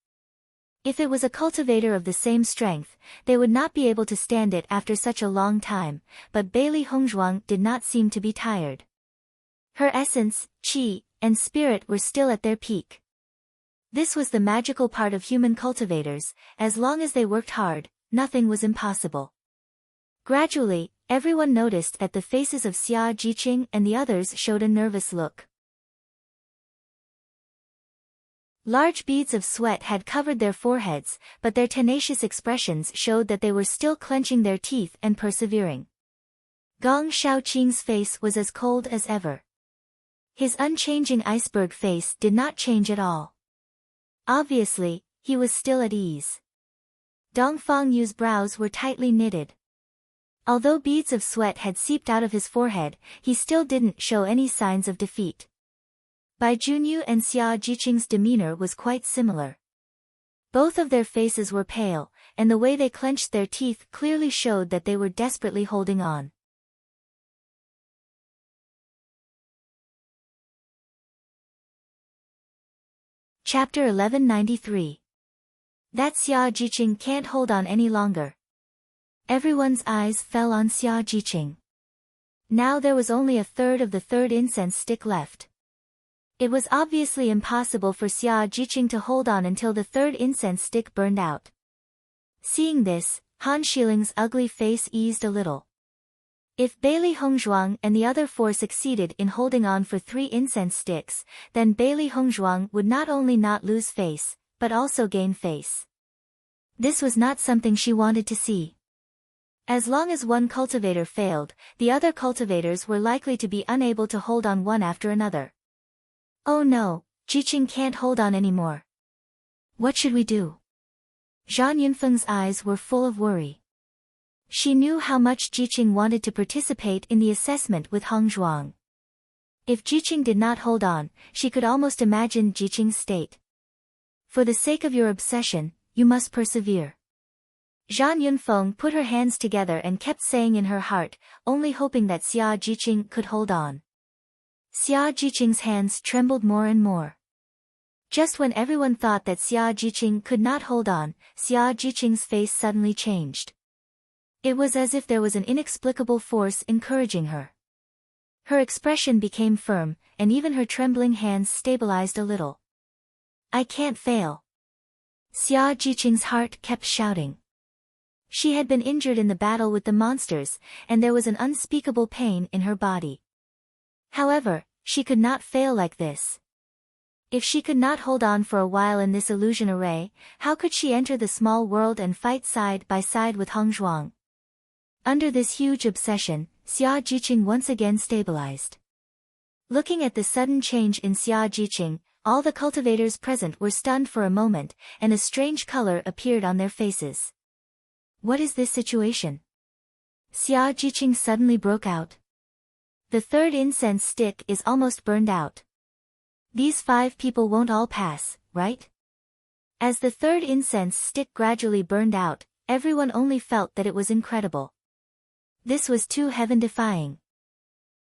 If it was a cultivator of the same strength, they would not be able to stand it after such a long time, but Bailey Hongzhuang did not seem to be tired. Her essence, qi, and spirit were still at their peak. This was the magical part of human cultivators. As long as they worked hard, nothing was impossible. Gradually, everyone noticed that the faces of Xia Jiqing and the others showed a nervous look. Large beads of sweat had covered their foreheads, but their tenacious expressions showed that they were still clenching their teeth and persevering. Gong Shaoqing's face was as cold as ever. His unchanging iceberg face did not change at all. Obviously, he was still at ease. Dong Fengyu's brows were tightly knitted. Although beads of sweat had seeped out of his forehead, he still didn't show any signs of defeat. Bai Junyu and Xia Jiqing's demeanor was quite similar. Both of their faces were pale, and the way they clenched their teeth clearly showed that they were desperately holding on. Chapter 1193. That Xia Jiqing can't hold on any longer. Everyone's eyes fell on Xia Jiqing. Now there was only a third of the third incense stick left. It was obviously impossible for Xia Jiqing to hold on until the third incense stick burned out. Seeing this, Han Shiling's ugly face eased a little. If Bailey Hongzhuang and the other four succeeded in holding on for 3 incense sticks, then Bailey Hongzhuang would not only not lose face, but also gain face. This was not something she wanted to see. As long as one cultivator failed, the other cultivators were likely to be unable to hold on one after another. Oh no, Jiqing can't hold on anymore. What should we do? Zhang Yunfeng's eyes were full of worry. She knew how much Jiqing wanted to participate in the assessment with Hongzhuang. If Jiqing did not hold on, she could almost imagine Jiqing's state. For the sake of your obsession, you must persevere. Zhang Yunfeng put her hands together and kept saying in her heart, only hoping that Xia Jiqing could hold on. Xia Jiqing's hands trembled more and more. Just when everyone thought that Xia Jiqing could not hold on, Xia Jiqing's face suddenly changed. It was as if there was an inexplicable force encouraging her. Her expression became firm, and even her trembling hands stabilized a little. I can't fail. Xia Jiqing's heart kept shouting. She had been injured in the battle with the monsters, and there was an unspeakable pain in her body. However, she could not fail like this. If she could not hold on for a while in this illusion array, how could she enter the small world and fight side by side with Hongzhuang? Under this huge obsession, Xia Jiqing once again stabilized. Looking at the sudden change in Xia Jiqing, all the cultivators present were stunned for a moment, and a strange color appeared on their faces. What is this situation? Xia Jiqing suddenly broke out. The third incense stick is almost burned out. These 5 people won't all pass, right? As the third incense stick gradually burned out, everyone only felt that it was incredible. This was too heaven-defying.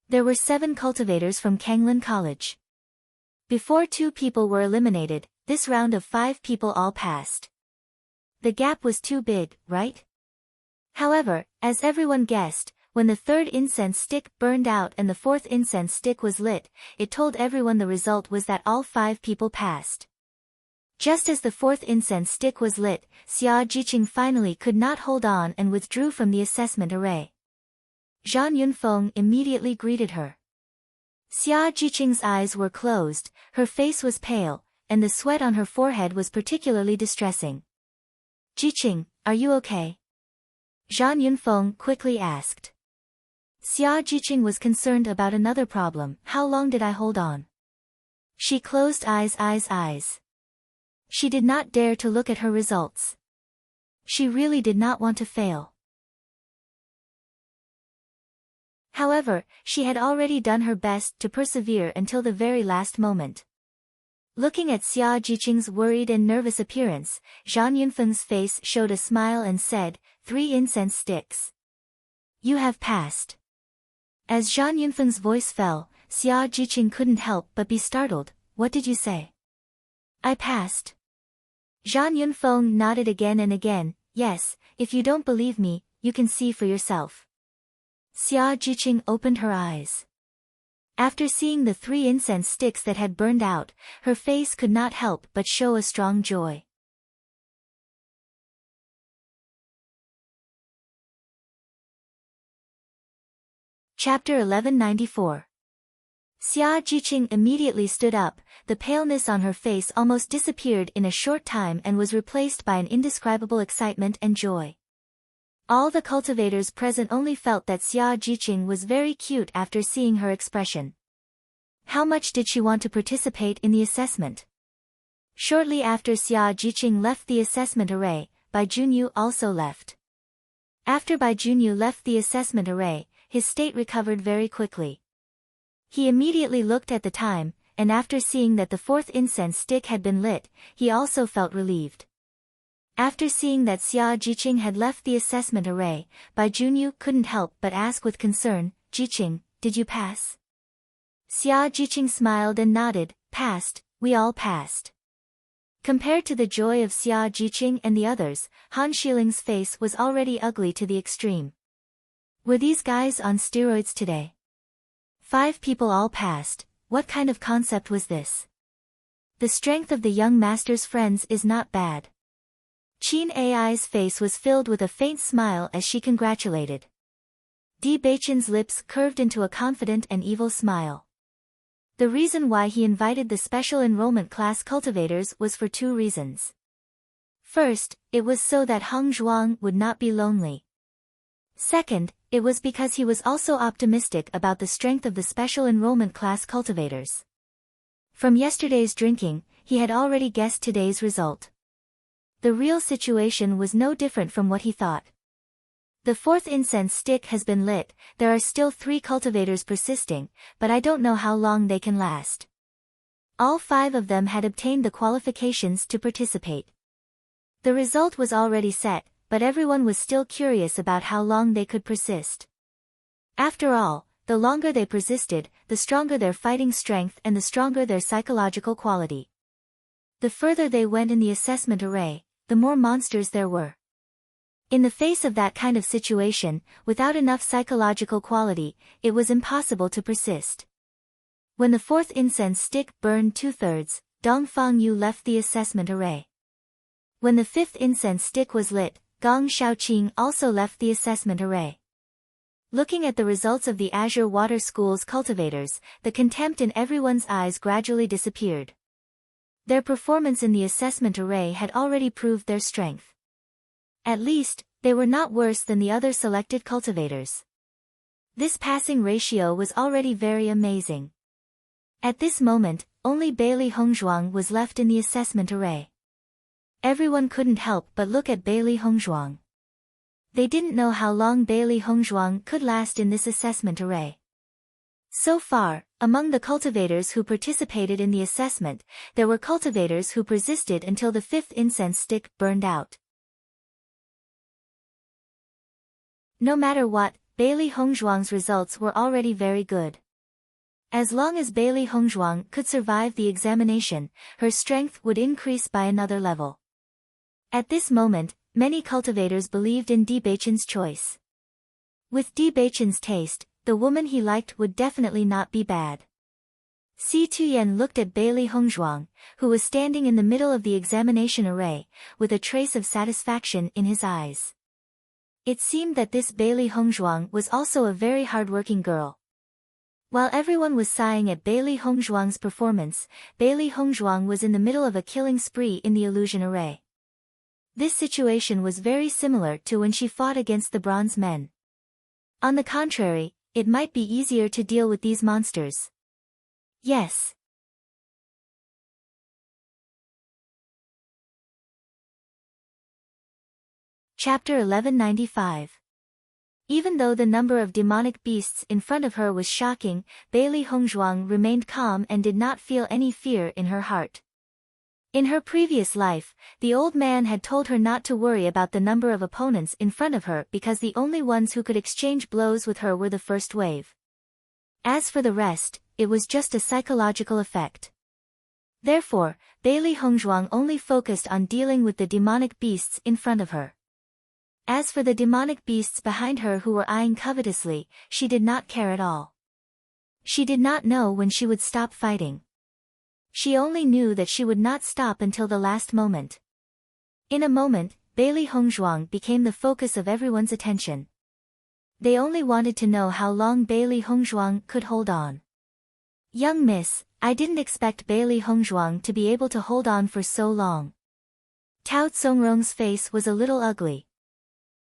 There were 7 cultivators from Kanglin College. Before 2 people were eliminated, this round of 5 people all passed. The gap was too big, right? However, as everyone guessed, when the third incense stick burned out and the fourth incense stick was lit, it told everyone the result was that all 5 people passed. Just as the fourth incense stick was lit, Xia Jiqing finally could not hold on and withdrew from the assessment array. Zhang Yunfeng immediately greeted her. Xia Jiqing's eyes were closed, her face was pale, and the sweat on her forehead was particularly distressing. Jiqing, are you okay? Zhang Yunfeng quickly asked. Xia Jiqing was concerned about another problem. How long did I hold on? She closed eyes. She did not dare to look at her results. She really did not want to fail. However, she had already done her best to persevere until the very last moment. Looking at Xia Jiqing's worried and nervous appearance, Zhang Yunfeng's face showed a smile and said, 3 incense sticks. You have passed. As Zhang Yunfeng's voice fell, Xia Jiqing couldn't help but be startled. What did you say? I passed. Zhang Yunfeng nodded again and again. Yes, if you don't believe me, you can see for yourself. Xia Jiqing opened her eyes. After seeing the 3 incense sticks that had burned out, her face could not help but show a strong joy. Chapter 1194. Xia Jiqing immediately stood up, the paleness on her face almost disappeared in a short time and was replaced by an indescribable excitement and joy. All the cultivators present only felt that Xia Jiqing was very cute after seeing her expression. How much did she want to participate in the assessment? Shortly after Xia Jiqing left the assessment array, Bai Junyu also left. After Bai Junyu left the assessment array, his state recovered very quickly. He immediately looked at the time, and after seeing that the 4th incense stick had been lit, he also felt relieved. After seeing that Xia Jiqing had left the assessment array, Bai Junyu couldn't help but ask with concern, Jiqing, did you pass? Xia Jiqing smiled and nodded, passed, we all passed. Compared to the joy of Xia Jiqing and the others, Han Shiling's face was already ugly to the extreme. Were these guys on steroids today? 5 people all passed, what kind of concept was this? The strength of the young master's friends is not bad. Qin Ai's face was filled with a faint smile as she congratulated. Di Beichen's lips curved into a confident and evil smile. The reason why he invited the special enrollment class cultivators was for 2 reasons. First, it was so that Heng Zhuang would not be lonely. Second, it was because he was also optimistic about the strength of the special enrollment class cultivators. From yesterday's drinking, he had already guessed today's result. The real situation was no different from what he thought. The 4th incense stick has been lit, there are still 3 cultivators persisting, but I don't know how long they can last. All 5 of them had obtained the qualifications to participate. The result was already set, but everyone was still curious about how long they could persist. After all, the longer they persisted, the stronger their fighting strength and the stronger their psychological quality. The further they went in the assessment array, the more monsters there were. In the face of that kind of situation, without enough psychological quality, it was impossible to persist. When the 4th incense stick burned 2/3, Dong Fangyu left the assessment array. When the 5th incense stick was lit, Gong Shaoqing also left the assessment array. Looking at the results of the Azure Water School's cultivators, the contempt in everyone's eyes gradually disappeared. Their performance in the assessment array had already proved their strength. At least, they were not worse than the other selected cultivators. This passing ratio was already very amazing. At this moment, only Bailey Hongzhuang was left in the assessment array. Everyone couldn't help but look at Bailey Hongzhuang. They didn't know how long Bailey Hongzhuang could last in this assessment array. So far, among the cultivators who participated in the assessment, there were cultivators who persisted until the 5th incense stick burned out. No matter what, Bailey Hongzhuang's results were already very good. As long as Bailey Hongzhuang could survive the examination, her strength would increase by another level. At this moment, many cultivators believed in Di Beichen's choice. With Di Beichen's taste, the woman he liked would definitely not be bad. Si Tuyen looked at Bailey Hongzhuang, who was standing in the middle of the examination array, with a trace of satisfaction in his eyes. It seemed that this Bailey Hongzhuang was also a very hard-working girl. While everyone was sighing at Bailey Hongzhuang's performance, Bailey Hongzhuang was in the middle of a killing spree in the illusion array. This situation was very similar to when she fought against the bronze men. On the contrary, it might be easier to deal with these monsters. Yes. Chapter 1195. Even though the number of demonic beasts in front of her was shocking, Bailey Hongzhuang remained calm and did not feel any fear in her heart. In her previous life, the old man had told her not to worry about the number of opponents in front of her because the only ones who could exchange blows with her were the first wave. As for the rest, it was just a psychological effect. Therefore, Bailey Hongzhuang only focused on dealing with the demonic beasts in front of her. As for the demonic beasts behind her who were eyeing covetously, she did not care at all. She did not know when she would stop fighting. She only knew that she would not stop until the last moment. In a moment, Bailey Hongzhuang became the focus of everyone's attention. They only wanted to know how long Bailey Hongzhuang could hold on. "Young miss, I didn't expect Bailey Hongzhuang to be able to hold on for so long." Tao Tsongrong's face was a little ugly.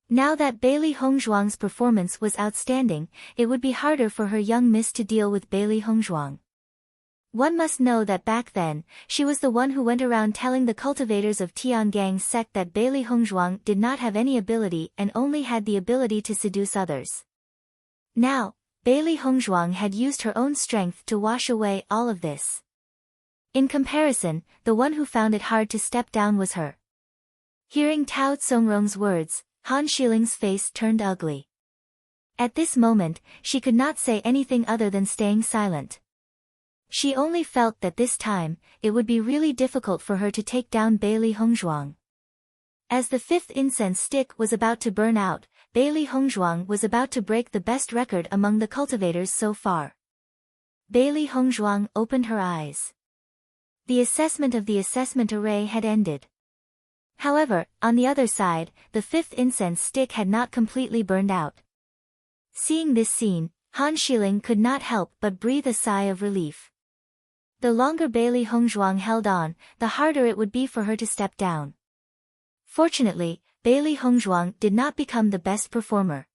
Now that Bailey Hongzhuang's performance was outstanding, it would be harder for her young miss to deal with Bailey Hongzhuang. One must know that back then, she was the one who went around telling the cultivators of Tiangang's sect that Bailey Hongzhuang did not have any ability and only had the ability to seduce others. Now, Bailey Hongzhuang had used her own strength to wash away all of this. In comparison, the one who found it hard to step down was her. Hearing Tao Tsongrong's words, Han Shiling's face turned ugly. At this moment, she could not say anything other than staying silent. She only felt that this time, it would be really difficult for her to take down Bailey Hongzhuang. As the fifth incense stick was about to burn out, Bailey Hongzhuang was about to break the best record among the cultivators so far. Bailey Hongzhuang opened her eyes. The assessment of the assessment array had ended. However, on the other side, the fifth incense stick had not completely burned out. Seeing this scene, Han Shiling could not help but breathe a sigh of relief. The longer Bailey Hongzhuang held on, the harder it would be for her to step down. Fortunately, Bailey Hongzhuang did not become the best performer.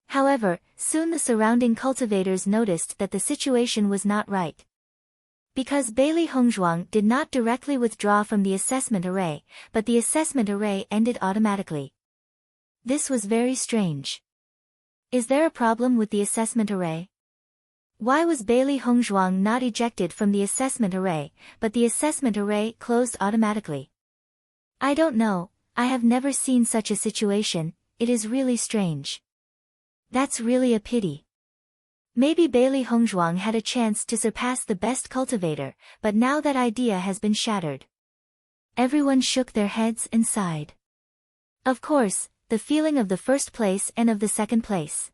However, soon the surrounding cultivators noticed that the situation was not right. Because Bailey Hongzhuang did not directly withdraw from the assessment array, but the assessment array ended automatically. This was very strange. Is there a problem with the assessment array? Why was Bailey Hongzhuang not ejected from the assessment array, but the assessment array closed automatically? I don't know, I have never seen such a situation, it is really strange. That's really a pity. Maybe Bailey Hongzhuang had a chance to surpass the best cultivator, but now that idea has been shattered. Everyone shook their heads and sighed. Of course, the feeling of the first place and of the second place.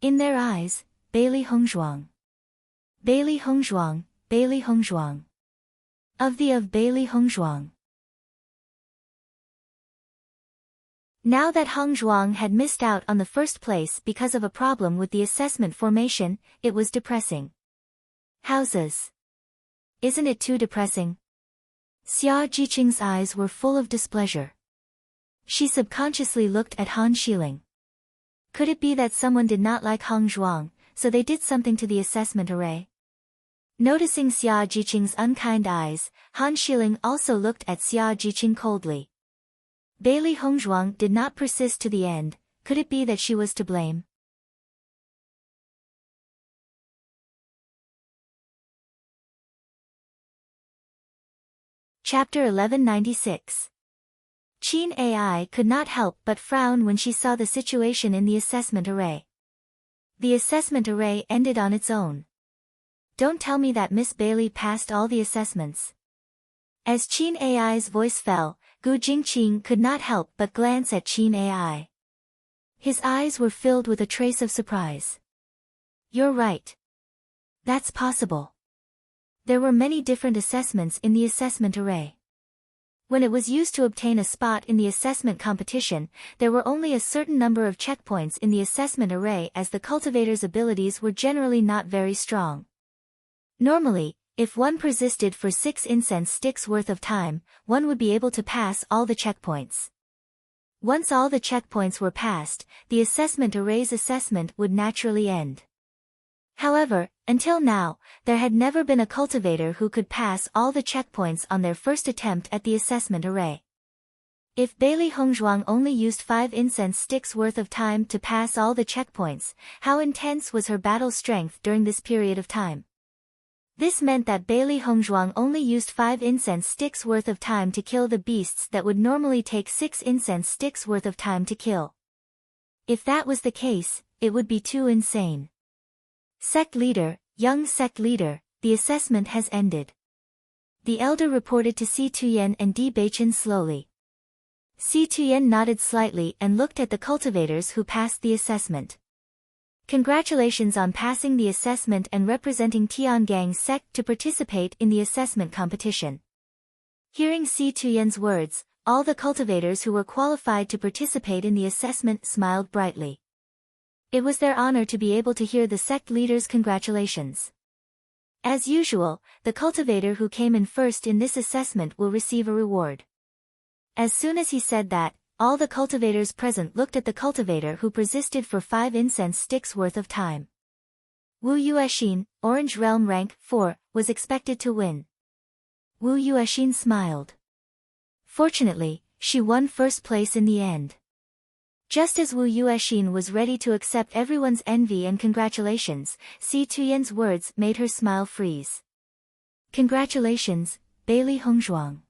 In their eyes, Bailey Hongzhuang. Bailey Hongzhuang, Bailey Hongzhuang. Of Bailey Hongzhuang. Now that Hongzhuang had missed out on the first place because of a problem with the assessment formation, it was depressing. Houses. Isn't it too depressing? Xia Jiqing's eyes were full of displeasure. She subconsciously looked at Han Shiling. Could it be that someone did not like Hongzhuang, so they did something to the assessment array? Noticing Xia Jiqing's unkind eyes, Han Shiling also looked at Xia Jiqing coldly. Bailey Hongzhuang did not persist to the end, could it be that she was to blame? Chapter 1196. Qin Ai could not help but frown when she saw the situation in the assessment array. The assessment array ended on its own. Don't tell me that Miss Bailey passed all the assessments. As Qin Ai's voice fell, Gu Jingqing could not help but glance at Qin Ai. His eyes were filled with a trace of surprise. You're right. That's possible. There were many different assessments in the assessment array. When it was used to obtain a spot in the assessment competition, there were only a certain number of checkpoints in the assessment array as the cultivator's abilities were generally not very strong. Normally, if one persisted for 6 incense sticks worth of time, one would be able to pass all the checkpoints. Once all the checkpoints were passed, the assessment array's assessment would naturally end. However, until now, there had never been a cultivator who could pass all the checkpoints on their first attempt at the assessment array. If Bailey Hongzhuang only used 5 incense sticks worth of time to pass all the checkpoints, how intense was her battle strength during this period of time? This meant that Bailey Hongzhuang only used 5 incense sticks worth of time to kill the beasts that would normally take 6 incense sticks worth of time to kill. If that was the case, it would be too insane. Sect leader, young sect leader, the assessment has ended. The elder reported to Si Tuyen and Di Beichen slowly. Si Tuyen nodded slightly and looked at the cultivators who passed the assessment. Congratulations on passing the assessment and representing Tiangang sect to participate in the assessment competition. Hearing Si Tuyen's words, all the cultivators who were qualified to participate in the assessment smiled brightly. It was their honor to be able to hear the sect leader's congratulations. As usual, the cultivator who came in first in this assessment will receive a reward. As soon as he said that, all the cultivators present looked at the cultivator who persisted for 5 incense sticks worth of time. Wu Yuexin, Orange Realm rank 4, was expected to win. Wu Yuexin smiled. Fortunately, she won first place in the end. Just as Wu Yuexin was ready to accept everyone's envy and congratulations, Si Tuyen's words made her smile freeze. Congratulations, Bailey Hongzhuang.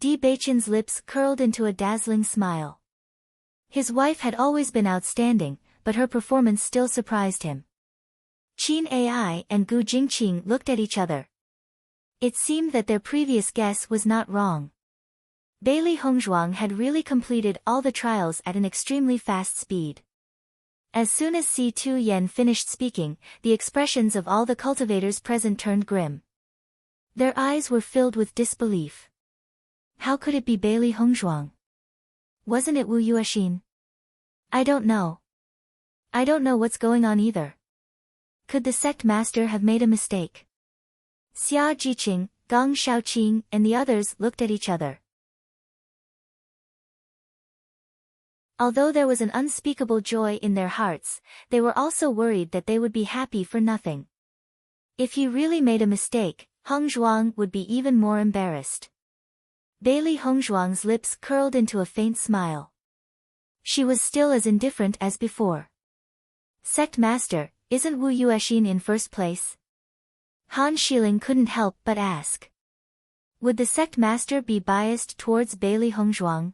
Di Beichen's lips curled into a dazzling smile. His wife had always been outstanding, but her performance still surprised him. Qin Ai and Gu Jingqing looked at each other. It seemed that their previous guess was not wrong. Bailey Hongzhuang had really completed all the trials at an extremely fast speed. As soon as Si Tuyen finished speaking, the expressions of all the cultivators present turned grim. Their eyes were filled with disbelief. How could it be Bailey Hongzhuang? Wasn't it Wu Yuexin? I don't know. I don't know what's going on either. Could the sect master have made a mistake? Xia Jiqing, Gong Shaoqing, and the others looked at each other. Although there was an unspeakable joy in their hearts, they were also worried that they would be happy for nothing. If he really made a mistake, Hongzhuang would be even more embarrassed. Bailey Hongzhuang's lips curled into a faint smile. She was still as indifferent as before. Sect master, isn't Wu Yuexin in first place? Han Shiling couldn't help but ask. Would the sect master be biased towards Bailey Hongzhuang?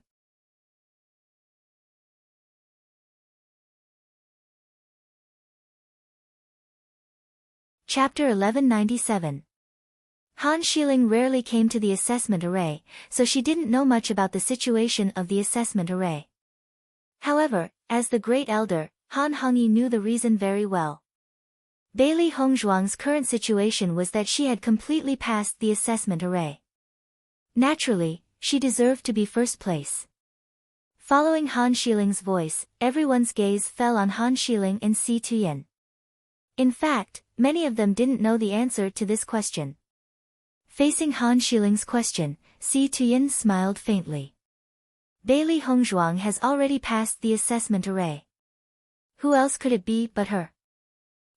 Chapter 1197. Han Shiling rarely came to the assessment array, so she didn't know much about the situation of the assessment array. However, as the great elder, Han Hongyi knew the reason very well. Bailey Hongzhuang's current situation was that she had completely passed the assessment array. Naturally, she deserved to be first place. Following Han Shiling's voice, everyone's gaze fell on Han Shiling and Si Tuyen. In fact, many of them didn't know the answer to this question. Facing Han Shiling's question, Si Tuyen smiled faintly. Bailey Hongzhuang has already passed the assessment array. Who else could it be but her?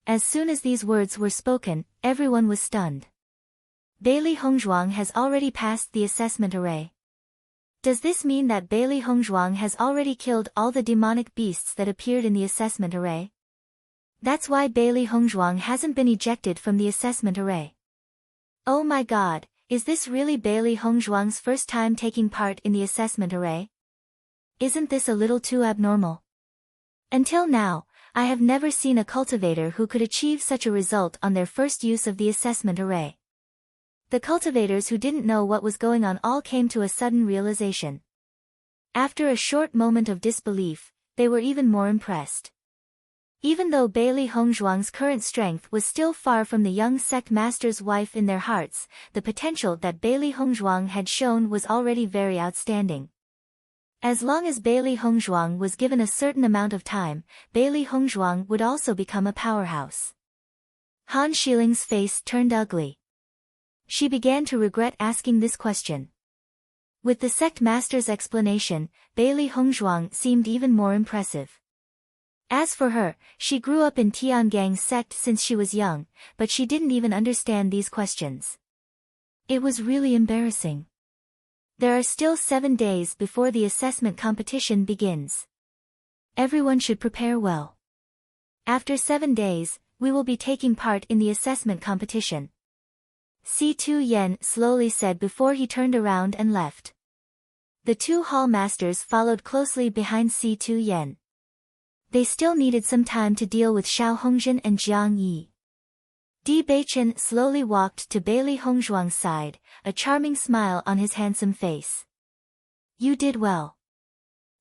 As soon as these words were spoken, everyone was stunned. Bailey Hongzhuang has already passed the assessment array. Does this mean that Bailey Hongzhuang has already killed all the demonic beasts that appeared in the assessment array? That's why Bailey Hongzhuang hasn't been ejected from the assessment array. Oh my god, is this really Bailey Hongzhuang's first time taking part in the assessment array? Isn't this a little too abnormal? Until now, I have never seen a cultivator who could achieve such a result on their first use of the assessment array. The cultivators who didn't know what was going on all came to a sudden realization. After a short moment of disbelief, they were even more impressed. Even though Bailey Hongzhuang's current strength was still far from the young sect master's wife in their hearts, the potential that Bailey Hongzhuang had shown was already very outstanding. As long as Bailey Hongzhuang was given a certain amount of time, Bailey Hongzhuang would also become a powerhouse. Han Shiling's face turned ugly. She began to regret asking this question. With the sect master's explanation, Bailey Hongzhuang seemed even more impressive. As for her, she grew up in Tiangang's sect since she was young, but she didn't even understand these questions. It was really embarrassing. There are still 7 days before the assessment competition begins. Everyone should prepare well. After 7 days, we will be taking part in the assessment competition. Si-Tu Yen slowly said before he turned around and left. The 2 hall masters followed closely behind Si-Tu Yen. They still needed some time to deal with Xiao Hongzhen and Jiang Yi. Di Beichen slowly walked to Bailey Hongzhuang's side, a charming smile on his handsome face. You did well.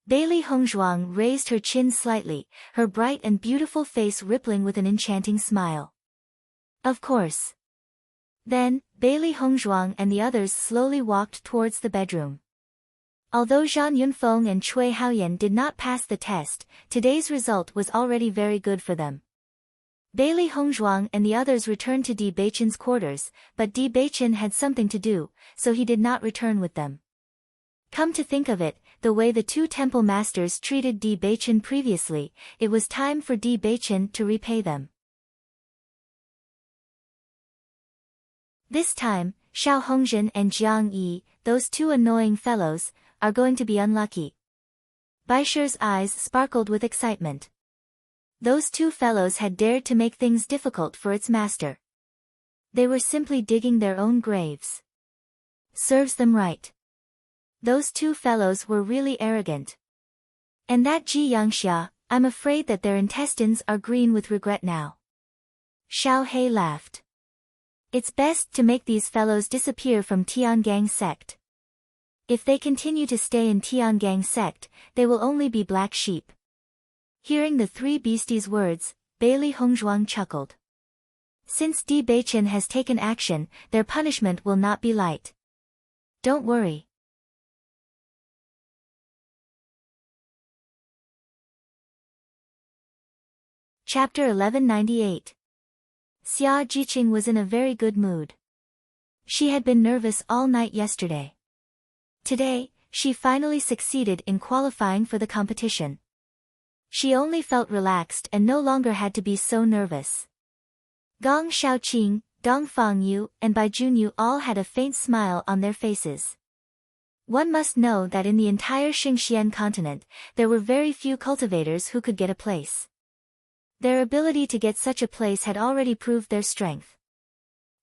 Bailey Hongzhuang raised her chin slightly, her bright and beautiful face rippling with an enchanting smile. Of course. Then, Bailey Hongzhuang and the others slowly walked towards the bedroom. Although Zhang Yunfeng and Cui Haoyan did not pass the test, today's result was already very good for them. Bailey Hongzhuang and the others returned to Di Beichen's quarters, but Di Beichen had something to do, so he did not return with them. Come to think of it, the way the 2 temple masters treated Di Beichen previously, it was time for Di Beichen to repay them. This time, Xiao Hongzhen and Jiang Yi, those 2 annoying fellows, are going to be unlucky. Baisher's eyes sparkled with excitement. Those 2 fellows had dared to make things difficult for its master. They were simply digging their own graves. Serves them right. Those 2 fellows were really arrogant. And that Ji Yangxia, I'm afraid that their intestines are green with regret now. Xiao He laughed. It's best to make these fellows disappear from Tiangang sect. If they continue to stay in Tiangang sect, they will only be black sheep. Hearing the 3 beasties' words, Bailey Hongzhuang chuckled. Since Di Beichen has taken action, their punishment will not be light. Don't worry. Chapter 1198. Xia Jiqing was in a very good mood. She had been nervous all night yesterday. Today, she finally succeeded in qualifying for the competition. She only felt relaxed and no longer had to be so nervous. Gong Shaoqing, Dong Fangyu, and Bai Junyu all had a faint smile on their faces. One must know that in the entire Xingxian continent, there were very few cultivators who could get a place. Their ability to get such a place had already proved their strength.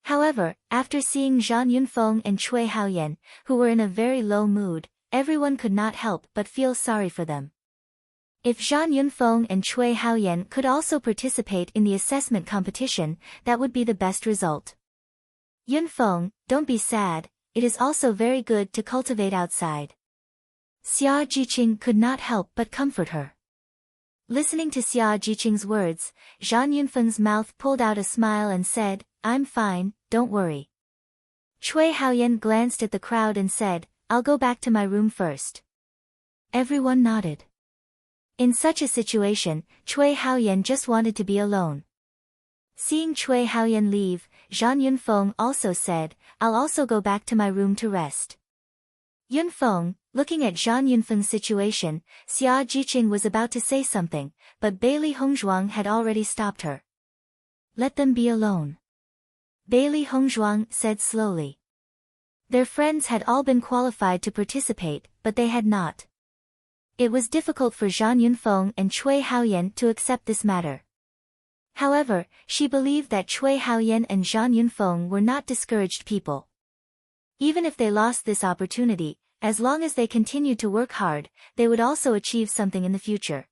However, after seeing Zhang Yunfeng and Cui Haoyan, who were in a very low mood, everyone could not help but feel sorry for them. If Zhang Yunfeng and Cui Haoyan could also participate in the assessment competition, that would be the best result. Yunfeng, don't be sad, it is also very good to cultivate outside. Xia Jiqing could not help but comfort her. Listening to Xia Jiqing's words, Zhang Yunfeng's mouth pulled out a smile and said, I'm fine, don't worry. Cui Haoyan glanced at the crowd and said, I'll go back to my room first. Everyone nodded. In such a situation, Cui Haoyan just wanted to be alone. Seeing Cui Haoyan leave, Zhang Yunfeng also said, I'll also go back to my room to rest. Yunfeng, looking at Zhang Yunfeng's situation, Xia Jiqing was about to say something, but Bailey Hongzhuang had already stopped her. Let them be alone. Bailey Hongzhuang said slowly. Their friends had all been qualified to participate, but they had not. It was difficult for Zhang Yunfeng and Cui Haoyan to accept this matter. However, she believed that Cui Haoyan and Zhang Yunfeng were not discouraged people. Even if they lost this opportunity, as long as they continued to work hard, they would also achieve something in the future.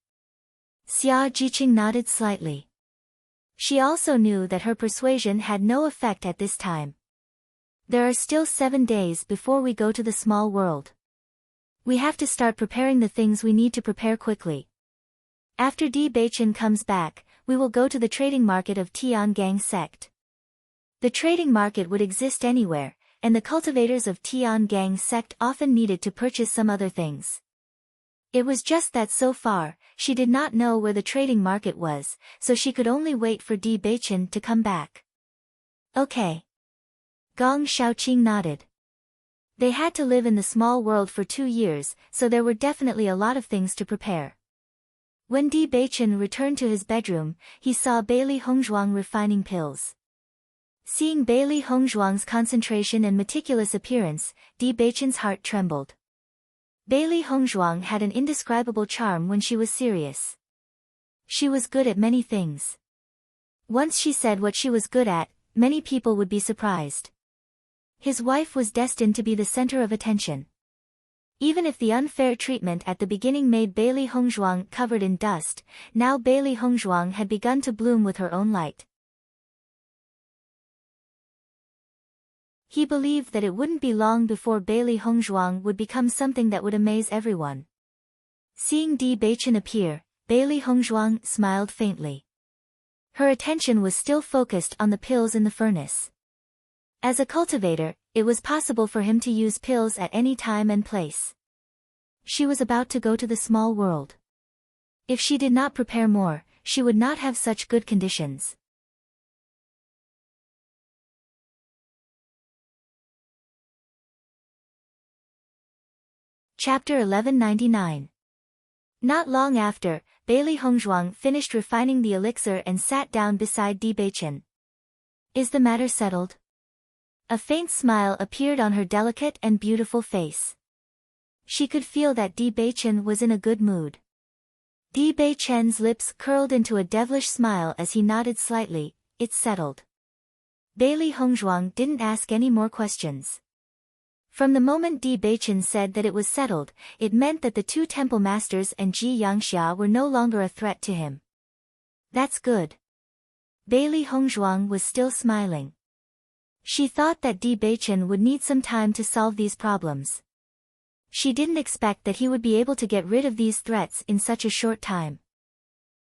Xia Jiqing nodded slightly. She also knew that her persuasion had no effect at this time. There are still 7 days before we go to the small world. We have to start preparing the things we need to prepare quickly. After Di Beichen comes back, we will go to the trading market of Tiangang sect. The trading market would exist anywhere, and the cultivators of Tiangang sect often needed to purchase some other things. It was just that so far, she did not know where the trading market was, so she could only wait for Di Beichen to come back. Okay. Gong Shaoqing nodded. They had to live in the small world for 2 years, so there were definitely a lot of things to prepare. When Di Beichen returned to his bedroom, he saw Bailey Hongzhuang refining pills. Seeing Bailey Hongzhuang's concentration and meticulous appearance, Di Beichen's heart trembled. Bailey Hongzhuang had an indescribable charm when she was serious. She was good at many things. Once she said what she was good at, many people would be surprised. His wife was destined to be the center of attention. Even if the unfair treatment at the beginning made Bailey Hongzhuang covered in dust, now Bailey Hongzhuang had begun to bloom with her own light. He believed that it wouldn't be long before Bailey Hongzhuang would become something that would amaze everyone. Seeing Di Beichen appear, Bailey Hongzhuang smiled faintly. Her attention was still focused on the pills in the furnace. As a cultivator, it was possible for him to use pills at any time and place. She was about to go to the small world. If she did not prepare more, she would not have such good conditions. Chapter 1199. Not long after, Bailey Hongzhuang finished refining the elixir and sat down beside Di Beichen. Is the matter settled? A faint smile appeared on her delicate and beautiful face. She could feel that Di Beichen was in a good mood. Di Beichen's lips curled into a devilish smile as he nodded slightly. It's settled. Bailey Hongzhuang didn't ask any more questions. From the moment Di Beichen said that it was settled, it meant that the two temple masters and Ji Yangxia were no longer a threat to him. That's good. Bailey Hongzhuang was still smiling. She thought that Di Beichen would need some time to solve these problems. She didn't expect that he would be able to get rid of these threats in such a short time.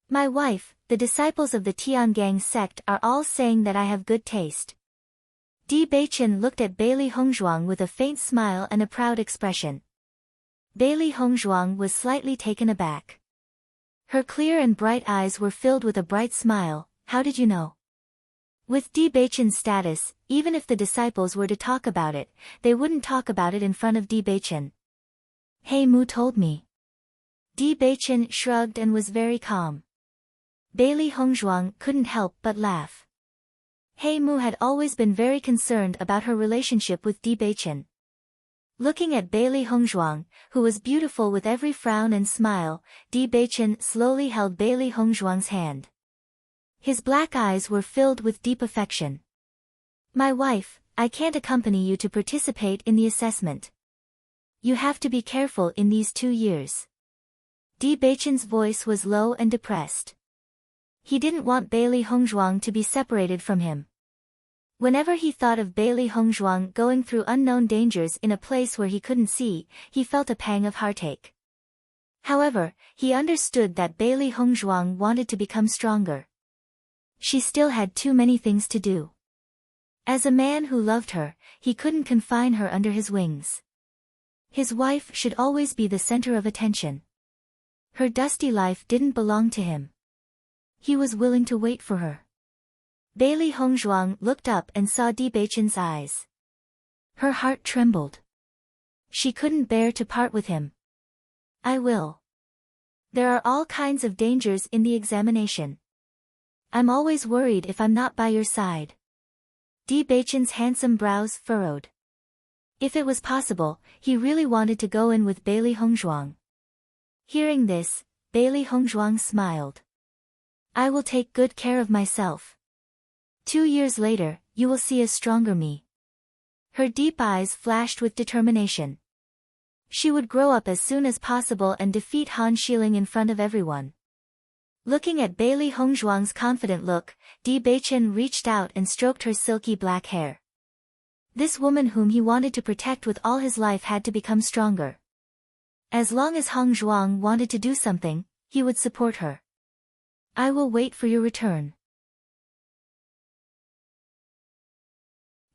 My wife, the disciples of the Tiangang sect are all saying that I have good taste. Di Beichen looked at Bailey Hongzhuang with a faint smile and a proud expression. Bailey Hongzhuang was slightly taken aback. Her clear and bright eyes were filled with a bright smile. How did you know? With Di Beichen's status, even if the disciples were to talk about it, they wouldn't talk about it in front of Di Beichen. He Mu told me. Di Beichen shrugged and was very calm. Bailey Hongzhuang couldn't help but laugh. He Mu had always been very concerned about her relationship with Di Beichen. Looking at Bailey Hongzhuang, who was beautiful with every frown and smile, Di Beichen slowly held Bailey Hongzhuang's hand. His black eyes were filled with deep affection. My wife, I can't accompany you to participate in the assessment. You have to be careful in these 2 years. Di Beichen's voice was low and depressed. He didn't want Bailey Hongzhuang to be separated from him. Whenever he thought of Bailey Hongzhuang going through unknown dangers in a place where he couldn't see, he felt a pang of heartache. However, he understood that Bailey Hongzhuang wanted to become stronger. She still had too many things to do. As a man who loved her, he couldn't confine her under his wings. His wife should always be the center of attention. Her dusty life didn't belong to him. He was willing to wait for her. Bailey Hongzhuang looked up and saw Di Beichen's eyes. Her heart trembled. She couldn't bear to part with him. I will. There are all kinds of dangers in the examination. I'm always worried if I'm not by your side. Di Beichen's handsome brows furrowed. If it was possible, he really wanted to go in with Bailey Hongzhuang. Hearing this, Bailey Hongzhuang smiled. I will take good care of myself. 2 years later, you will see a stronger me. Her deep eyes flashed with determination. She would grow up as soon as possible and defeat Han Xiling in front of everyone. Looking at Bailey Hongzhuang's confident look, Di Beichen reached out and stroked her silky black hair. This woman whom he wanted to protect with all his life had to become stronger. As long as Hongzhuang wanted to do something, he would support her. I will wait for your return.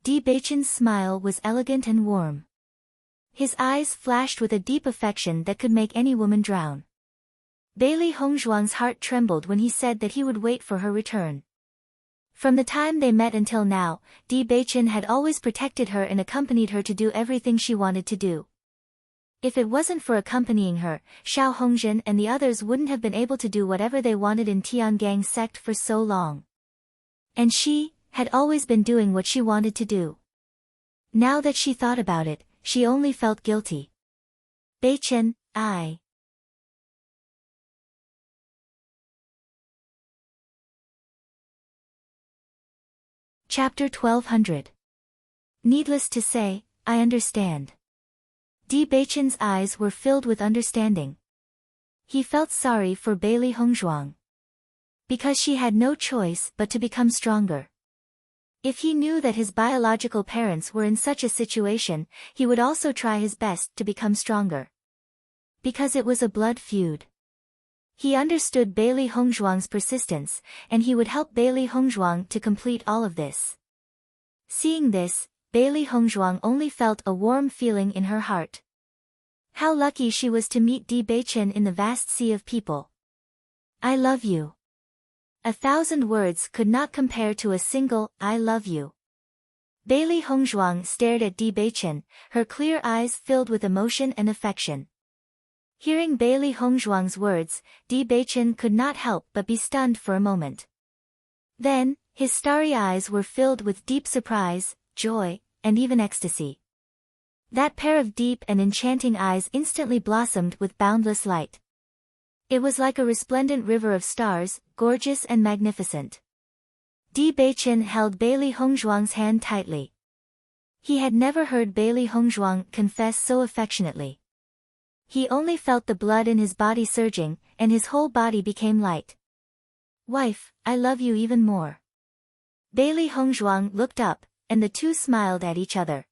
Di Beichen's smile was elegant and warm. His eyes flashed with a deep affection that could make any woman drown. Bailey Hongzhuang's heart trembled when he said that he would wait for her return. From the time they met until now, Di Beichen had always protected her and accompanied her to do everything she wanted to do. If it wasn't for accompanying her, Xiao Hongzhen and the others wouldn't have been able to do whatever they wanted in Tiangang sect for so long. And she had always been doing what she wanted to do. Now that she thought about it, she only felt guilty. Beichen, I. Chapter 1200. Needless to say, I understand. Beichen's eyes were filled with understanding. He felt sorry for Bailey Hongzhuang. Because she had no choice but to become stronger. If he knew that his biological parents were in such a situation, he would also try his best to become stronger. Because it was a blood feud. He understood Bailey Hongzhuang's persistence, and he would help Bailey Hongzhuang to complete all of this. Seeing this, Bailey Hongzhuang only felt a warm feeling in her heart. How lucky she was to meet Beichen in the vast sea of people. I love you. 1,000 words could not compare to a single, I love you. Bailey Hongzhuang stared at Beichen, her clear eyes filled with emotion and affection. Hearing Bailey Hongzhuang's words, Beichen could not help but be stunned for a moment. Then, his starry eyes were filled with deep surprise, joy, and even ecstasy. That pair of deep and enchanting eyes instantly blossomed with boundless light. It was like a resplendent river of stars, gorgeous and magnificent. Beichen held Bailey Hongzhuang's hand tightly. He had never heard Bailey Hongzhuang confess so affectionately. He only felt the blood in his body surging, and his whole body became light. Wife, I love you even more. Bailey Hongzhuang looked up, and the two smiled at each other.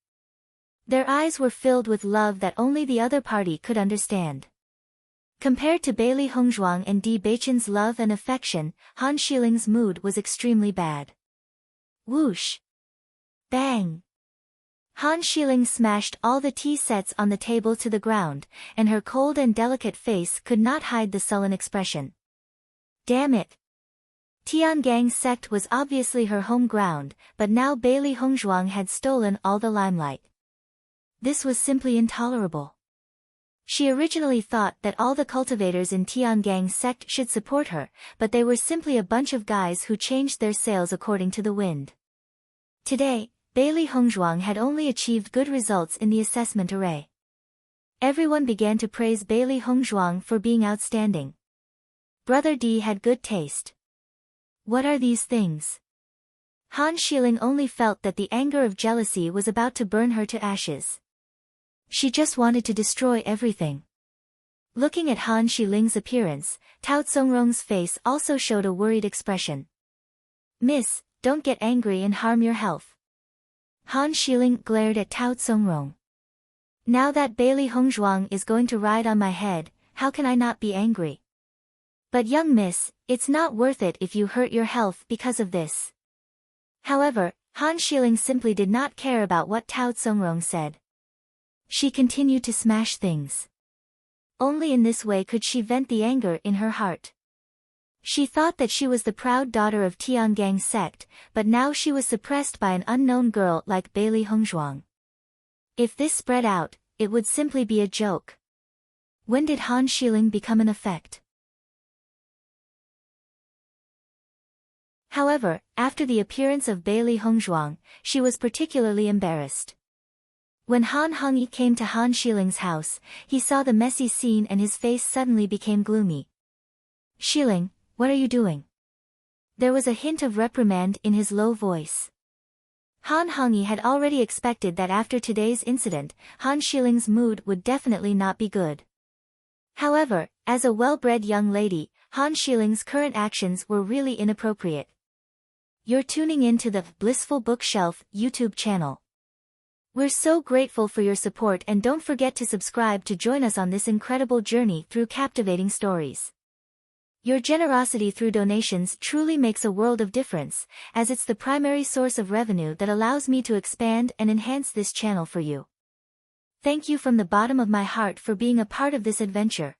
Their eyes were filled with love that only the other party could understand. Compared to Bailey Hongzhuang and Beichen's love and affection, Han Shiling's mood was extremely bad. Whoosh! Bang! Han Shiling smashed all the tea sets on the table to the ground, and her cold and delicate face could not hide the sullen expression. Damn it! Tiangang sect was obviously her home ground, but now Bailey Hongzhuang had stolen all the limelight. This was simply intolerable. She originally thought that all the cultivators in Tiangang sect should support her, but they were simply a bunch of guys who changed their sails according to the wind. Today, Bailey Hongzhuang had only achieved good results in the assessment array. Everyone began to praise Bailey Hongzhuang for being outstanding. Brother D had good taste. What are these things? Han Shiling only felt that the anger of jealousy was about to burn her to ashes. She just wanted to destroy everything. Looking at Han Shiling's appearance, Tao Tsongrong's face also showed a worried expression. Miss, don't get angry and harm your health. Han Shiling glared at Tao Tsongrong. Now that Bailey Hongzhuang is going to ride on my head, how can I not be angry? But young miss, it's not worth it if you hurt your health because of this. However, Han Shiling simply did not care about what Tao Tsongrong said. She continued to smash things. Only in this way could she vent the anger in her heart. She thought that she was the proud daughter of Tiangang sect, but now she was suppressed by an unknown girl like Bailey Hongzhuang. If this spread out, it would simply be a joke. When did Han Shiling become an effect? However, after the appearance of Bailey Hongzhuang, she was particularly embarrassed. When Han Hongyi came to Han Shiling's house, he saw the messy scene and his face suddenly became gloomy. Shiling, what are you doing? There was a hint of reprimand in his low voice. Han Hongyi had already expected that after today's incident, Han Shiling's mood would definitely not be good. However, as a well-bred young lady, Han Shiling's current actions were really inappropriate. You're tuning in to the Blissful Bookshelf YouTube channel. We're so grateful for your support, and don't forget to subscribe to join us on this incredible journey through captivating stories. Your generosity through donations truly makes a world of difference, as it's the primary source of revenue that allows me to expand and enhance this channel for you. Thank you from the bottom of my heart for being a part of this adventure.